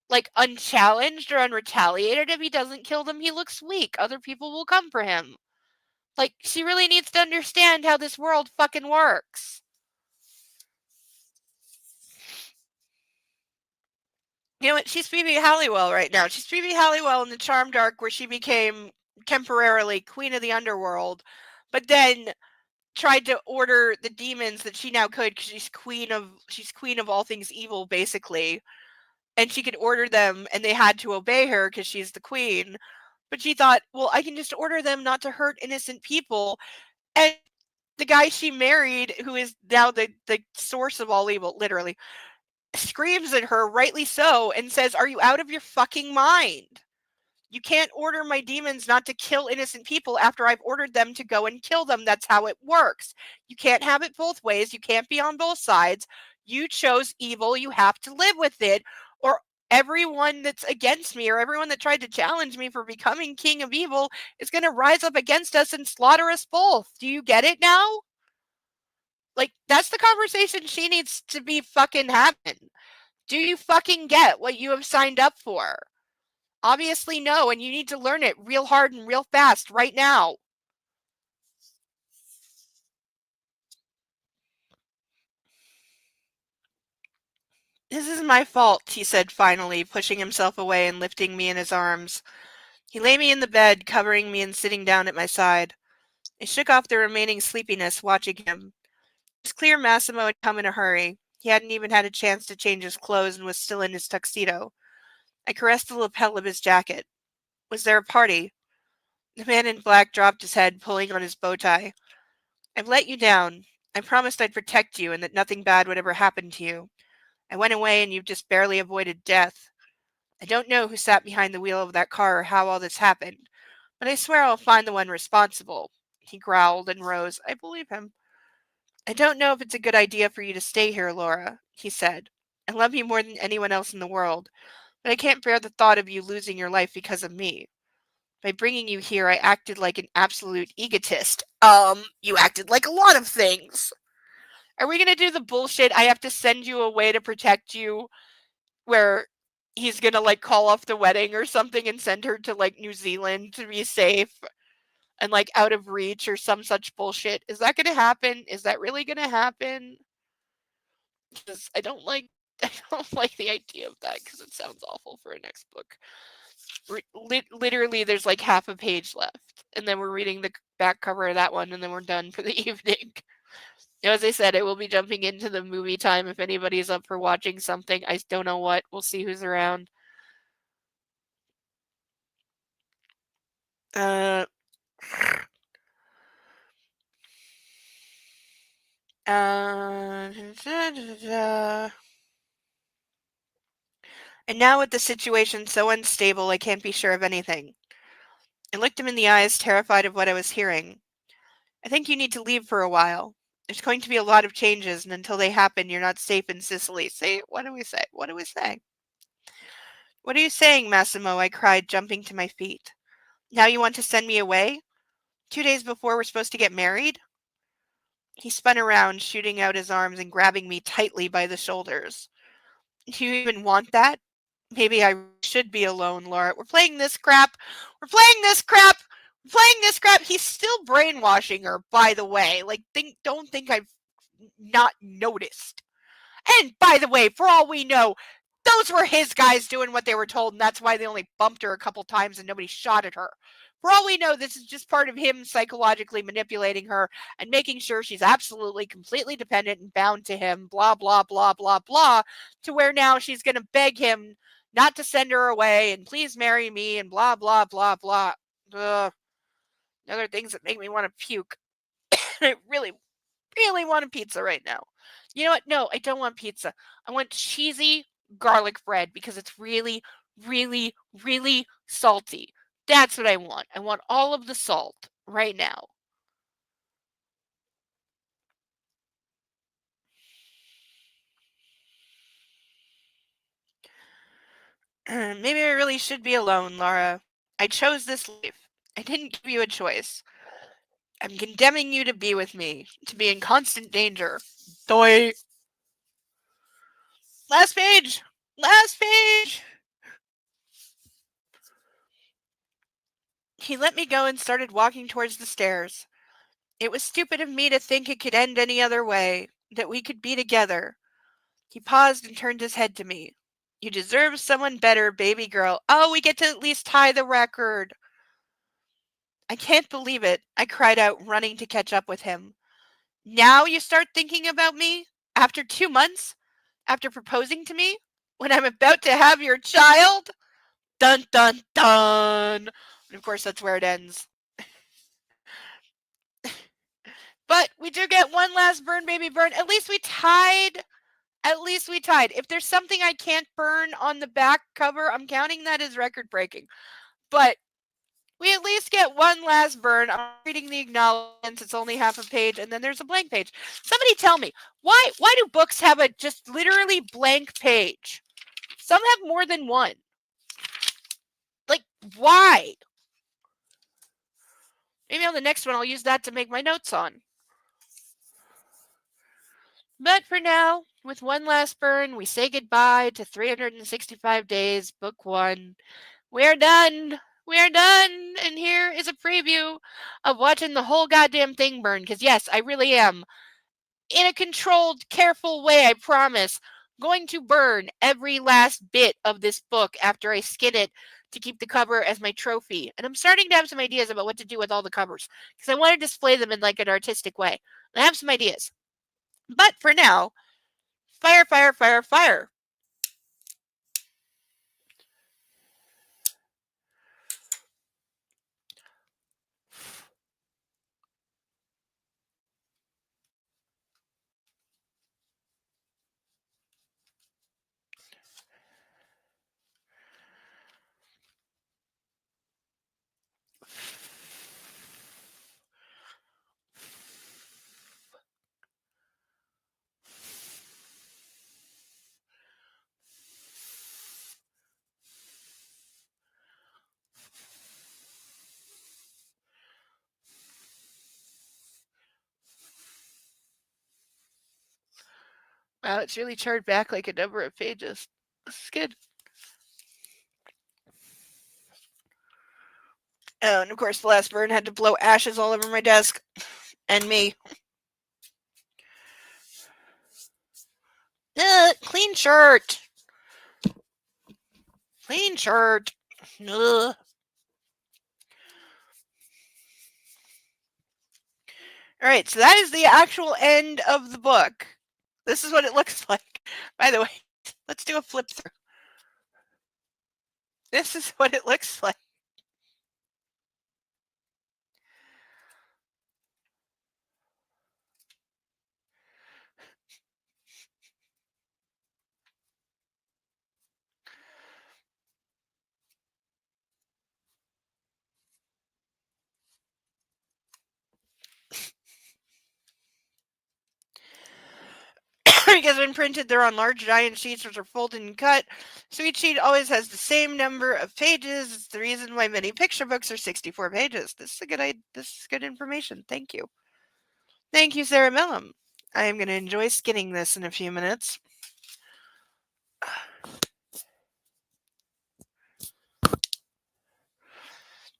like, unchallenged or unretaliated. If he doesn't kill them, he looks weak. Other people will come for him. Like, she really needs to understand how this world fucking works. You know what? She's Phoebe Halliwell right now. She's Phoebe Halliwell in the Charmed arc where she became temporarily queen of the underworld, but then tried to order the demons that she now could because she's queen of all things evil basically, and she could order them and they had to obey her because she's the queen. But she thought, well, I can just order them not to hurt innocent people, and the guy she married, who is now the source of all evil, literally screams at her, rightly so, and says, "Are you out of your fucking mind? You can't order my demons not to kill innocent people after I've ordered them to go and kill them. That's how it works. You can't have it both ways. You can't be on both sides. You chose evil. You have to live with it, or everyone that's against me or everyone that tried to challenge me for becoming king of evil is going to rise up against us and slaughter us both. Do you get it now?" Like, that's the conversation she needs to be fucking having. Do you fucking get what you have signed up for? Obviously, no, and you need to learn it real hard and real fast right now. This is my fault, he said finally, pushing himself away and lifting me in his arms. He lay me in the bed, covering me and sitting down at my side. I shook off the remaining sleepiness, watching him. It was clear Massimo had come in a hurry. He hadn't even had a chance to change his clothes and was still in his tuxedo. I caressed the lapel of his jacket. Was there a party? The man in black dropped his head, pulling on his bow tie. I've let you down. I promised I'd protect you and that nothing bad would ever happen to you. I went away and you've just barely avoided death. I don't know who sat behind the wheel of that car or how all this happened, but I swear I'll find the one responsible. He growled and rose. I believe him. I don't know if it's a good idea for you to stay here, Laura, he said. I love you more than anyone else in the world, but I can't bear the thought of you losing your life because of me. By bringing you here, I acted like an absolute egotist. You acted like a lot of things. Are we gonna do the bullshit? I have to send you away to protect you, where he's gonna like call off the wedding or something and send her to like New Zealand to be safe and like out of reach or some such bullshit. Is that gonna happen? Is that really gonna happen? Because I don't like I don't like the idea of that because it sounds awful for a next book. Literally, there's like half a page left, and then we're reading the back cover of that one, and then we're done for the evening. As I said, I will be jumping into the movie time if anybody's up for watching something. I don't know what. We'll see who's around. Uh, uh, and now with the situation so unstable, I can't be sure of anything. I looked him in the eyes, terrified of what I was hearing. I think you need to leave for a while. There's going to be a lot of changes, and until they happen, you're not safe in Sicily. Say, what do we say? What do we say? What are you saying, Massimo? I cried, jumping to my feet. Now you want to send me away? 2 days before we're supposed to get married? He spun around, shooting out his arms and grabbing me tightly by the shoulders. Do you even want that? Maybe I should be alone, Laura. We're playing this crap. We're playing this crap. We're playing this crap. He's still brainwashing her, by the way. Like, don't think I've not noticed. And by the way, for all we know, those were his guys doing what they were told, and that's why they only bumped her a couple times and nobody shot at her. For all we know, this is just part of him psychologically manipulating her and making sure she's absolutely, completely dependent and bound to him, blah, blah, blah, blah, blah, to where now she's going to beg him not to send her away and please marry me and blah, blah, blah, blah. Ugh. Other things that make me want to puke. I really, really want a pizza right now. You know what? No, I don't want pizza. I want cheesy garlic bread because it's really, really, really salty. That's what I want. I want all of the salt right now. Maybe I really should be alone, Laura. I chose this life. I didn't give you a choice. I'm condemning you to be with me, to be in constant danger. Doi. Last page! Last page! He let me go and started walking towards the stairs. It was stupid of me to think it could end any other way, that we could be together. He paused and turned his head to me. You deserve someone better, baby girl. Oh, we get to at least tie the record. I can't believe it, I cried out, running to catch up with him. Now you start thinking about me? After 2 months? After proposing to me? When I'm about to have your child? Dun dun dun! And of course, that's where it ends. But we do get one last burn, baby, burn. At least we tied. At least we tied. If there's something I can't burn on the back cover, I'm counting that as record breaking. But we at least get one last burn. I'm reading the acknowledgements. It's only half a page, and then there's a blank page. Somebody tell me, why do books have a just literally blank page? Some have more than one. Like, why? Maybe on the next one I'll use that to make my notes on. But for now, with one last burn, we say goodbye to 365 days, book 1. We're done. We're done. And here is a preview of watching the whole goddamn thing burn. Because, yes, I really am, in a controlled, careful way, I promise, going to burn every last bit of this book after I skin it to keep the cover as my trophy. And I'm starting to have some ideas about what to do with all the covers. Because I want to display them in like an artistic way. And I have some ideas. But for now, fire, fire, fire, fire. Wow, it's really charred back like a number of pages. This is good. Oh, and of course, the last burn had to blow ashes all over my desk. And me. Clean shirt. Clean shirt. Ugh. All right, so that is the actual end of the book. This is what it looks like. By the way, let's do a flip through. This is what it looks like. Because when printed, they're on large giant sheets which are folded and cut. So each sheet always has the same number of pages. It's the reason why many picture books are 64 pages. This is good information. Thank you. Thank you, Sarah Millum. I am going to enjoy skinning this in a few minutes.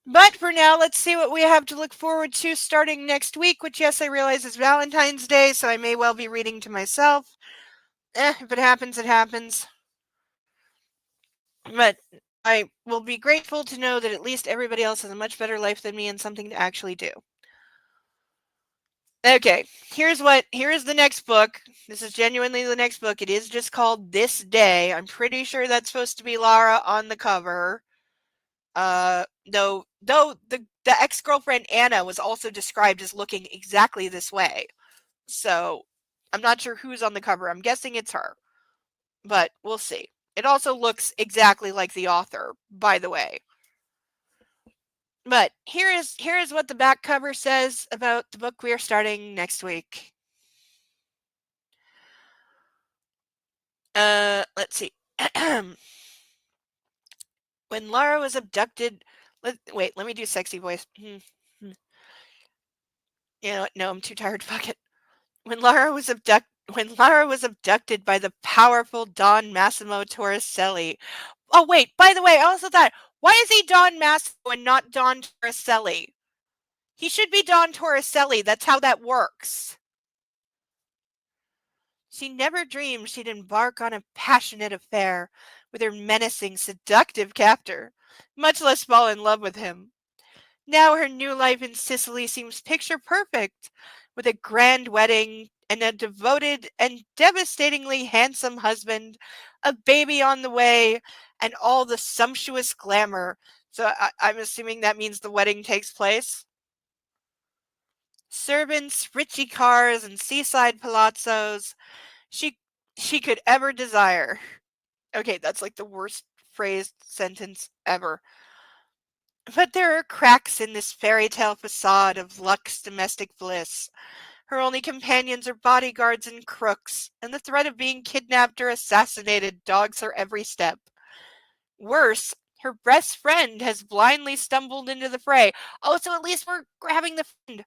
But for now, let's see what we have to look forward to starting next week, which, yes, I realize is Valentine's Day, so I may well be reading to myself. If it happens, it happens. But I will be grateful to know that at least everybody else has a much better life than me and something to actually do. Okay, here is the next book. This is genuinely the next book. It is just called This Day. I'm pretty sure that's supposed to be Lara on the cover. Though the ex-girlfriend Anna was also described as looking exactly this way. So I'm not sure who's on the cover. I'm guessing it's her, but we'll see. It also looks exactly like the author, by the way. But here is what the back cover says about the book we are starting next week. Let's see. When Lara was abducted, let me do sexy voice. You know what? No, I'm too tired. Fuck it. When Lara was abducted by the powerful Don Massimo Torricelli. Oh wait, by the way, I also thought, why is he Don Massimo and not Don Torricelli? He should be Don Torricelli. That's how that works. She never dreamed she'd embark on a passionate affair with her menacing, seductive captor, much less fall in love with him. Now her new life in Sicily seems picture perfect, with a grand wedding and a devoted and devastatingly handsome husband, a baby on the way, and all the sumptuous glamour. So I'm assuming that means the wedding takes place. Servants, richy cars, and seaside palazzos she she could ever desire. Okay, that's like the worst phrased sentence ever. But there are cracks in this fairy tale facade of luxe domestic bliss. Her only companions are bodyguards and crooks, and the threat of being kidnapped or assassinated dogs her every step. Worse, her best friend has blindly stumbled into the fray. Oh, so at least we're grabbing the friend.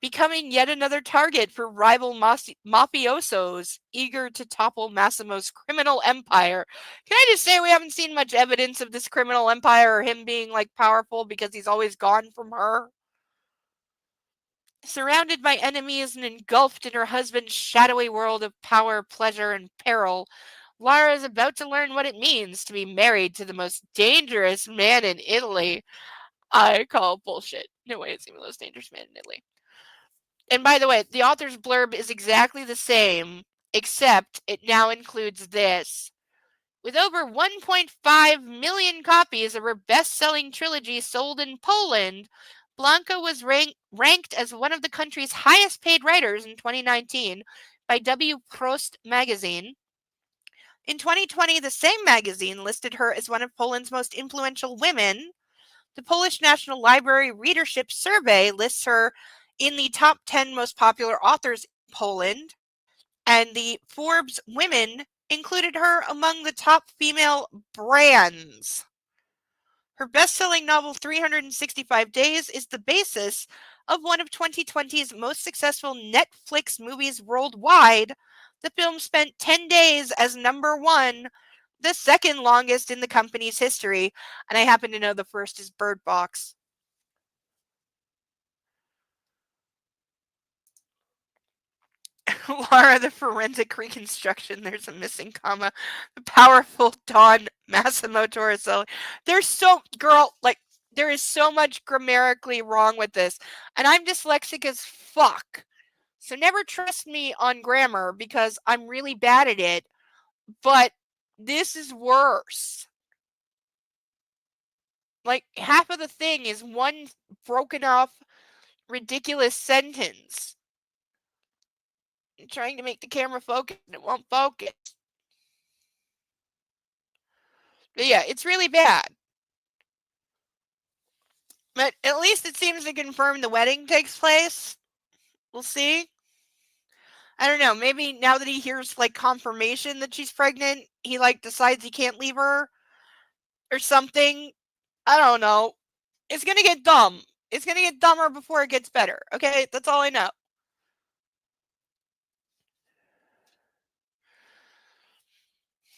Becoming yet another target for rival mafiosos eager to topple Massimo's criminal empire. Can I just say we haven't seen much evidence of this criminal empire or him being like powerful because he's always gone from her? Surrounded by enemies and engulfed in her husband's shadowy world of power, pleasure, and peril, Lara is about to learn what it means to be married to the most dangerous man in Italy. I call bullshit. No way it's even the most dangerous man in Italy. And by the way, the author's blurb is exactly the same, except it now includes this. With over 1.5 million copies of her best-selling trilogy sold in Poland, Blanka was ranked as one of the country's highest-paid writers in 2019 by W. Prost magazine. In 2020, the same magazine listed her as one of Poland's most influential women. The Polish National Library Readership Survey lists her in the top 10 most popular authors in Poland, and the Forbes Women included her among the top female brands. Her best-selling novel 365 Days is the basis of one of 2020's most successful Netflix movies worldwide. The film spent 10 days as number one, the second longest in the company's history, and I happen to know the first is Bird Box. Lara, the forensic reconstruction. There's a missing comma. The powerful Don Massimo Torricelli. There is so much grammatically wrong with this. And I'm dyslexic as fuck. So never trust me on grammar because I'm really bad at it. But this is worse. Like, half of the thing is one broken off, ridiculous sentence. I'm trying to make the camera focus and it won't focus. But yeah, it's really bad. But at least it seems to confirm the wedding takes place. We'll see. I don't know. Maybe now that he hears like confirmation that she's pregnant, he like decides he can't leave her or something. I don't know. It's gonna get dumb. It's gonna get dumber before it gets better. Okay, that's all I know.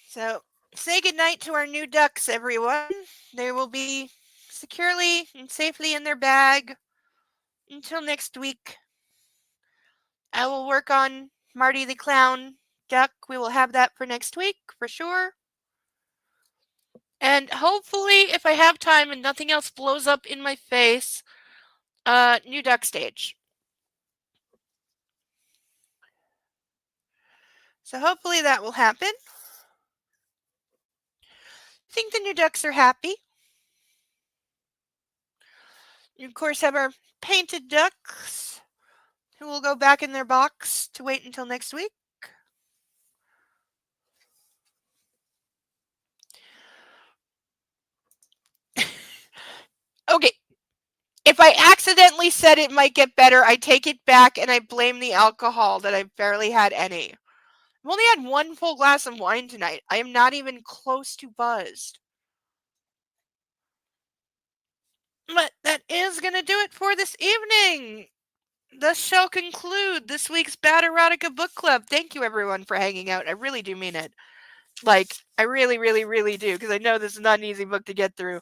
So say goodnight to our new ducks, everyone. They will be securely and safely in their bag until next week. I will work on Marty the Clown duck. We will have that for next week for sure. And hopefully, if I have time and nothing else blows up in my face, new duck stage. So hopefully that will happen. I think the new ducks are happy. We, of course, have our painted ducks who will go back in their box to wait until next week. Okay, if I accidentally said it might get better, I take it back and I blame the alcohol that I've barely had any. I've only had one full glass of wine tonight. I am not even close to buzzed. But that is going to do it for this evening. This shall conclude this week's Bad Erotica Book Club. Thank you, everyone, for hanging out. I really do mean it. Like, I really, really, really do, because I know this is not an easy book to get through.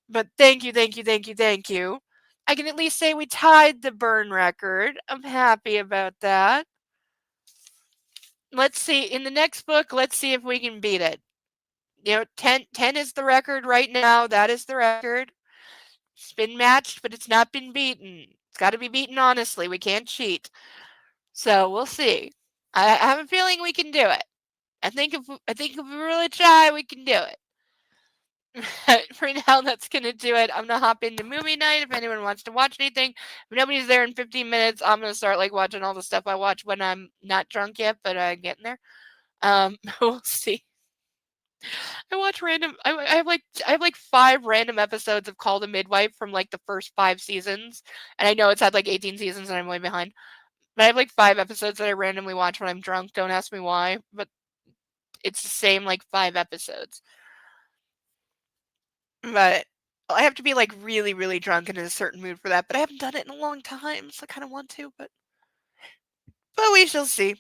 But thank you, thank you, thank you, thank you. I can at least say we tied the burn record. I'm happy about that. Let's see. In the next book, let's see if we can beat it. 10 is the record right now. That is the record. It's been matched, but it's not been beaten. It's got to be beaten honestly. We can't cheat. So we'll see. I have a feeling we can do it. I think if we really try, we can do it. For now, that's gonna do it. I'm gonna hop into movie night if anyone wants to watch anything. If nobody's there in 15 minutes, I'm gonna start watching all the stuff I watch when I'm not drunk yet, but getting there. We'll see. I watch random. I have 5 random episodes of Call the Midwife from the first 5 seasons, and I know it's had 18 seasons and I'm way behind. But I have 5 episodes that I randomly watch when I'm drunk. Don't ask me why, but it's the same 5 episodes. But I have to be really, really drunk and in a certain mood for that. But I haven't done it in a long time, so I kind of want to. But we shall see.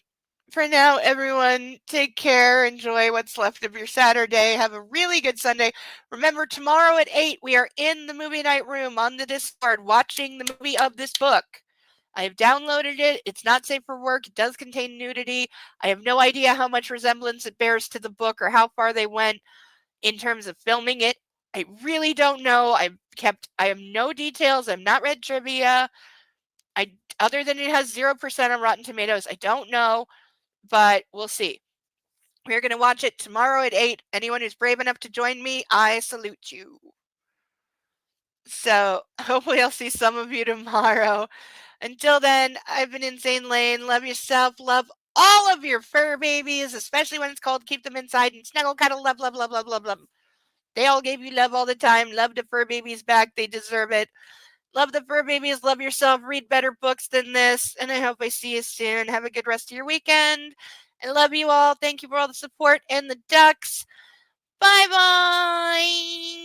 For now, everyone, take care. Enjoy what's left of your Saturday. Have a really good Sunday. Remember, tomorrow at 8, we are in the movie night room on the Discord watching the movie of this book. I have downloaded it. It's not safe for work. It does contain nudity. I have no idea how much resemblance it bears to the book or how far they went in terms of filming it. I really don't know. I have no details. I've not read trivia. Other than it has 0% on Rotten Tomatoes, I don't know, but we'll see. We're going to watch it tomorrow at 8. Anyone who's brave enough to join me, I salute you. So hopefully I'll see some of you tomorrow. Until then, I've been Insane Lane. Love yourself. Love all of your fur babies, especially when it's cold. Keep them inside and snuggle, cuddle, love, love, love, love, love, love. They all gave you love all the time. Love the fur babies back. They deserve it. Love the fur babies. Love yourself. Read better books than this. And I hope I see you soon. Have a good rest of your weekend. I love you all. Thank you for all the support and the ducks. Bye-bye.